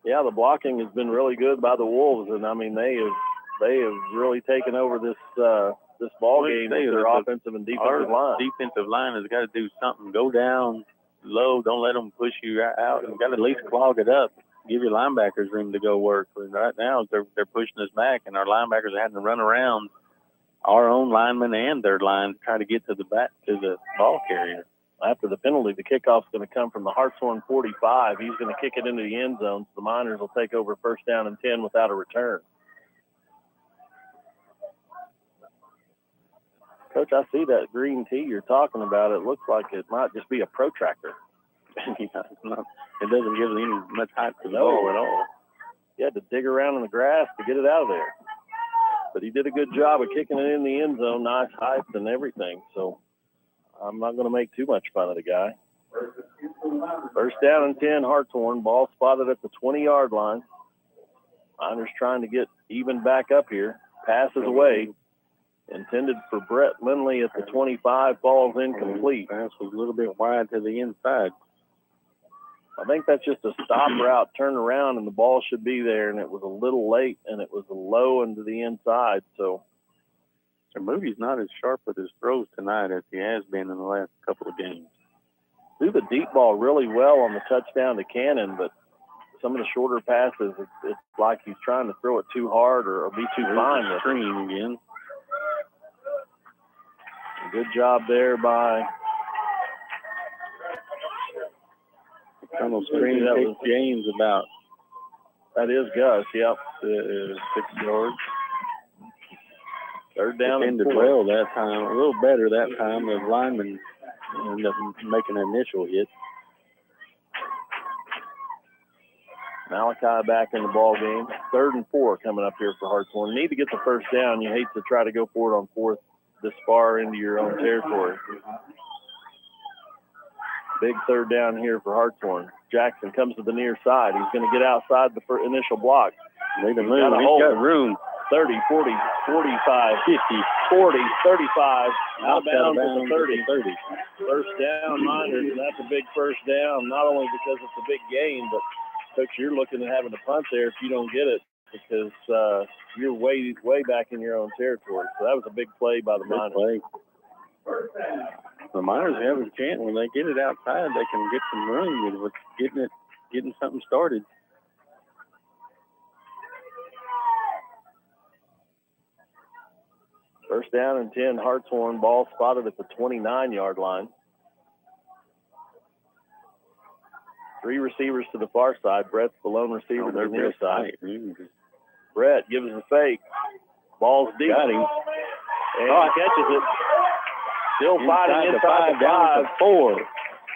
S1: Yeah, the blocking has been really good by the Wolves, and I mean they have really taken over this ball game with their offensive and defensive line.
S2: Defensive line has got to do something. Go down low. Don't let them push you out. You've got to at least clog it up. Give your linebackers room to go work. Right now they're pushing us back, and our linebackers are having to run around our own linemen and their line to try to get to the ball carrier.
S1: After the penalty, the kickoff's going to come from the Hartshorne 45. He's going to kick it into the end zone. So the Miners will take over first down and 10 without a return. Coach, I see that green tee you're talking about. It looks like it might just be a protractor.
S2: It doesn't give any much height to the ball at all.
S1: He had to dig around in the grass to get it out of there. But he did a good job of kicking it in the end zone, nice height and everything. So I'm not going to make too much fun of the guy. First down and 10, Hartshorne. Ball spotted at the 20-yard line. Miners trying to get even back up here. Passes away. Intended for Brett Lindley at the 25. Falls incomplete.
S2: Pass was a little bit wide to the inside.
S1: I think that's just a stop route, turn around, and the ball should be there. And it was a little late, and it was low into the inside. So
S2: Moody's not as sharp with his throws tonight as he has been in the last couple of games.
S1: Threw the deep ball really well on the touchdown to Cannon, but some of the shorter passes, it's like he's trying to throw it too hard or be too fine with
S2: screen again.
S1: Good job there by
S2: Colonel Screen. That was James about.
S1: That is Gus, yep.
S2: 6 yards.
S1: Third down and 4.
S2: Well that time, a little better that time. The lineman ended up making an initial hit.
S1: Malachi back in the ball game. 3rd and 4 coming up here for Hartshorne. Need to get the first down. You hate to try to go for it on 4th this far into your own territory. Big 3rd down here for Hartshorne. Jackson comes to the near side. He's going to get outside the initial block.
S2: Made a move. He's got room.
S1: 30, 40, 45, 50, 40, 35. Out of bounds at the 30. First down, Miners, and that's a big first down, not only because it's a big gain, but Coach, you're looking at having to punt there if you don't get it because you're way back in your own territory. So that was a big play by the Miners.
S2: The Miners have a chance when they get it outside. They can get some running with getting something started.
S1: First down and 10, Hartshorne. Ball spotted at the 29-yard line. 3 receivers to the far side. Brett's the lone receiver to the near side. Brett gives a fake. Ball's deep.
S2: Got him.
S1: And he catches it. Still fighting inside the 5.
S2: 4.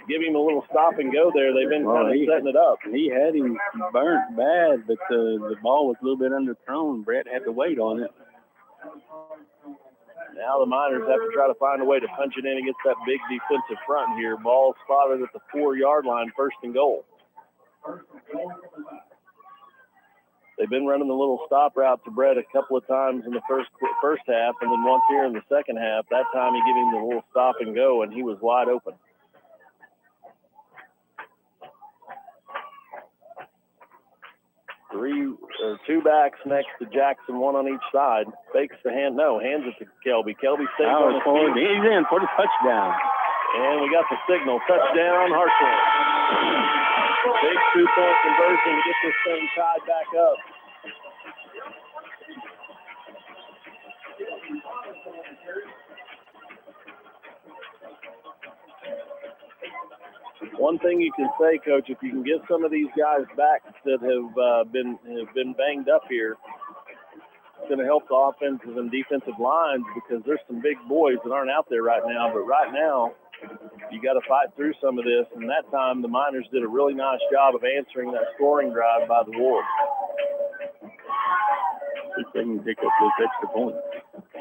S1: Give him a little stop and go there. They've been kind of setting it up.
S2: He had him burnt bad, but the ball was a little bit underthrown. Brett had to wait on it.
S1: Now the Miners have to try to find a way to punch it in against that big defensive front here. Ball spotted at the 4-yard line, 1st and goal. They've been running the little stop route to Brett a couple of times in the first half, and then once here in the second half. That time he gave him the little stop and go, and he was wide open. Two backs next to Jackson, one on each side. Fakes the hands it to Kelby. Kelby stays on his feet.
S2: He's in for the touchdown.
S1: And we got the signal. Touchdown, Hartshorne. Big 2-point conversion to get this thing tied back up. One thing you can say, Coach, if you can get some of these guys back that have been banged up here, it's going to help the offensive and defensive lines because there's some big boys that aren't out there right now. But right now, you got to fight through some of this. And that time, the Miners did a really nice job of answering that scoring drive by the Wolves.
S2: They can pick up this extra point.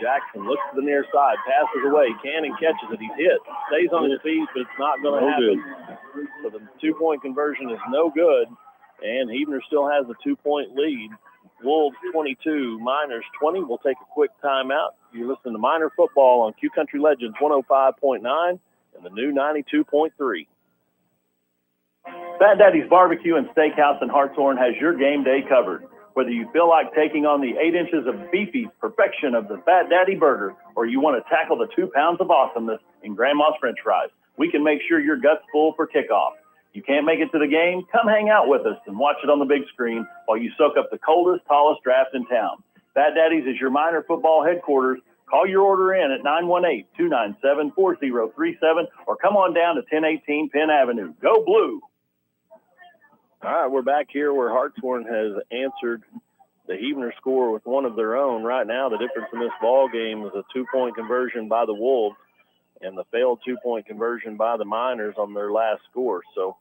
S1: Jackson looks to the near side, passes away. Cannon catches it. He's hit. Stays on his feet, but it's not going to happen. So the 2-point conversion is no good, and Huebner still has a 2-point lead. Wolves 22, Miners 20. We'll take a quick timeout. You're listening to Miner Football on Q Country Legends 105.9 and the new 92.3.
S9: Fat Daddy's Barbecue and Steakhouse in Hartshorne has your game day covered. Whether you feel like taking on the 8 inches of beefy perfection of the Fat Daddy burger, or you want to tackle the 2 pounds of awesomeness in Grandma's French fries, we can make sure your gut's full for kickoff. You can't make it to the game? Come hang out with us and watch it on the big screen while you soak up the coldest, tallest draft in town. Fat Daddy's is your Miner football headquarters. Call your order in at 918-297-4037 or come on down to 1018 Penn Avenue. Go Blue!
S1: All right, we're back here where Hartshorne has answered the Huebner score with one of their own. Right now, the difference in this ball game is a 2-point conversion by the Wolves and the failed 2-point conversion by the Miners on their last score. So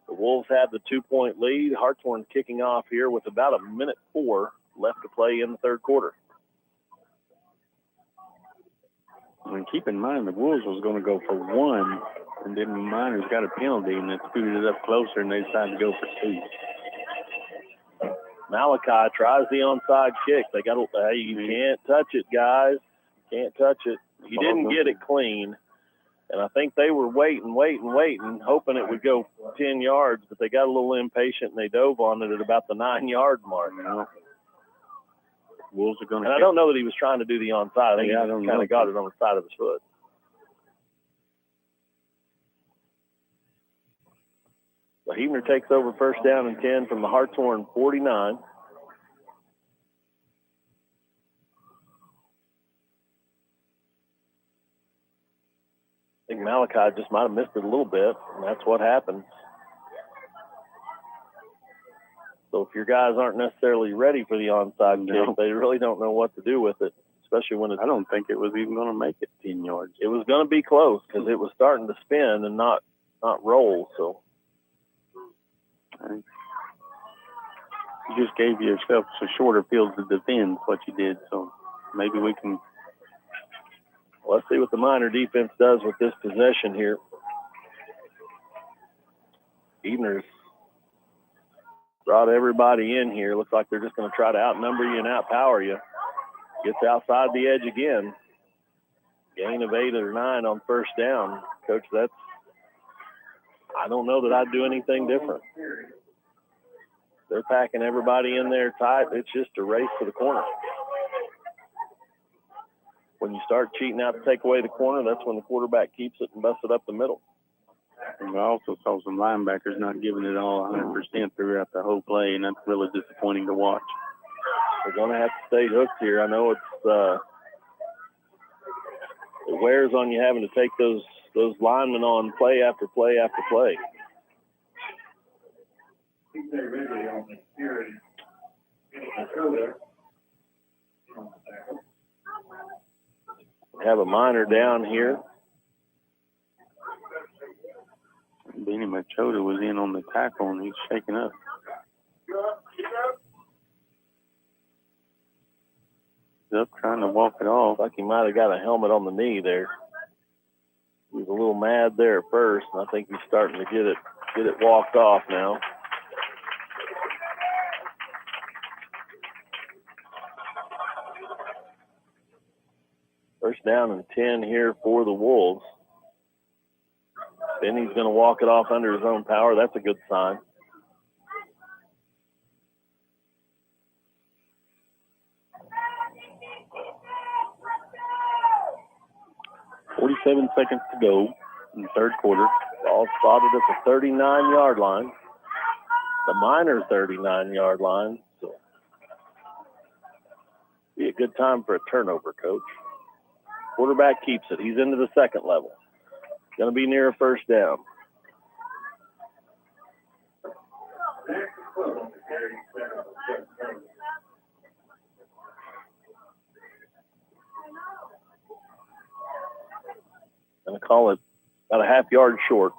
S1: the Wolves have the 2-point lead. Hartshorne kicking off here with about 1:04 left to play in the third quarter.
S2: And keep in mind, the Wolves was going to go for 1, and then the Miners got a penalty, and it scooted it up closer, and they decided to go for 2.
S1: Malachi tries the onside kick. They got you can't touch it, guys. Can't touch it. He didn't get it clean, and I think they were waiting, hoping it would go 10 yards, but they got a little impatient, and they dove on it at about the 9-yard mark.
S2: Wolves are going to.
S1: And I don't know that he was trying to do the onside. I think he kind of got it on the side of his foot. So Huebner takes over first down and 10 from the Hartshorne 49. I think Malachi just might have missed it a little bit, and that's what happens. So if your guys aren't necessarily ready for the onside kick, they really don't know what to do with it, especially when it's...
S2: I don't think it was even going to make it 10 yards.
S1: It was going to be close because it was starting to spin and not roll, so...
S2: You just gave yourself a shorter field to defend, what you did, so maybe we can...
S1: Well, let's see what the Miner defense does with this possession here. Huebner's brought everybody in here. Looks like they're just going to try to outnumber you and outpower you. Gets outside the edge again. Gain of 8 or 9 on first down. Coach, I don't know that I'd do anything different. They're packing everybody in there tight. It's just a race to the corner. When you start cheating out to take away the corner, that's when the quarterback keeps it and busts it up the middle.
S2: And I also saw some linebackers not giving it all 100% throughout the whole play, and that's really disappointing to watch.
S1: They're going to have to stay hooked here. I know it wears on you having to take those linemen on play after play after play. Have a minor down here.
S2: Benny Machota was in on the tackle, and he's shaking up. He's up trying to walk it off.
S1: Like he might have got a helmet on the knee there. He was a little mad there at first, and I think he's starting to get it walked off now. First down and 10 here for the Wolves. Benny's going to walk it off under his own power. That's a good sign.
S2: .47 seconds to go in the third quarter.
S1: Ball spotted at the 39-yard line. The minor 39-yard line. So be a good time for a turnover, Coach. Quarterback keeps it. He's into the second level. Going to be near a first down. Going to call it about a half yard short.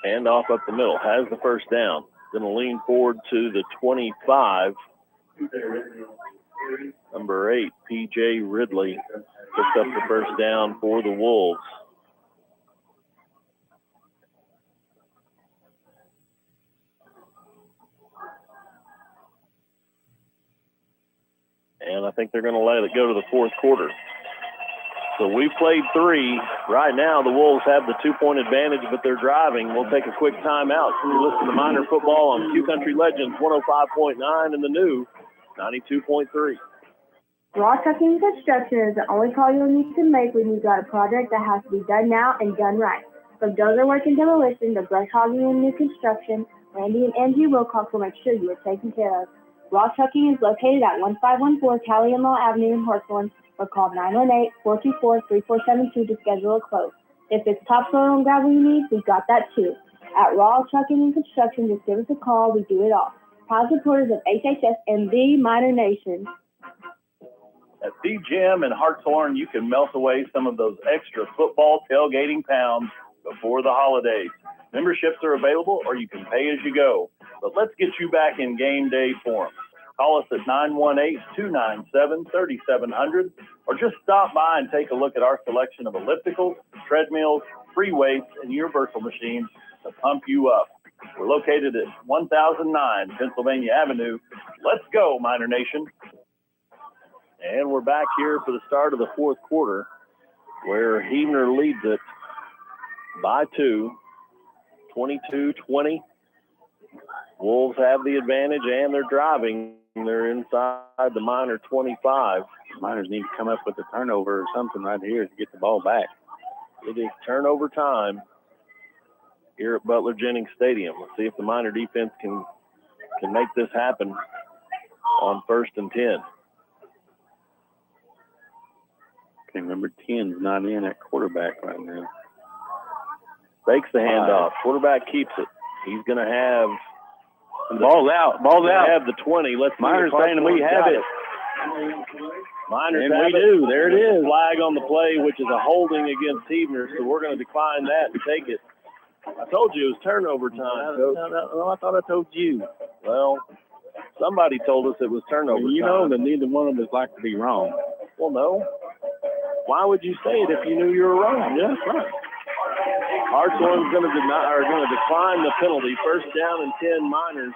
S1: Hand off up the middle. Has the first down. Going to lean forward to the 25. Number 8, P.J. Ridley, picks up the first down for the Wolves. And I think they're going to let it go to the fourth quarter. So we've played 3. Right now, the Wolves have the 2-point advantage, but they're driving. We'll take a quick timeout. You listen to Minor Football on Q Country Legends 105.9 and the new 92.3.
S8: Raw Trucking and Construction is the only call you'll need to make when you've got a project that has to be done now and done right. From dozer work and demolition to brush hogging and new construction, Randy and Angie Wilcox will make sure you are taken care of. Raw Trucking is located at 1514 Cali and Law Avenue in Hartshorne, or call 918-424-3472 to schedule a quote. If it's topsoil and gravel you need, we've got that too. At Raw Trucking and Construction, just give us a call. We do it all. Proud supporters of HHS and the Minor Nation.
S9: At the gym in Hartshorne, you can melt away some of those extra football tailgating pounds before the holidays. Memberships are available, or you can pay as you go. But let's get you back in game day form. Call us at 918-297-3700, or just stop by and take a look at our selection of ellipticals, treadmills, free weights, and universal machines to pump you up. We're located at 1009 Pennsylvania Avenue. Let's go, Minor Nation.
S1: And we're back here for the start of the fourth quarter, where Heavener leads it by 2, 22-20. Wolves have the advantage, and they're driving. They're inside the Minor 25.
S2: Miners need to come up with a turnover or something right here to get the ball back.
S1: It is turnover time here at Butler Jennings Stadium. Let's see if the Minor defense can make this happen on 1st and 10.
S2: Okay, number 10's not in at quarterback right now.
S1: Fakes the handoff. Quarterback keeps it. He's going to have
S2: ball's out. Ball's out.
S1: Have the 20. Let's
S2: Miners saying we have it.
S1: Miners
S2: and
S1: have
S2: we do. There it is.
S1: Flag on the play, which is a holding against Heavener, so we're going to decline that and take it. I told you it was turnover time, Coach.
S2: No, I thought I told you.
S1: Well, somebody told us it was turnover time.
S2: You know that neither one of us like to be wrong.
S1: Well, no. Why would you say it if you knew you were wrong?
S2: Yes, right.
S1: Hartshorne's going to decline the penalty. First down and 10 Miners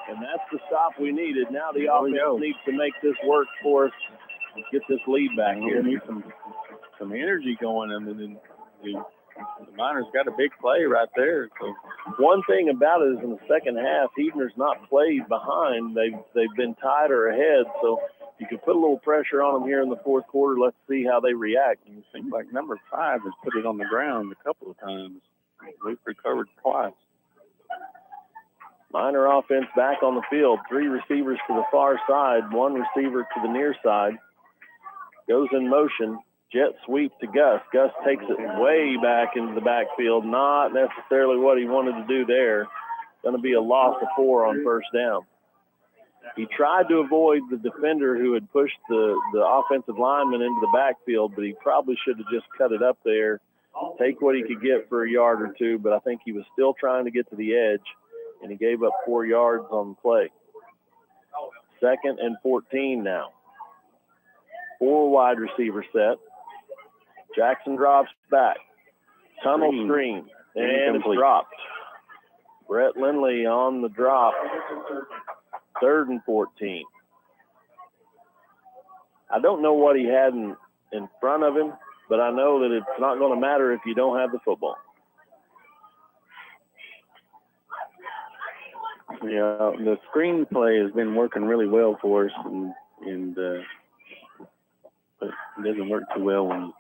S1: And that's the stop we needed. Now the offense needs to make this work for us. Get this lead back here.
S2: We need some energy going. I mean, the Miners got a big play right there. So
S1: one thing about it is in the second half, Heidner's not played behind. They've been tied or ahead. So you can put a little pressure on them here in the fourth quarter. Let's see how they react.
S2: It seems like number 5 has put it on the ground a couple of times. We've recovered twice.
S1: Miner offense back on the field. 3 receivers to the far side, 1 receiver to the near side. Goes in motion. Jet sweep to Gus. Gus takes it way back into the backfield. Not necessarily what he wanted to do there. Going to be a loss of 4 on first down. He tried to avoid the defender who had pushed the offensive lineman into the backfield, but he probably should have just cut it up there, take what he could get for a yard or 2, but I think he was still trying to get to the edge, and he gave up 4 yards on the play. 2nd and 14 now. 4 wide receiver set. Jackson drops back. Tunnel screen. And it's dropped. Brett Lindley on the drop. 3rd and 14. I don't know what he had in front of him, but I know that it's not going to matter if you don't have the football.
S2: Yeah, the screen play has been working really well for us, and but it doesn't work too well when you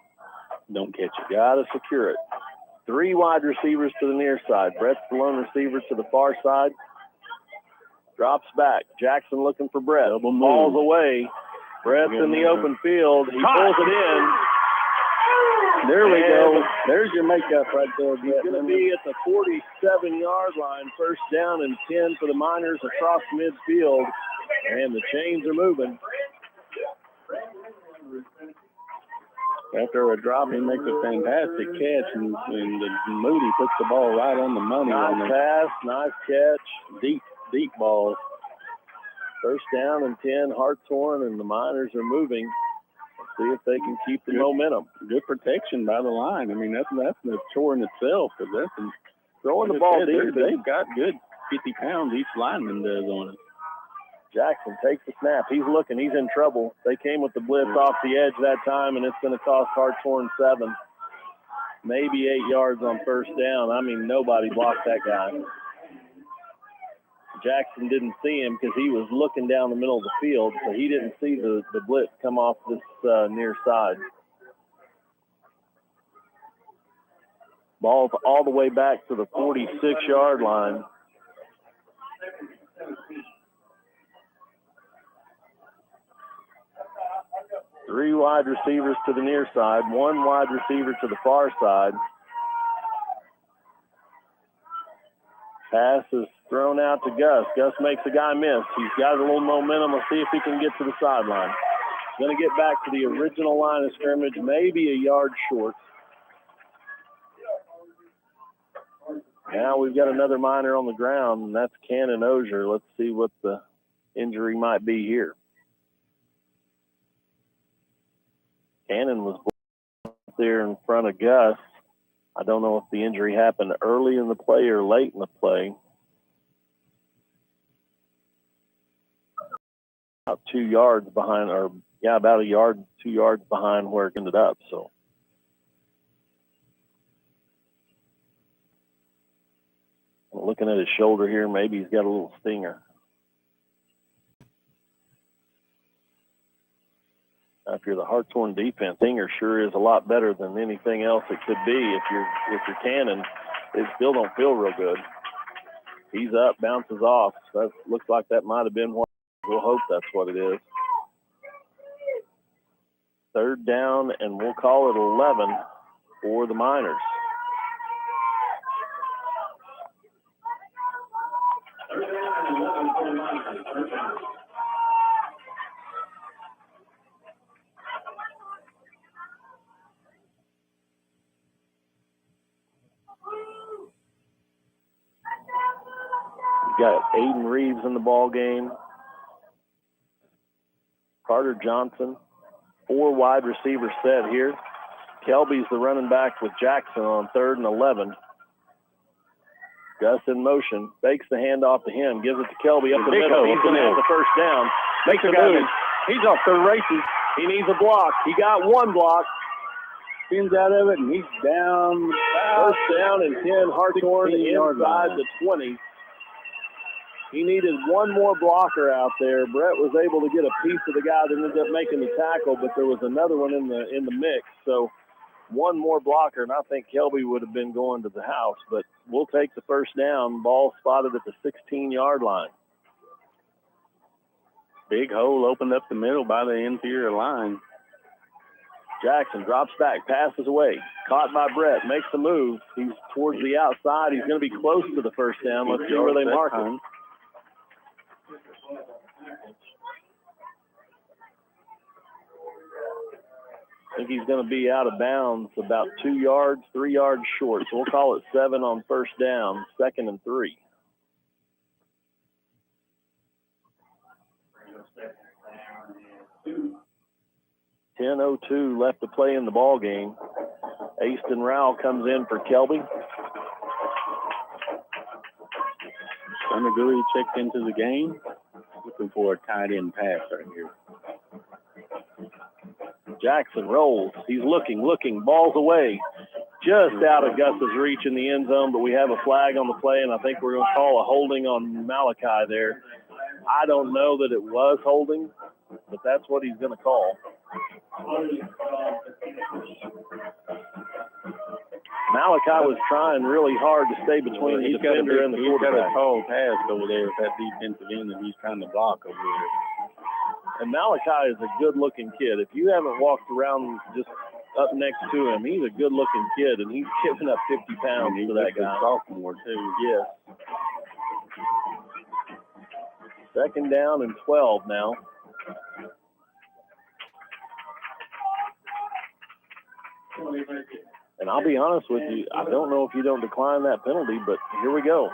S2: don't catch it.
S1: Got to secure it. 3 wide receivers to the near side. Brett's the lone receiver to the far side. Drops back. Jackson looking for Brett. Falls away. Brett's in the open field. He pulls it in.
S2: There we go. There's your makeup right there.
S1: He's going to be at the 47-yard line. First down and 10 for the Miners across midfield. And the chains are moving.
S2: After a drop, he makes a fantastic catch, and Moody puts the ball right on the money.
S1: Nice pass, nice catch.
S2: Deep ball.
S1: First down and 10, Hartshorne, and the Miners are moving. Let's see if they can keep the momentum.
S2: Good protection by the line. I mean, that's a chore in itself. Because
S1: throwing the ball deep.
S2: They've got good 50 pounds each lineman does on it.
S1: Jackson takes the snap. He's looking. He's in trouble. They came with the blitz off the edge that time, and it's going to cost Hartshorne 7. Maybe 8 yards on first down. I mean, nobody blocked that guy. Jackson didn't see him because he was looking down the middle of the field, so he didn't see the blitz come off this near side. Ball's all the way back to the 46-yard line. Three wide receivers to the near side, 1 wide receiver to the far side. Pass is thrown out to Gus. Gus makes a guy miss. He's got a little momentum. Let's see if he can get to the sideline. Going to get back to the original line of scrimmage, maybe a yard short. Now we've got another Miner on the ground, and that's Cannon Osier. Let's see what the injury might be here. Cannon was there in front of Gus. I don't know if the injury happened early in the play or late in the play. About 2 yards behind, or about a yard, 2 yards behind where it ended up. So looking at his shoulder here, maybe he's got a little stinger. If you're the Hartshorne defense, stinger sure is a lot better than anything else it could be. If you're Cannon, they still don't feel real good. He's up, bounces off. That looks like that might have been what. We'll hope that's what it is. 3rd down, and we'll call it 11 for the Miners. Got Aiden Reeves in the ball game. Carter Johnson. 4 wide receiver set here. Kelby's the running back with Jackson on 3rd and 11. Gus in motion, fakes the handoff to him, gives it to Kelby up the middle. He's going to have the first down. Makes a move.
S2: He's off the races.
S1: He needs a block. He got one block.
S2: Spins out of it, and he's down.
S1: First down and 10, Hartshorne inside the 20. He needed one more blocker out there. Brett was able to get a piece of the guy that ended up making the tackle, but there was another one in the mix. So one more blocker, and I think Kelby would have been going to the house. But we'll take the first down. Ball spotted at the 16-yard line.
S2: Big hole opened up the middle by the interior line.
S1: Jackson drops back, passes away. Caught by Brett, makes the move. He's towards the outside. He's going to be close to the first down. Let's see where they mark him. I think he's going to be out of bounds about 2 yards, 3 yards short. So we'll call it 7 on first down, 2nd and 3. .10:02 left to play in the ball game. Aston Rowell comes in for Kelby.
S2: Undergooey checked into the game. Looking for a tight end pass right here.
S1: Jackson rolls. He's looking. Ball's away. Just out of Gus's reach in the end zone, but we have a flag on the play, and I think we're going to call a holding on Malachi there. I don't know that it was holding, but that's what he's going to call. Malachi was trying really hard to stay between the defender and the quarterback.
S2: He's got a tall pass over there with that defensive end that he's trying to block over there.
S1: And Malachi is a good-looking kid. If you haven't walked around just up next to him, he's a good-looking kid, and he's giving up 50 pounds to that guy.
S2: He's a sophomore, too.
S1: Yes. 2nd down and 12 now. And I'll be honest with you, I don't know if you don't decline that penalty, but here we go.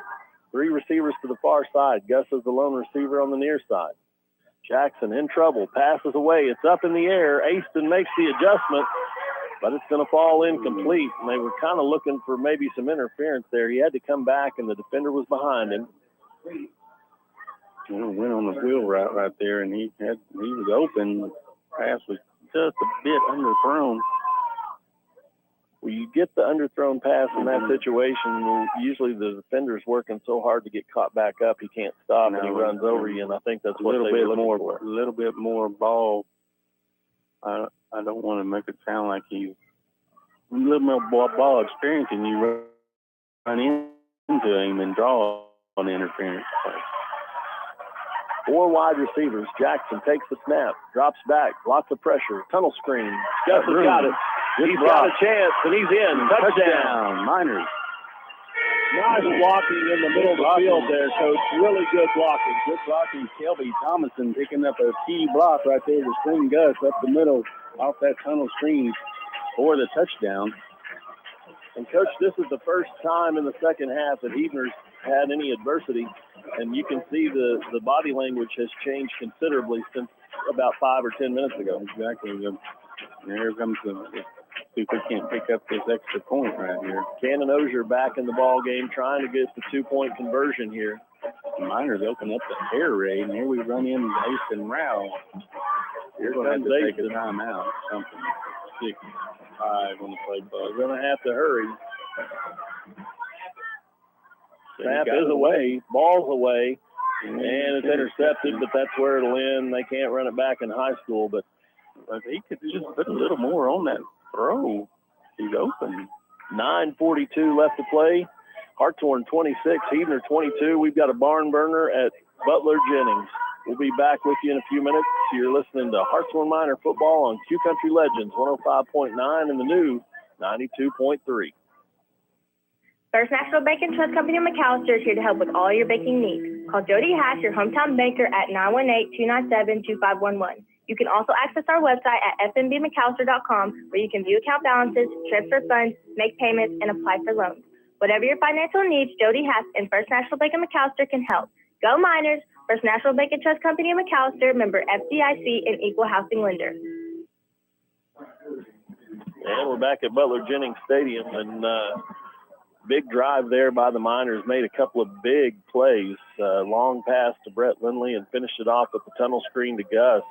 S1: 3 receivers to the far side. Gus is the lone receiver on the near side. Jackson in trouble, passes away. It's up in the air. Aston makes the adjustment, but it's going to fall incomplete. And they were kind of looking for maybe some interference there. He had to come back, and the defender was behind him.
S2: Went on the wheel route right there, and he was open. The pass was just a bit underthrown.
S1: Well, you get the underthrown pass in that situation, usually the defender's working so hard to get caught back up, he can't stop, and he runs over you, and I think that's what they were looking for.
S2: A little bit more ball. I don't want to make it sound like he's a little more ball experience, and you run into him and draw an interference play.
S1: 4 wide receivers. Jackson takes the snap, drops back, lots of pressure, tunnel screen. Gus has got it. He's got a chance, and he's in. Touchdown.
S2: Miners.
S1: Nice blocking in the middle of the field there, Coach. Really good blocking.
S2: Good blocking. Kelby Thomason picking up a key block right there to screen Gus up the middle off that tunnel screen for the touchdown.
S1: And, Coach, this is the first time in the second half that Heidner's had any adversity, and you can see the body language has changed considerably since about 5 or 10 minutes ago.
S2: Exactly. And here comes the – see if we can't pick up this extra point right here.
S1: Cannon Osier back in the ball game, trying to get the 2-point conversion here.
S2: The Miners open up the air raid, and here we run in Aston Rowell. You're going to have to take a timeout. Something 6-5 on the play clock.
S1: We're going to have to hurry. Snap is away, ball's away, and it's intercepted, but that's where it'll end. They can't run it back in high school, but
S2: he could just put a little more on that throw. He's open.
S1: 9:42 left to play. Hartshorne 26, Heidner 22. We've got a barn burner at Butler Jennings. We'll be back with you in a few minutes. You're listening to Hartshorne Miner football on Q Country Legends 105.9 and the new 92.3.
S8: First National Bank and Trust Company of McAllister is here to help with all your banking needs. Call Jody Hash, your hometown banker, at 918-297-2511. You can also access our website at fnbmcallister.com, where you can view account balances, transfer funds, make payments, and apply for loans. Whatever your financial needs, Jody Hass and First National Bank of McAllister can help. Go Miners! First National Bank and Trust Company of McAllister, member FDIC, and equal housing lender.
S1: And we're back at Butler Jennings Stadium, and big drive there by the Miners, made a couple of big plays. Long pass to Brett Lindley and finished it off with the tunnel screen to Gus.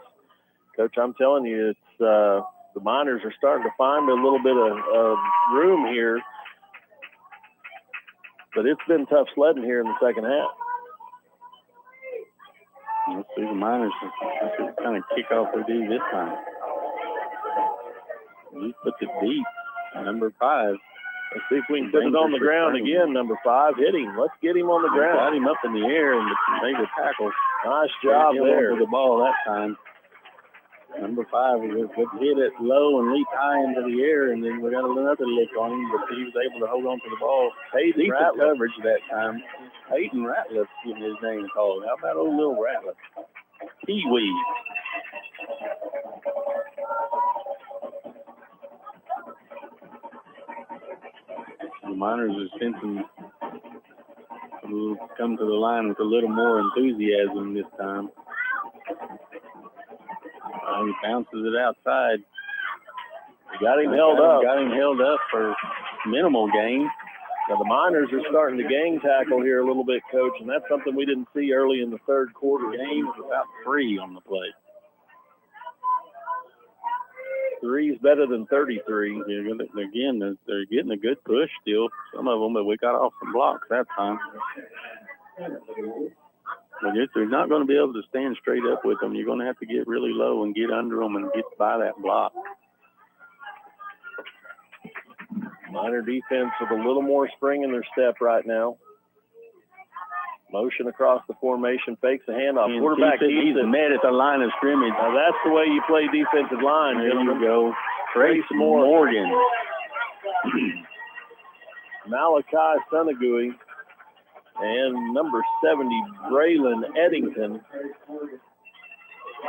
S1: Coach, I'm telling you, it's the Miners are starting to find a little bit of room here. But it's been tough sledding here in the second half.
S2: Let's see the Miners kind of kick off they do this time. He puts it deep, number 5.
S1: Let's see if we can put it on the ground again, number 5. Hit him. Let's get him on the ground.
S2: Got him up in the air and made a tackle.
S1: Nice job there.
S2: Over the ball that time. Number 5 would hit it low and leap high into the air, and then we got another lick on him, but he was able to hold on to the ball. Decent coverage that time. Peyton Ratliff getting his name called. How about old little Ratliff? Pee-wee. The Miners are sensing come to the line with a little more enthusiasm this time. He bounces it outside.
S1: Got him held up.
S2: Got him held up for minimal gain.
S1: Now the Miners are starting to gang tackle here a little bit, Coach, and that's something we didn't see early in the third quarter.
S2: Gain was about 3 on the play.
S1: 3 is better than 33.
S2: Again, they're getting a good push still, some of them, but we got off some blocks that time. But they're not going to be able to stand straight up with them. You're going to have to get really low and get under them and get by that block.
S1: Miner defense with a little more spring in their step right now. Motion across the formation, fakes a handoff.
S2: And
S1: Quarterback
S2: he's met at the line of scrimmage.
S1: Now that's the way you play defensive line,
S2: there
S1: gentlemen.
S2: You go. Trace Morgan.
S1: Malachi Sunagui. And number 70, Braylon Eddington.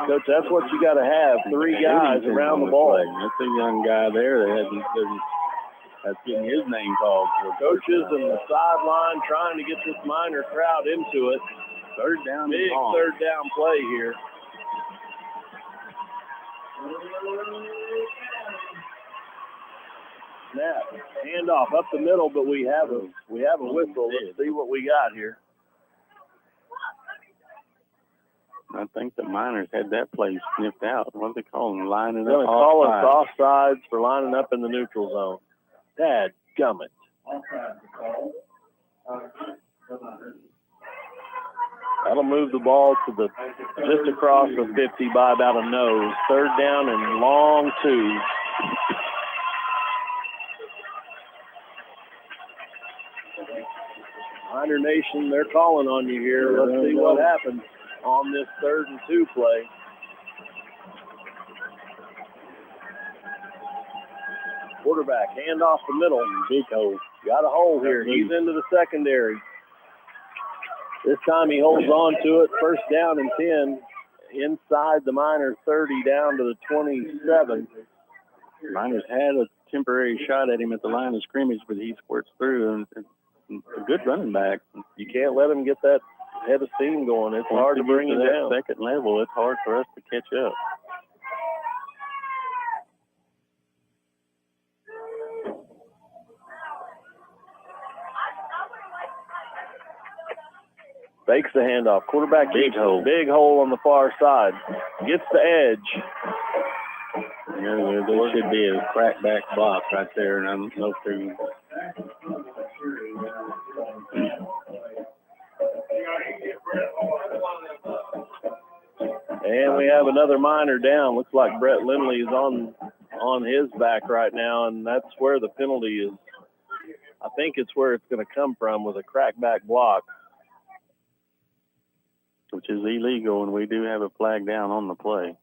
S1: Coach, that's what you got to have. 3 guys around the ball.
S2: That's a young guy there that's getting his name called.
S1: Coaches on the sideline trying to get this Miner crowd into it.
S2: Third down.
S1: Big third down play here. Snap, handoff up the middle, but we have a whistle. Let's see what we got here.
S2: I think the Miners had that play sniffed out. What do they call them? Lining up.
S1: They're going to call us offsides for lining up in the neutral zone. Dadgummit. That'll move the ball to just across the 50 by about a nose. Third down and long 2. Miner Nation, they're calling on you here. Let's see what happens on this 3rd and 2 play. Quarterback, hand off the middle. Big hole. Got a hole here. He's into the secondary. This time he holds on to it. First down and 10. Inside the Miners 30 down to the 27.
S2: Miners had a temporary shot at him at the line of scrimmage, but he squirts through. And a good running back.
S1: You can't let him get that head of steam going. It's hard to bring him down.
S2: Second level, it's hard for us to catch up.
S1: Fakes the handoff. Quarterback big hole on the far side. Gets the edge.
S2: Yeah, there should be a crackback block right there, and I don't know if they're.
S1: And we have another Miner down. Looks like Brett Lindley is on his back right now, and that's where the penalty is. I think it's where it's going to come from with a crackback block.
S2: Which is illegal, and we do have a flag down on the play.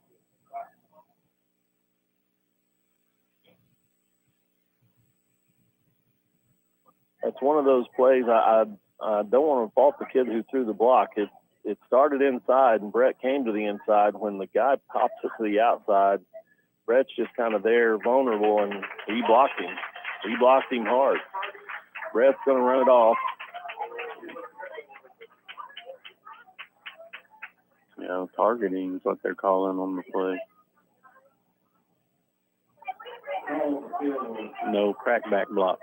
S1: That's one of those plays. I don't want to fault the kid who threw the block. It started inside, and Brett came to the inside. When the guy pops it to the outside, Brett's just kind of there, vulnerable, and he blocked him. He blocked him hard. Brett's going to run it off.
S2: Yeah, targeting is what they're calling on the play. No crackback block.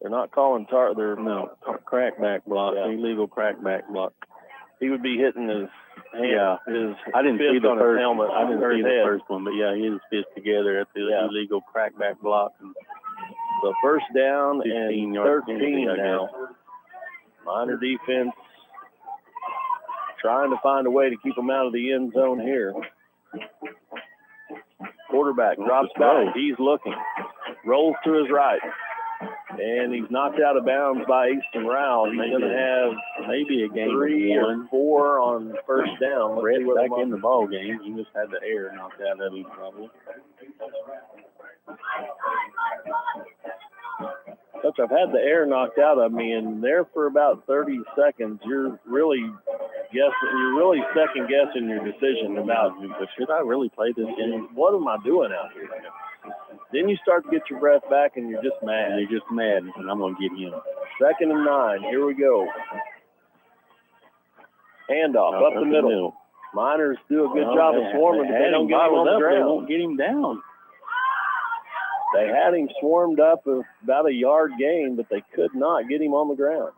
S1: They're not calling they're
S2: crackback block, illegal crackback block. He would be hitting his hand. I didn't see the first helmet. I didn't see the first one, but his fist together at the illegal crackback block.
S1: So first down and 13 now. Minor defense trying to find a way to keep them out of the end zone here. Quarterback drops back. He's looking. Rolls to his right. And he's knocked out of bounds by Easton Rao. He's going to have
S2: maybe a game
S1: 3 or 4 on first down.
S2: Brett's back in the ball game. He just had the air knocked out of him probably.
S1: Coach, I've had the air knocked out of me, and there for about 30 seconds, you're really second guessing your decision about, should I really play this game? What am I doing out here? Then you start to get your breath back, and you're just mad.
S2: And you're just mad, and I'm going to get him.
S1: 2nd and 9. Here we go. Handoff up the middle. Miners do a good job of swarming, but they don't get him on the ground.
S2: They won't get him down.
S1: They had him swarmed up about a yard gain, but they could not get him on the ground.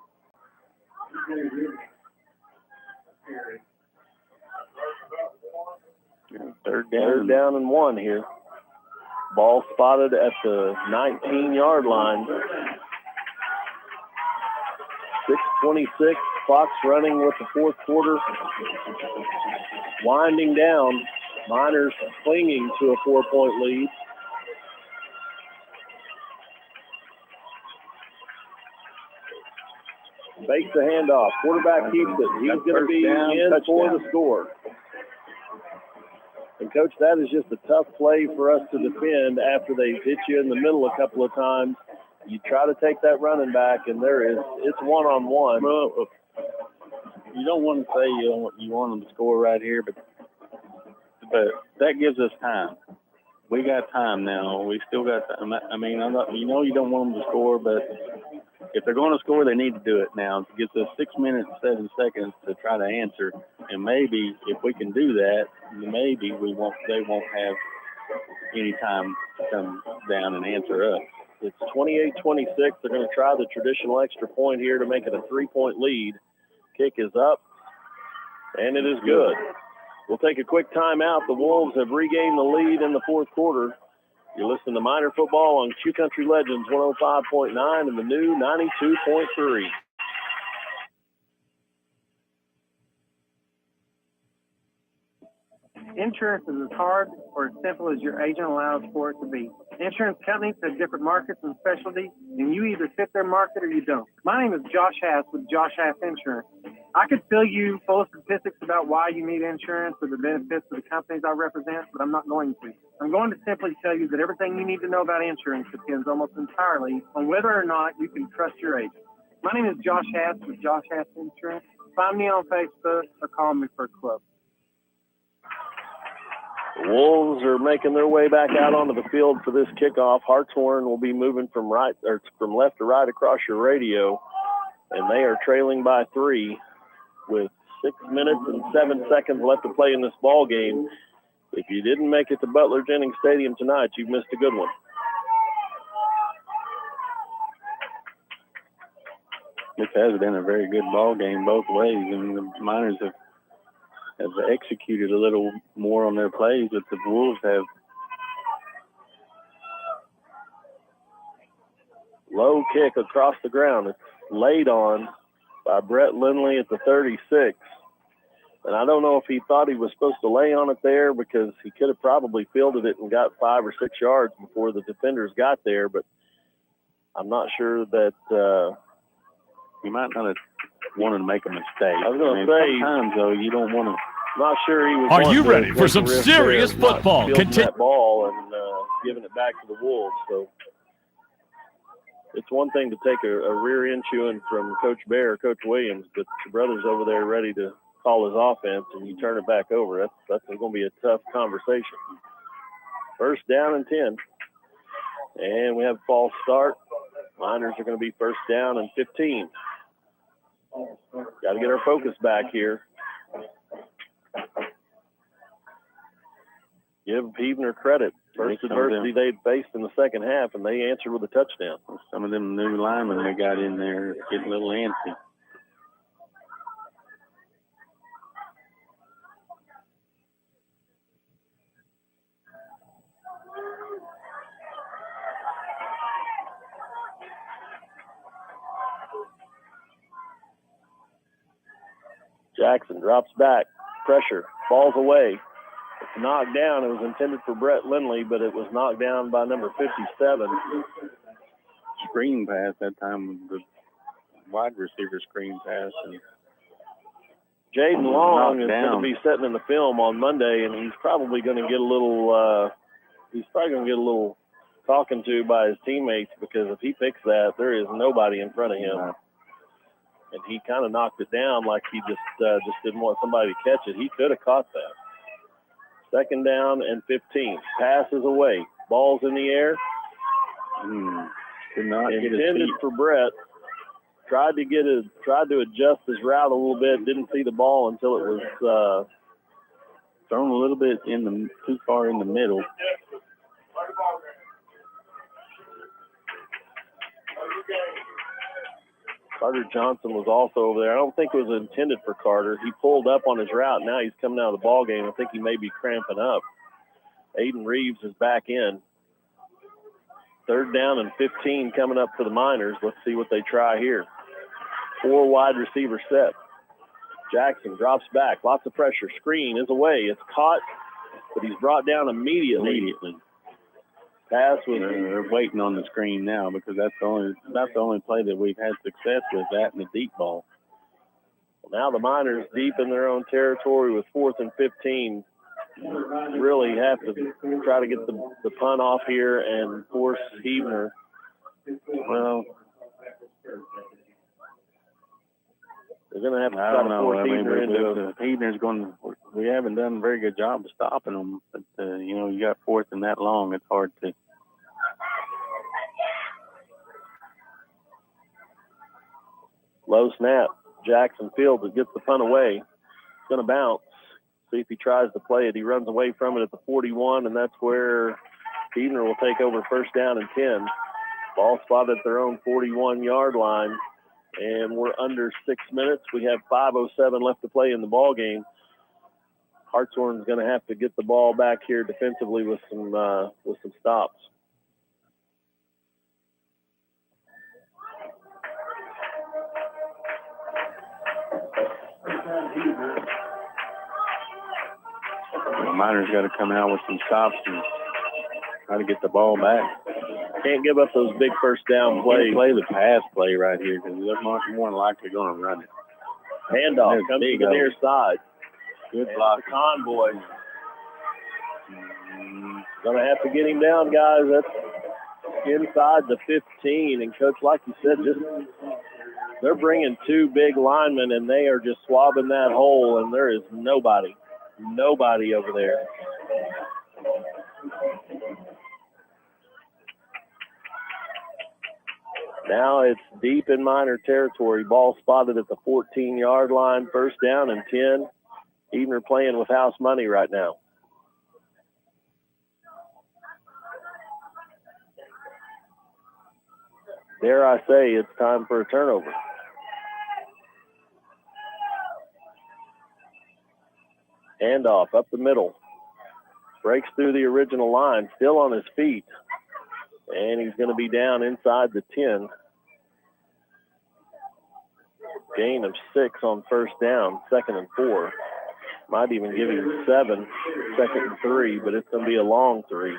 S1: Third down and 1 here. Ball spotted at the 19-yard line. 6:26, clock's running with the fourth quarter winding down. Miners clinging to a 4-point lead. Fakes the handoff. Quarterback keeps it. He's going to be in for the score. And, Coach, that is just a tough play for us to defend after they've hit you in the middle a couple of times. You try to take that running back, and it's one-on-one.
S2: Well, you don't want to say you want them to score right here, but that gives us time. We got time now. We still got time. I mean, you don't want them to score, but if they're going to score, they need to do it now. It gives us 6 minutes, 7 seconds to try to answer. And maybe if we can do that, maybe they won't have any time to come down and answer us.
S1: It's 28-26. They're going to try the traditional extra point here to make it a 3-point lead. Kick is up, and it is good. We'll take a quick timeout. The Wolves have regained the lead in the fourth quarter. You're listening to Minor Football on Q Country Legends 105.9 and the new 92.3.
S3: Insurance is as hard or as simple as your agent allows for it to be. Insurance companies have different markets and specialties, and you either fit their market or you don't. My name is Josh Hass with Josh Hass Insurance. I could fill you full of statistics about why you need insurance or the benefits of the companies I represent, but I'm not going to. I'm going to simply tell you that everything you need to know about insurance depends almost entirely on whether or not you can trust your agent. My name is Josh Hass with Josh Hass Insurance. Find me on Facebook or call me for a quote.
S1: The Wolves are making their way back out onto the field for this kickoff. Hartshorne will be moving from left to right across your radio, and they are trailing by 3 with 6 minutes and 7 seconds left to play in this ball game. If you didn't make it to Butler Jennings Stadium tonight, you've missed a good one.
S2: This has been a very good ball game both ways, and the Miners have executed a little more on their plays, but the Wolves have.
S1: Low kick across the ground. It's laid on by Brett Lindley at the 36. And I don't know if he thought he was supposed to lay on it there because he could have probably fielded it and got 5 or 6 yards before the defenders got there, but I'm not sure that
S2: he might not have wanted to make a mistake.
S1: I was going to say,
S2: sometimes, though, you don't want to.
S1: Not sure he was.
S11: Are you ready for some serious football?
S1: Continue that ball and giving it back to the Wolves. So it's one thing to take a rear end chewing from Coach Bear, Coach Williams, but the brother's over there ready to call his offense, and you turn it back over. That's going to be a tough conversation. First down and 10, and we have a false start. Miners are going to be first down and 15. Got to get our focus back here. Give Heavner credit. First adversity they'd faced in the second half, and they answered with a touchdown.
S2: Some of them new linemen they got in there getting a little antsy.
S1: Jackson drops back. Pressure. Ball's away. It's knocked down. It was intended for Brett Lindley, but it was knocked down by number 57.
S2: Screen pass that time, the wide receiver screen pass. And
S1: Jaden Long is going to be sitting in the film on Monday, and he's probably going to get a little talking to by his teammates, because if he picks that, there is nobody in front of him. And he kind of knocked it down like he just didn't want somebody to catch it. He could have caught that. Second down and 15. Pass is away. Ball's in the air.
S2: Did not get his
S1: intended
S2: feet.
S1: for Brett. Tried to adjust his route a little bit. Didn't see the ball until it was
S2: thrown a little bit too far in the middle.
S1: Carter Johnson was also over there. I don't think it was intended for Carter. He pulled up on his route. Now he's coming out of the ball game. I think he may be cramping up. Aiden Reeves is back in. Third down and 15 coming up for the Miners. Let's see what they try here. 4 wide receiver set. Jackson drops back. Lots of pressure. Screen is away. It's caught, but he's brought down immediately. Pass was.
S2: They're waiting on the screen now, because that's the only play that we've had success with, that and the deep ball.
S1: Well, now the Miners deep in their own territory with 4th and 15. Really have to try to get the punt off here and force Heebner. Well, they're going to have to try to force Heebner into
S2: Heebner's going. We haven't done a very good job of stopping them, but you got 4th and that long, it's hard to.
S1: Low snap. Jackson Fields gets the punt away. It's going to bounce. See if he tries to play it. He runs away from it at the 41, and that's where Heebner will take over first down and 10. Ball spotted at their own 41-yard line, and we're under 6 minutes. We have 5:07 left to play in the ball game. Hartshorne's going to have to get the ball back here defensively with some stops.
S2: The Miners got to come out with some stops and try to get the ball back.
S1: Can't give up those big first down plays.
S2: Play the pass play right here, because they're more than likely going to run it.
S1: Handoff comes to the near side.
S2: Good block.
S1: Convoy. Gonna have to get him down, guys. That's inside the 15. And Coach, like you said, they're bringing 2 big linemen, and they are just swabbing that hole, and there is nobody over there. Now it's deep in Miner territory. Ball spotted at the 14-yard line. First down and 10. Heebner playing with house money right now. Dare I say it's time for a turnover. Handoff up the middle. Breaks through the original line, still on his feet. And he's going to be down inside the 10. Gain of 6 on first down, 2nd and 4. Might even give him 7, 2nd and 3, but it's going to be a long 3.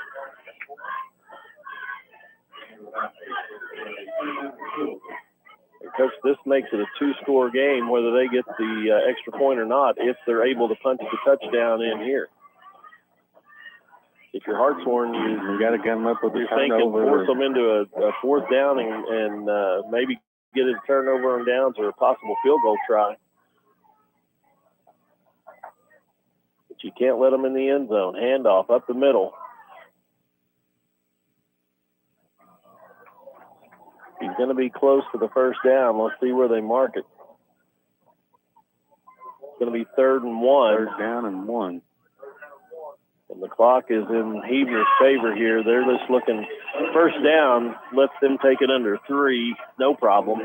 S1: And Coach, this makes it a 2-score game, whether they get the extra point or not, if they're able to punch the touchdown in here. If you're Hartshorne, you
S2: got to get them up with
S1: you're thinking force them into a 4th down and maybe get a turnover on downs or a possible field goal try. But you can't let them in the end zone. Handoff up the middle. He's going to be close to the first down. Let's see where they mark it. It's going to be 3rd and 1.
S2: 3rd down and 1.
S1: And the clock is in Heavener's favor here. They're just looking first down, lets them take it under 3, no problem.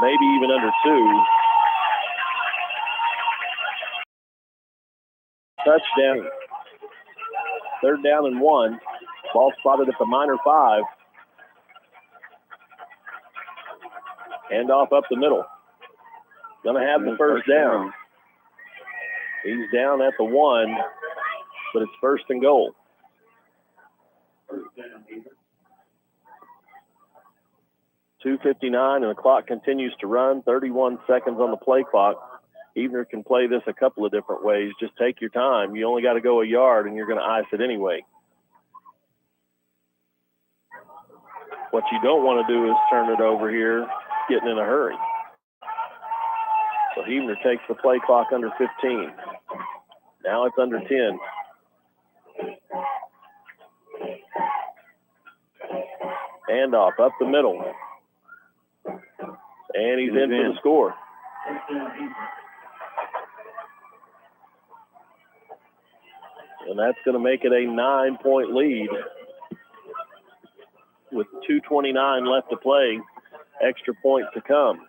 S1: Maybe even under 2. Touchdown. 3rd down and 1. Ball spotted at the Minor 5. Handoff up the middle. Gonna have the first down. He's down at the 1, but it's 1st and goal. .259 and the clock continues to run. 31 seconds on the play clock. Heavener can play this a couple of different ways. Just take your time. You only got to go a yard and you're going to ice it anyway. What you don't want to do is turn it over here, getting in a hurry. So Heavener takes the play clock under 15. Now it's under 10. Handoff up the middle. And he's in for the score. And that's going to make it a 9-point lead with 2:29 left to play. Extra point to come.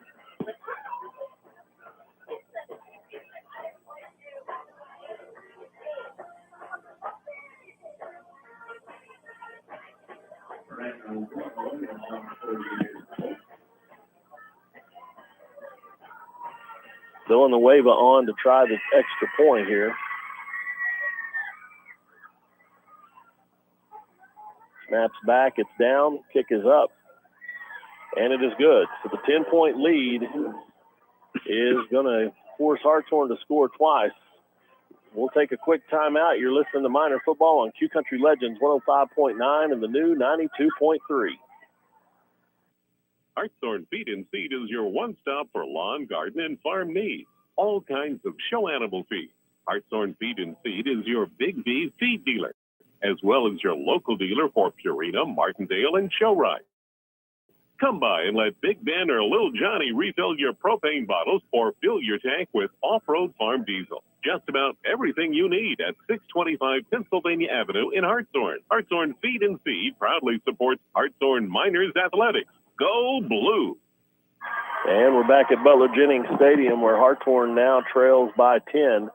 S1: Villanueva on to try this extra point here. Snaps back, it's down, kick is up, and it is good. So the 10-point lead is going to force Hartshorne to score twice. We'll take a quick timeout. You're listening to Minor Football on Q Country Legends 105.9 and the new 92.3.
S5: Hartshorne Feed and Seed is your one-stop for lawn, garden, and farm needs. All kinds of show animal feed. Hartshorne Feed and Seed is your Big V feed dealer, as well as your local dealer for Purina, Martindale, and Showrite. Come by and let Big Ben or Little Johnny refill your propane bottles or fill your tank with off-road farm diesel. Just about everything you need at 625 Pennsylvania Avenue in Hartshorne. Hartshorne Feed and Seed proudly supports Hartshorne Miners Athletics. Go Blue!
S1: And we're back at Butler Jennings Stadium where Hartshorne now trails by 10.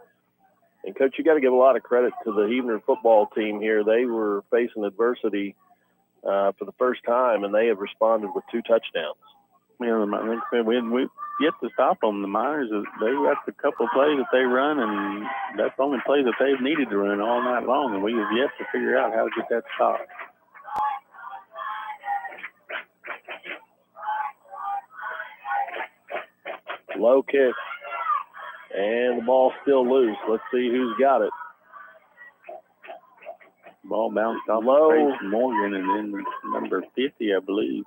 S1: And, Coach, you got to give a lot of credit to the Heavener football team here. They were facing adversity for the first time, and they have responded with 2 touchdowns.
S2: Yeah, we yet to stop them. The Miners, they got a couple of plays that they run, and that's the only play that they've needed to run all night long, and we have yet to figure out how to get that stopped.
S1: Low kick, and the ball's still loose. Let's see who's got it.
S2: Ball bounced off
S1: low.
S2: Morgan, and then number 50, I believe,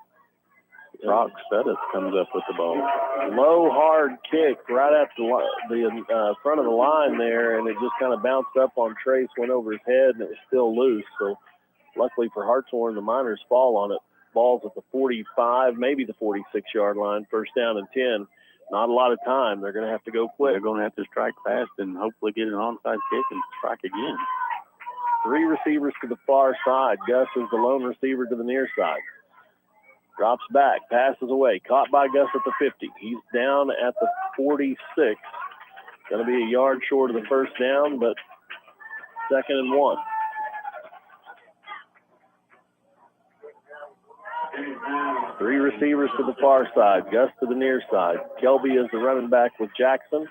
S2: Brock Sudduth comes up with the ball.
S1: Low, hard kick right at the front of the line there, and it just kind of bounced up on Trace, went over his head, and it was still loose. So luckily for Hartshorne, the Miners fall on it. Ball's at the 45, maybe the 46-yard line, 1st down and 10. Not a lot of time. They're going to have to go quick.
S2: They're going to have to strike fast and hopefully get an onside kick and strike again.
S1: 3 receivers to the far side. Gus is the lone receiver to the near side. Drops back, passes away. Caught by Gus at the 50. He's down at the 46. Going to be a yard short of the 1st down, but 2nd and 1. Three receivers to the far side. Gus to the near side. Kelby is the running back with Jackson.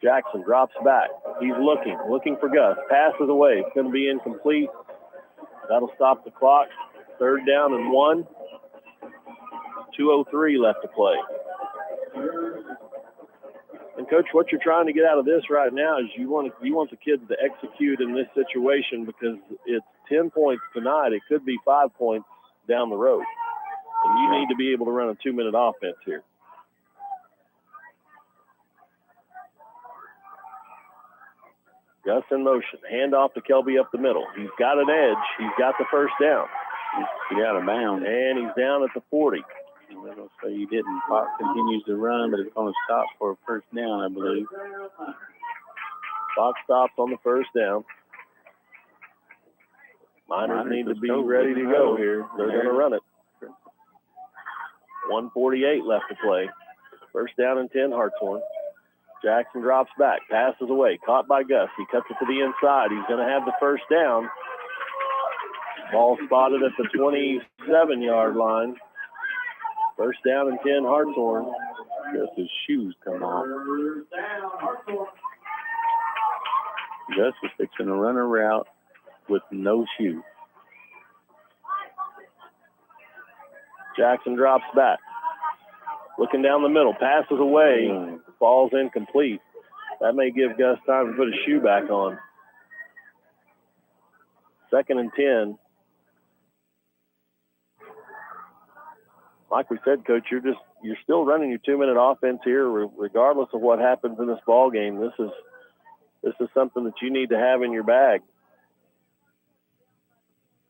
S1: Jackson drops back. He's looking for Gus. Passes away. It's going to be incomplete. That'll stop the clock. 3rd down and 1. 2:03 left to play. And, Coach, what you're trying to get out of this right now is you want the kids to execute in this situation because it's 10 points tonight. It could be 5 points down the road. And you need to be able to run a 2-minute offense here. Gus in motion. Handoff to Kelby up the middle. He's got an edge. He's got the 1st down.
S2: He's out of bounds.
S1: And he's down at the 40.
S2: They're going to say he didn't. Clock continues to run, but it's going to stop for a 1st down, I believe.
S1: Clock stops on the 1st down. Miners need to be ready to go here. They're going to run it. 1:48 left to play. First down and 10, Hartshorne. Jackson drops back, passes away, caught by Gus. He cuts it to the inside. He's going to have the first down. Ball spotted at the 27-yard line. First down and 10, Hartshorne.
S2: Gus's shoes come off. Gus was fixing to run a route with no shoes.
S1: Jackson drops back. Looking down the middle, passes away, falls incomplete. That may give Gus time to put his shoe back on. Second and 10. Like we said, Coach, you're still running your 2-minute offense here, regardless of what happens in this ball game. This is something that you need to have in your bag.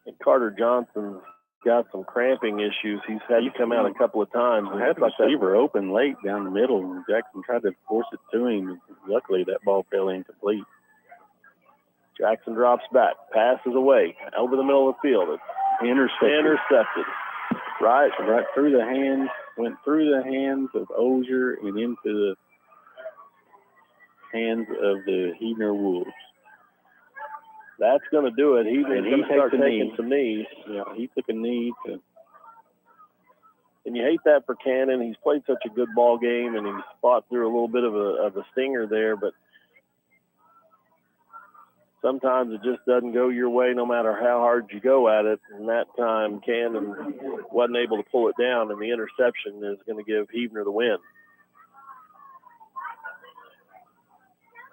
S1: And Carter Johnson's got some cramping issues. He's had to come out a couple of times.
S2: I had the receiver open late down the middle, and Jackson tried to force it to him. Luckily, that ball fell incomplete.
S1: Jackson drops back, passes away, over the middle of the field. It's intercepted. Right
S2: through the hands, went through the hands of Ozier and into the hands of the Heidner Wolves.
S1: That's going to do it. He's going to start taking some knees.
S2: Yeah, he took a knee.
S1: And you hate that for Cannon. He's played such a good ball game, and he's fought through a little bit of a stinger there, but sometimes it just doesn't go your way no matter how hard you go at it. And that time, Cannon wasn't able to pull it down, and the interception is going to give Heidner the win.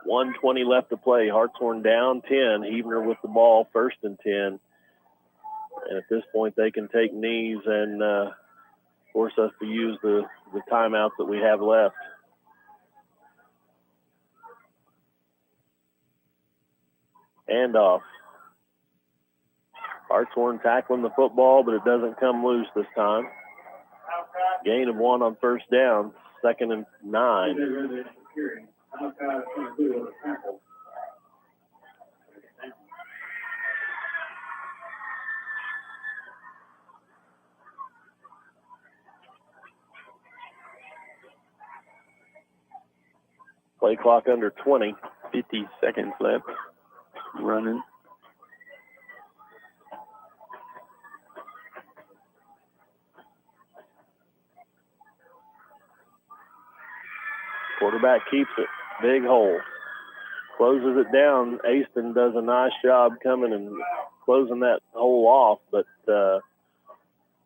S1: 1:20 left to play. Hartshorne down 10. Heidner with the ball, first and 10. And at this point, they can take knees and force us to use the timeouts that we have left. Handoff. Hartshorne tackling the football, but it doesn't come loose this time. Gain of 1 on first down, 2nd and 9. Play clock under 20.
S2: 50 seconds left. Running.
S1: Quarterback keeps it. Big hole. Closes it down. Aston does a nice job coming and closing that hole off, but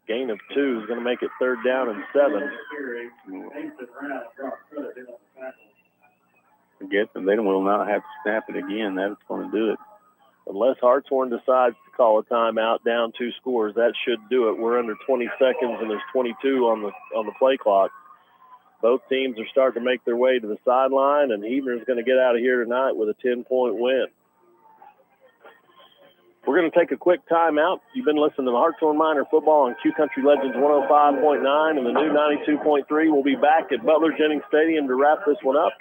S1: gain of 2 is going to make it 3rd down and 7.
S2: I guess they will not have to snap it again. That's going to do it.
S1: Unless Hartshorne decides to call a timeout, down 2 scores, that should do it. We're under 20 seconds, and there's 22 on the play clock. Both teams are starting to make their way to the sideline, and Heidner's going to get out of here tonight with a 10-point win. We're going to take a quick timeout. You've been listening to Hartshorne Miner football on Q Country Legends 105.9 and the new 92.3. We'll be back at Butler Jennings Stadium to wrap this one up.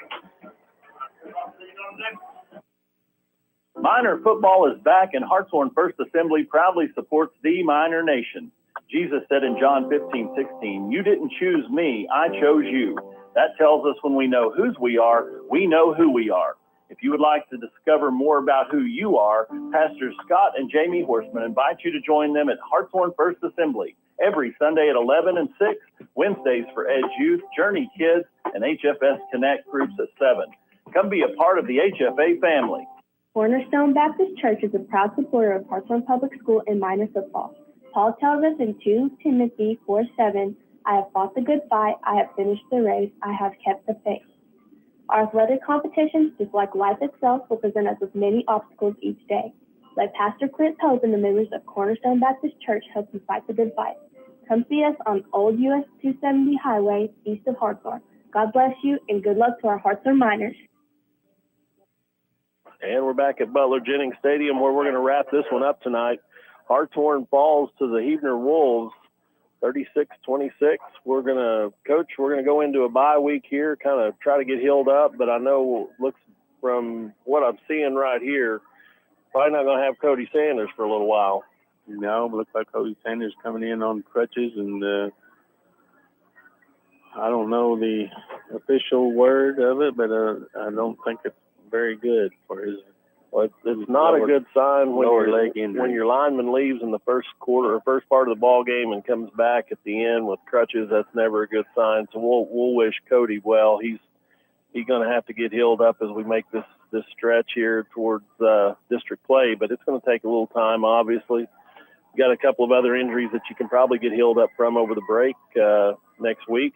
S9: Miner football is back, and Hartshorne First Assembly proudly supports the Miner Nation. Jesus said in John 15:16, "You didn't choose me, I chose you." That tells us when we know whose we are, we know who we are. If you would like to discover more about who you are, Pastors Scott and Jamie Horseman invite you to join them at Hartshorne First Assembly every Sunday at 11 and 6, Wednesdays for Edge Youth, Journey Kids, and HFS Connect groups at 7. Come be a part of the HFA family.
S8: Cornerstone Baptist Church is a proud supporter of Hartshorne Public School and Miner football. Paul tells us in 2 Timothy 4:7, "I have fought the good fight, I have finished the race, I have kept the faith." Our athletic competitions, just like life itself, will present us with many obstacles each day. Let Pastor Clint Pope and the members of Cornerstone Baptist Church help you fight the good fight. Come see us on Old US 270 Highway, east of Hartshorne. God bless you, and good luck to our Hartshorne Miners.
S1: And we're back at Butler Jennings Stadium, where we're going to wrap this one up tonight. Hartshorne falls to the Heidner Wolves, 36-26. We're going to go into a bye week here, kind of try to get healed up, but I know, looks from what I'm seeing right here, probably not going to have Cody Sanders for a little while.
S2: looks like Cody Sanders coming in on crutches, and I don't know the official word of it, but I don't think it's very good for his.
S1: Well, it's not a good sign when your lineman leaves in the first quarter or first part of the ball game and comes back at the end with crutches. That's never a good sign. So we'll wish Cody well. He's going to have to get healed up as we make this stretch here towards district play, but it's going to take a little time. Obviously, you got a couple of other injuries that you can probably get healed up from over the break next week.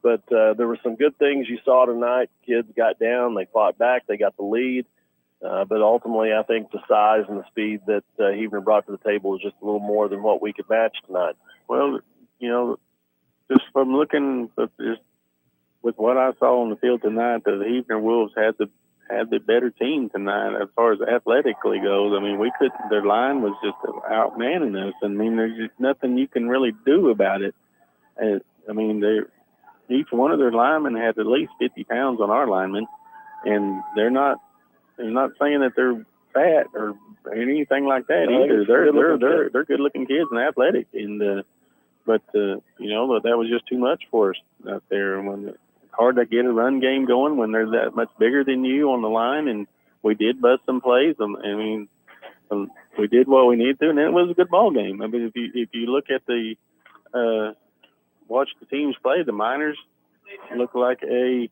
S1: But there were some good things you saw tonight. Kids got down, they fought back, they got the lead. But ultimately, I think the size and the speed that Huebner brought to the table was just a little more than what we could match tonight.
S2: Well, just from looking just with what I saw on the field tonight, the Huebner Wolves had the better team tonight as far as athletically goes. I mean, their line was just outmanning us. I mean, there's just nothing you can really do about it. And, I mean, each one of their linemen had at least 50 pounds on our linemen, and they're not saying that they're fat or anything like that either. They're good-looking kids and athletic, and but that was just too much for us out there. And it's hard to get a run game going when they're that much bigger than you on the line, and we did bust some plays. I mean, we did what we needed to, and it was a good ball game. I mean, if you look at watch the teams play, the Miners look like a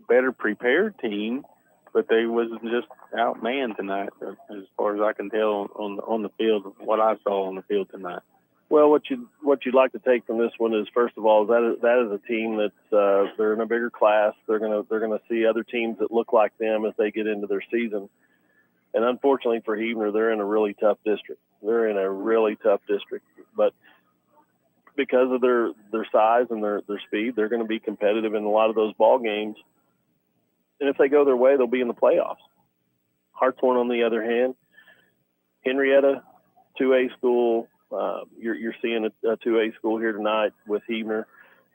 S2: better prepared team, but they wasn't just outmanned tonight, as far as I can tell on the field. What I saw on the field tonight.
S1: Well, what you'd like to take from this one is, first of all, that is a team that's they're in a bigger class. They're gonna see other teams that look like them as they get into their season. And unfortunately for Huebner, they're in a really tough district. But because of their size and their speed, they're going to be competitive in a lot of those ball games. And if they go their way, they'll be in the playoffs. Hartshorne, on the other hand, Henrietta, 2A school. You're seeing a 2A school here tonight with Huebner.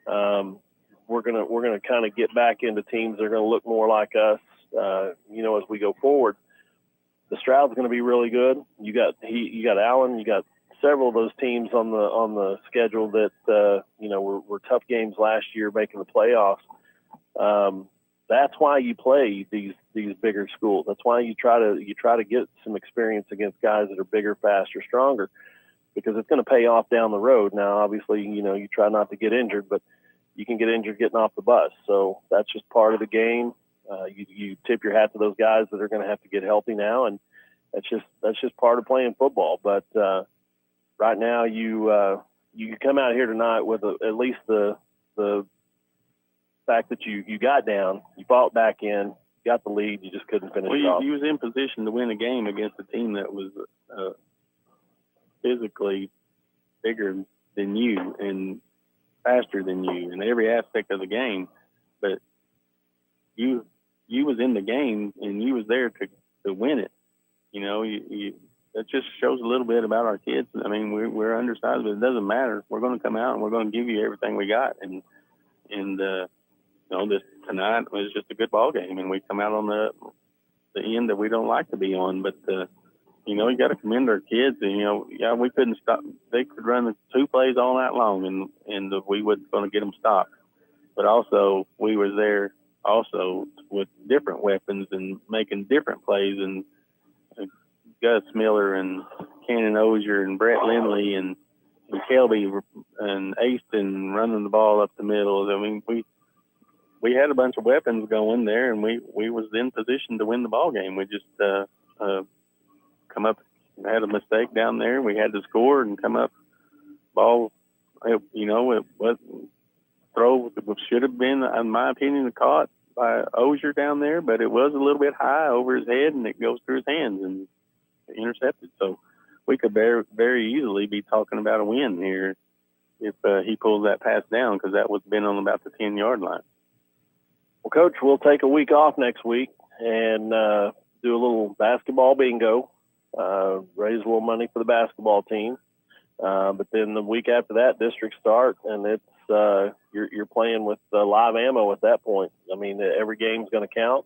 S1: We're gonna kind of get back into teams that are going to look more like us, as we go forward. The Stroud's going to be really good. You got Allen, you got several of those teams on the schedule that were tough games last year making the playoffs. That's why you play these bigger schools. That's why you try to get some experience against guys that are bigger, faster, stronger, because it's going to pay off down the road. Now, obviously, you try not to get injured, but you can get injured getting off the bus. So that's just part of the game. You tip your hat to those guys that are going to have to get healthy now, and that's just part of playing football. But right now, you can come out here tonight with at least the fact that you got down, you fought back in, got the lead, you just couldn't finish it off.
S2: You was in position to win a game against a team that was physically bigger than you and faster than you in every aspect of the game, but you was in the game and you was there to win it. That just shows a little bit about our kids. I mean, we're undersized, but it doesn't matter. We're going to come out and we're going to give you everything we got. And this tonight was just a good ball game, and we come out on the end that we don't like to be on. But you got to commend our kids. And we couldn't stop. They could run the 2 plays all night long, and we wasn't going to get them stopped. But also, we were there also with different weapons and making different plays. And Gus Miller and Cannon Ozier and Brett Lindley and Kelby and Aston running the ball up the middle. I mean, we had a bunch of weapons going there, and we was in position to win the ball game. We just come up, had a mistake down there. We had to score and come up. Ball, it was throw should have been, in my opinion, caught by Ozier down there, but it was a little bit high over his head, and it goes through his hands and intercepted. So we could very, very easily be talking about a win here if he pulls that pass down, because that would have been on about the 10-yard line.
S1: Well, Coach, we'll take a week off next week and do a little basketball bingo, raise a little money for the basketball team. But then the week after that, district start, and it's you're playing with live ammo at that point. I mean, every game's going to count.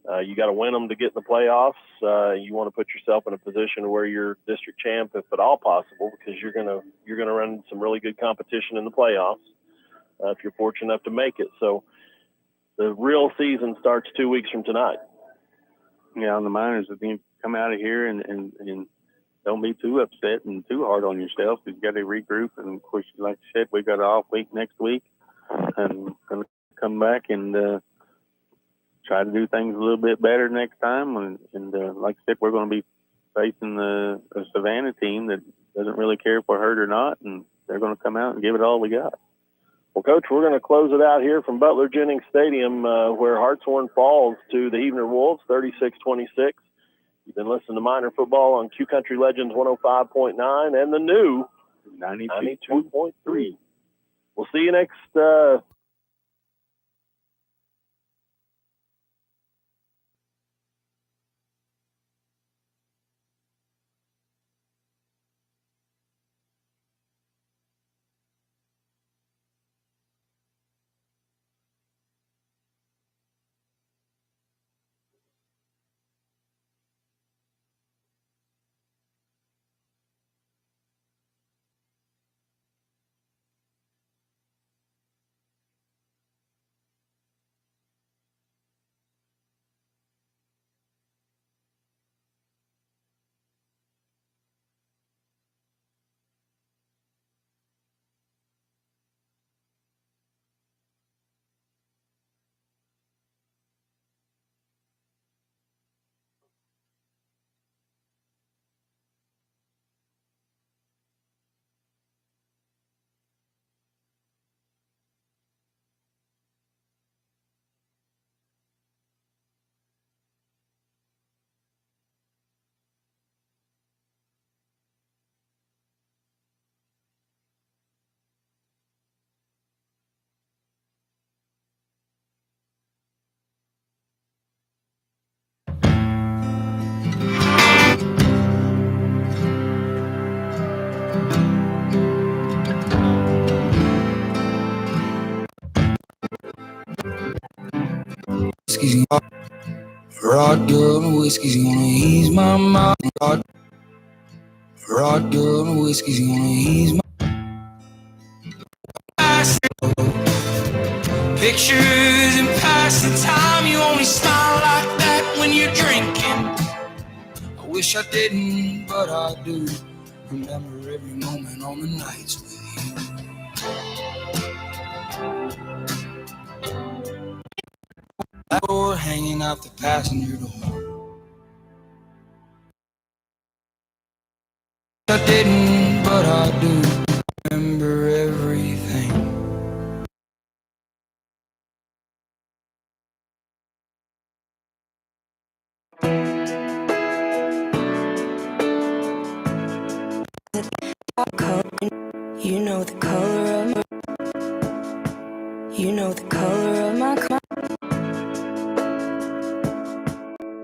S1: You got to win them to get in the playoffs. You want to put yourself in a position where you're district champ, if at all possible, because you're gonna run some really good competition in the playoffs if you're fortunate enough to make it. So the real season starts 2 weeks from tonight.
S2: Yeah, on the minors, I think come out of here and don't be too upset and too hard on yourself. You've got to regroup. And of course, like I said, we got an off week next week, and going to come back and try to do things a little bit better next time. And like I said, we're going to be facing the Savannah team that doesn't really care if we're hurt or not, and they're going to come out and give it all we got.
S1: Well, Coach, we're going to close it out here from Butler Jennings Stadium, where Hartshorne falls to the Heavener Wolves, 36-26. You've been listening to Minor Football on Q Country Legends 105.9 and the new 92.3. We'll see you next
S12: Whiskey's and whiskey's gonna ease my mind. Vodka and whiskey's gonna ease my pictures and passing time. You only smile like that when you're drinking. I wish I didn't, but I do. Remember every moment on the nights with you. Door hanging out the passenger door. I didn't, but I do. Remember everything.
S13: You know the color of my, you know the color of my,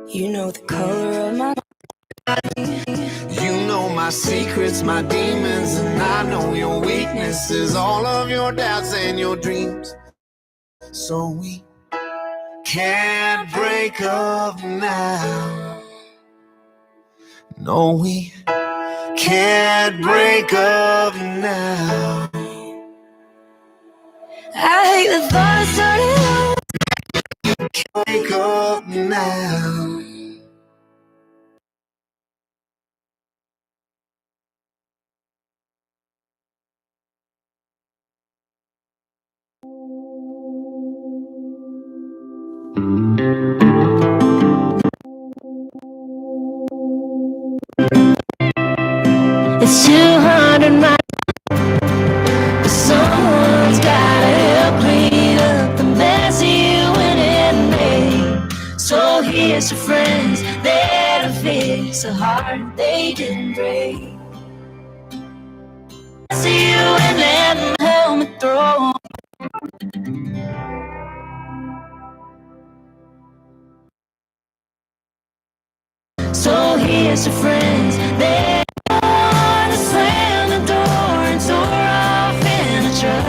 S13: you know the color of my.
S12: You know my secrets, my demons, and I know your weaknesses, all of your doubts and your dreams. So we can't break up now. No, we can't break up now.
S13: I hate the thought of starting over.
S12: Can't break up now.
S13: It's 200 miles, but someone's gotta help clean up the mess you and made. So here's to friends there to fix a heart they didn't break. I see you and let them help me throw. So here's to friends there to slam the door and tore off in a truck.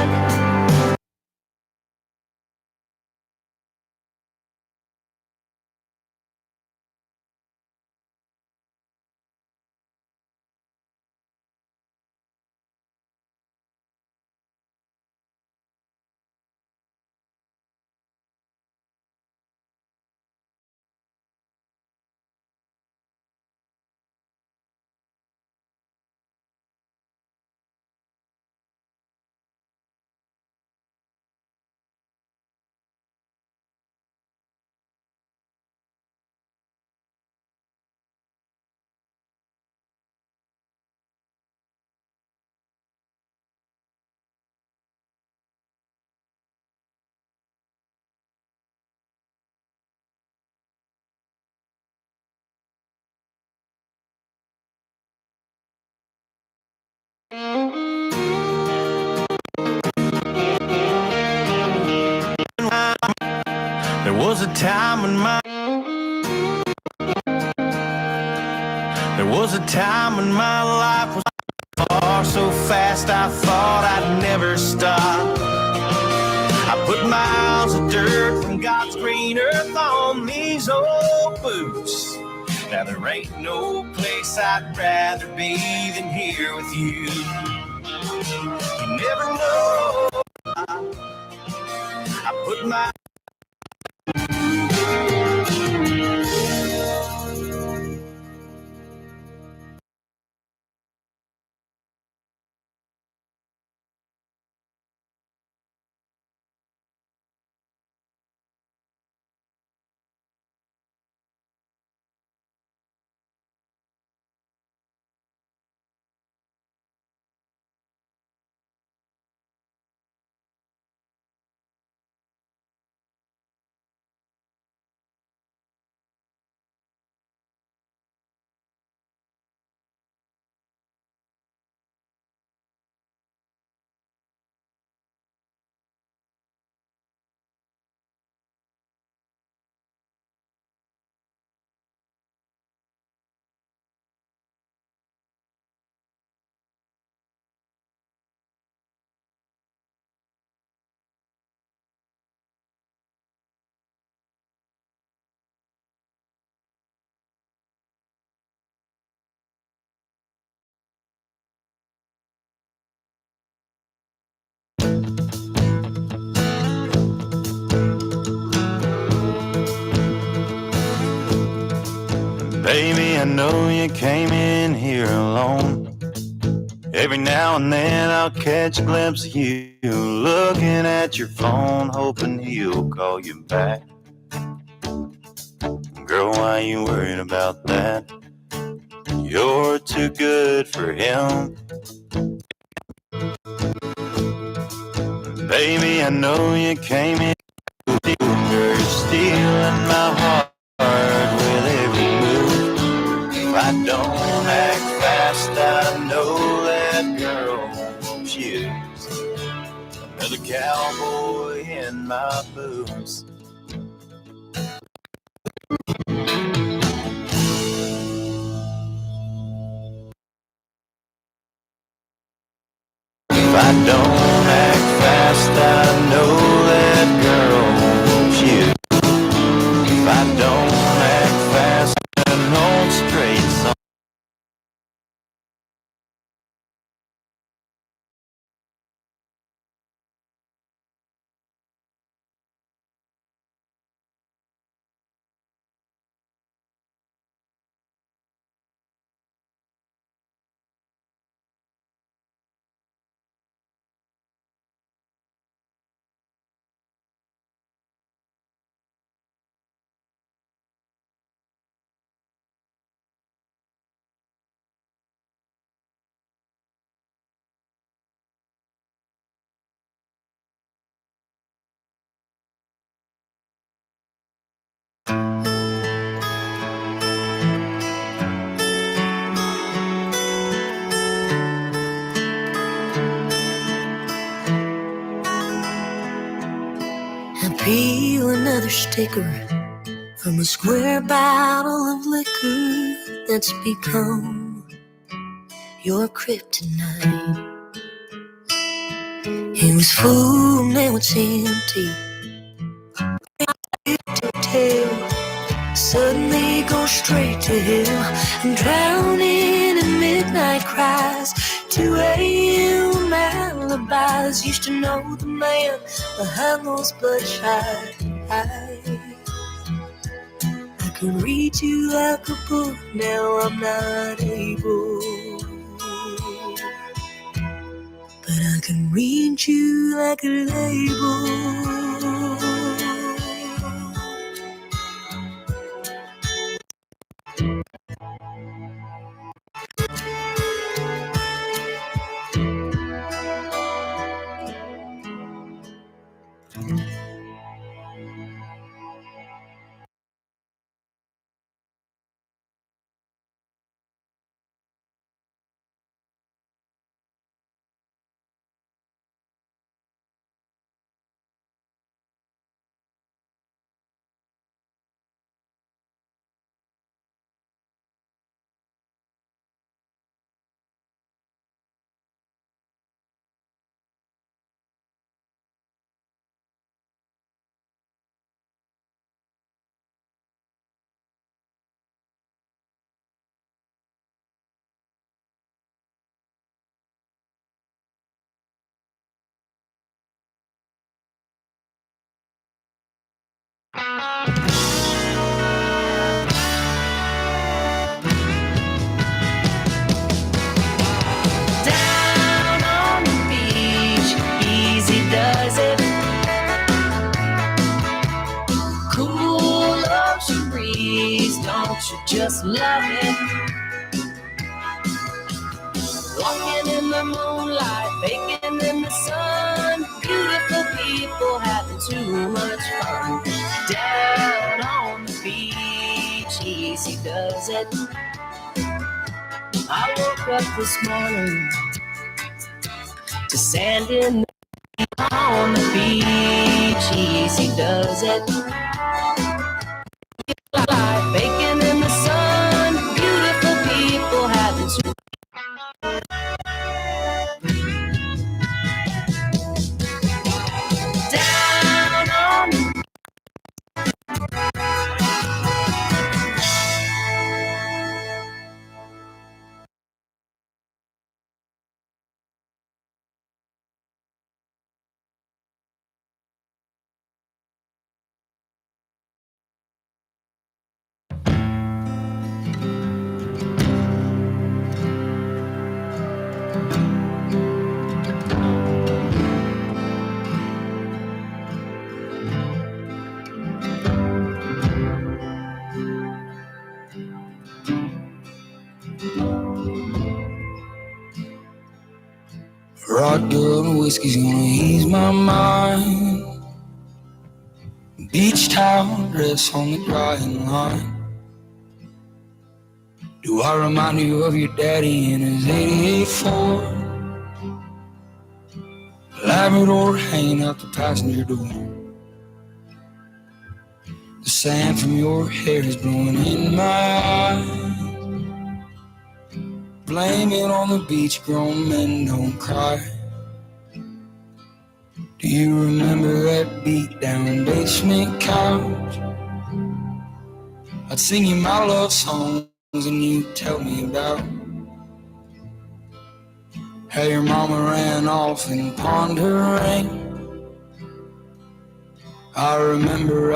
S12: was a time when my life was far so fast I thought I'd never stop. I put miles of dirt from God's green earth on these old boots. Now there ain't no place I'd rather be than here with you. You never know. I put my Baby, I know you came in here alone. Every now and then I'll catch a glimpse of you looking at your phone, hoping he'll call you back. Girl, why you worried about that? You're too good for him. Baby, I know you came in. You're stealing my heart with every move. If I don't act fast, I know that girl won't choose another cowboy in my boots. If I don't act fast, I know that girl won't choose. If I don't act fast, an old straight song.
S13: And peel another sticker from a square bottle of liquor that's become your kryptonite. It was full, now it's empty. To tell, suddenly go straight to hell. I'm drowning in midnight cries. 2 a.m. alibis. Used to know the man behind those bloodshot eyes. I can read you like a book, now I'm not able. But I can read you like a label. don't you just love it? Walking in the moonlight, baking in the sun, beautiful people having too much fun. Down on the beach, easy does it. I woke up this morning to sand in on the beach, easy does it. Like bacon in the sun, beautiful people having too down on the
S14: Shotgun whiskey's gonna ease my mind. Beach towel dress on the drying line. Do I remind you of your daddy in his 88 Ford? Labrador hanging out the passenger door. The sand from your hair is blowing in my eyes. Blame it on the beach, grown men don't cry. Do you remember that beat down basement couch? I'd sing you my love songs and you'd tell me about how your mama ran off and pawned her ring. I remember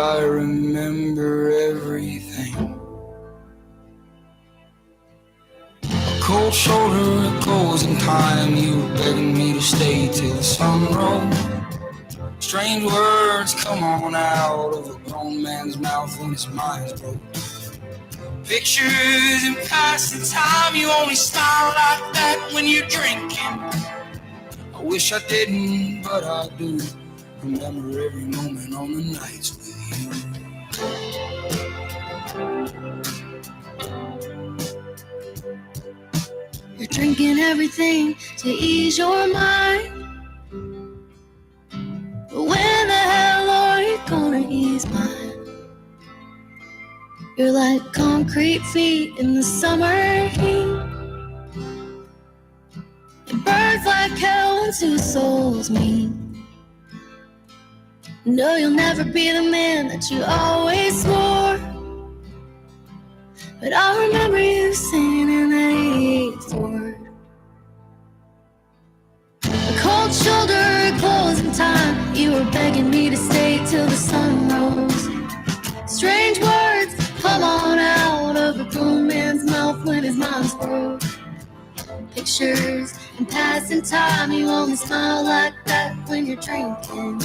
S14: everything. A cold shoulder at closing time, you were begging me to stay till the sun rose. Strange words come on out of a grown man's mouth when his mind's broke. Pictures in passing time, you only smile like that when you're drinking. I wish I didn't, but I do. Remember every moment on the nights with you.
S13: You're drinking everything to ease your mind. But when the hell are you gonna ease mine? You're like concrete feet in the summer heat. It burns like hell when two souls meet. No, you'll never be the man that you always swore. But I remember you singing in that 88 Ford. A cold shoulder, closing time. You were begging me to stay till the sun rose. Strange words come on out of a grown man's mouth when his mind's broke. Pictures in passing time, you only smile like that when you're drinking.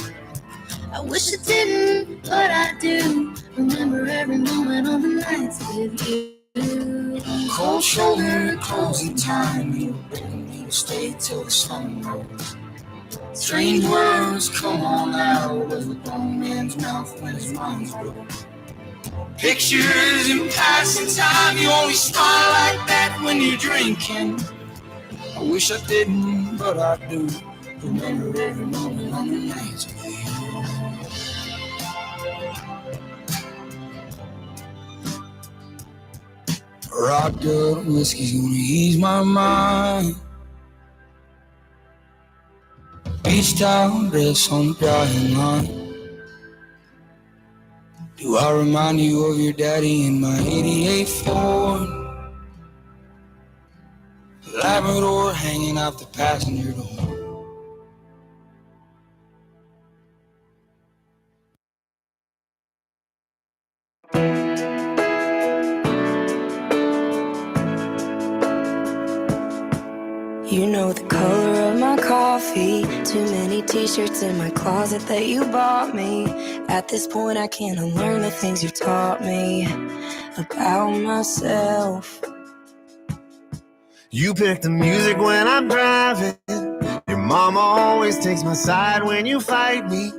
S13: I wish I didn't, but I do. Remember every moment on the nights with you.
S14: Cold shoulder, closing time, you were begging me to stay till the sun rose. Strange words come on out of a grown man's mouth when his mind's broke. Pictures in passing time, you only smile like that when you're drinking. I wish I didn't, but I do. Remember every moment on the nights with you. Rock good whiskey's gonna ease my mind. Beach towel dress on the drying line. Do I remind you of your daddy in my 88 Ford? Labrador hanging out the passenger door.
S15: You know the color of my coffee. Too many t-shirts in my closet that you bought me. At this point I can't unlearn the things you've taught me about out myself.
S12: You pick the music when I'm driving. Your mama always takes my side when you fight me.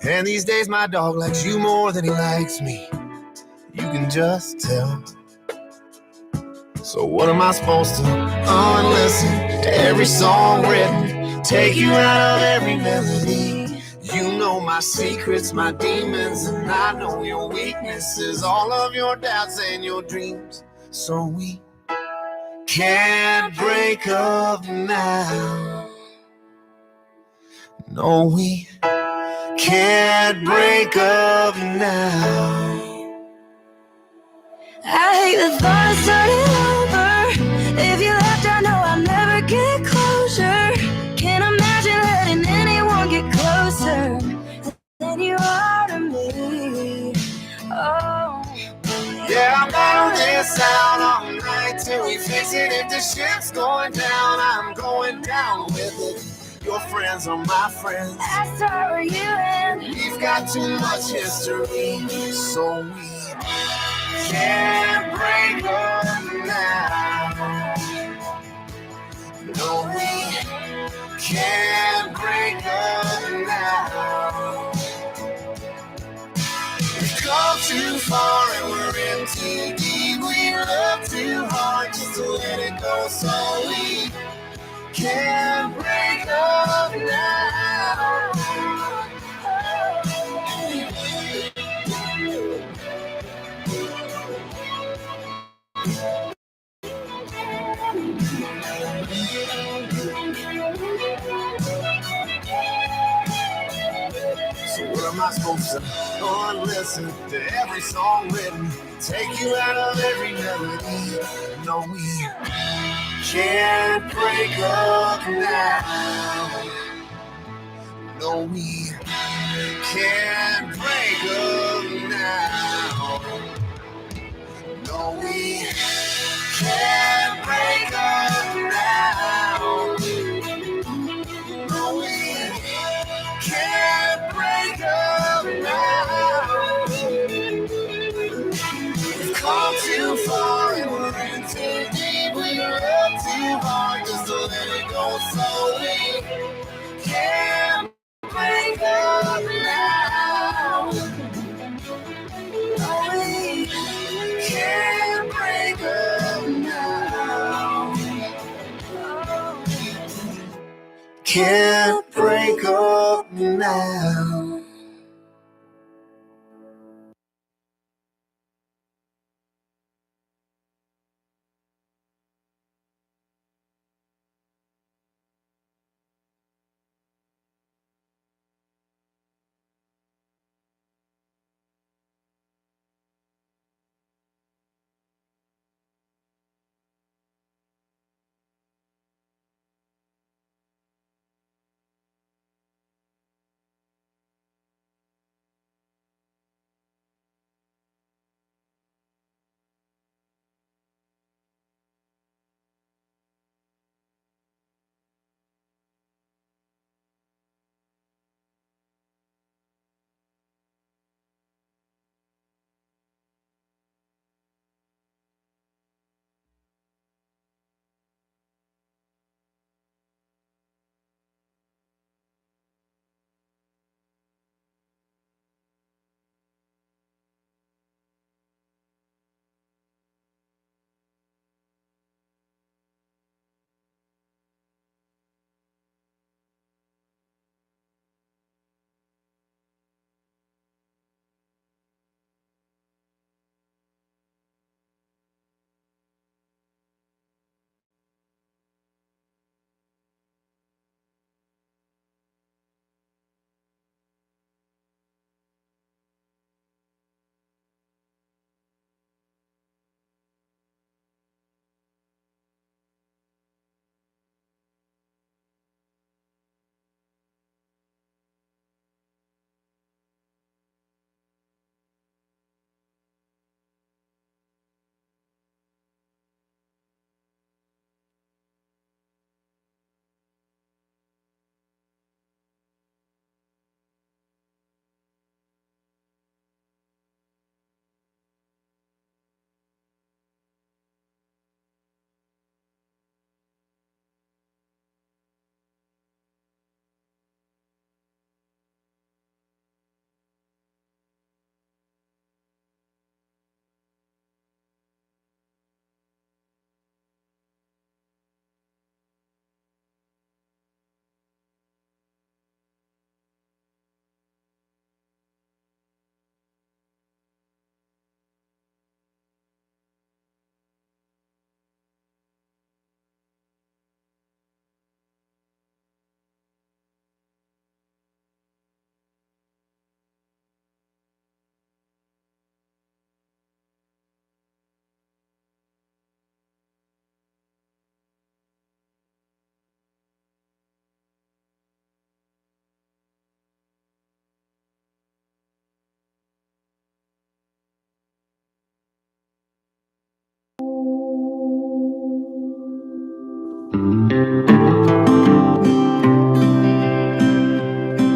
S12: And these days my dog likes you more than he likes me. You can just tell. So what am I supposed to unlisten to every song written, take you out of every melody? You know my secrets, my demons, and I know your weaknesses, all of your doubts and your dreams. So we can't break up now. No, we can't break up now.
S15: I hate the thought of starting over. If you left, I know I'll never get closure. Can't imagine letting anyone get closer than you are to me. Oh,
S12: yeah, I'm battle this out all night till we fix it. If the ship's going down, I'm going down with it. Your friends are my friends.
S15: I start with you and
S12: we've got too much history, so we can't break up now. No, we can't break up now. We've come too far and we're in too deep. We love too hard just to let it go, so we can't break up now. So what am I supposed to listen to every song written, take you out of every melody? No, we can't break up now. No, we can't break up now. No, we can't break up now. No, we can't break up now. We've come too far and we're in too deep. We love too hard just to let it go, so we can't break up now. No, we can't break up now. Can't break up now.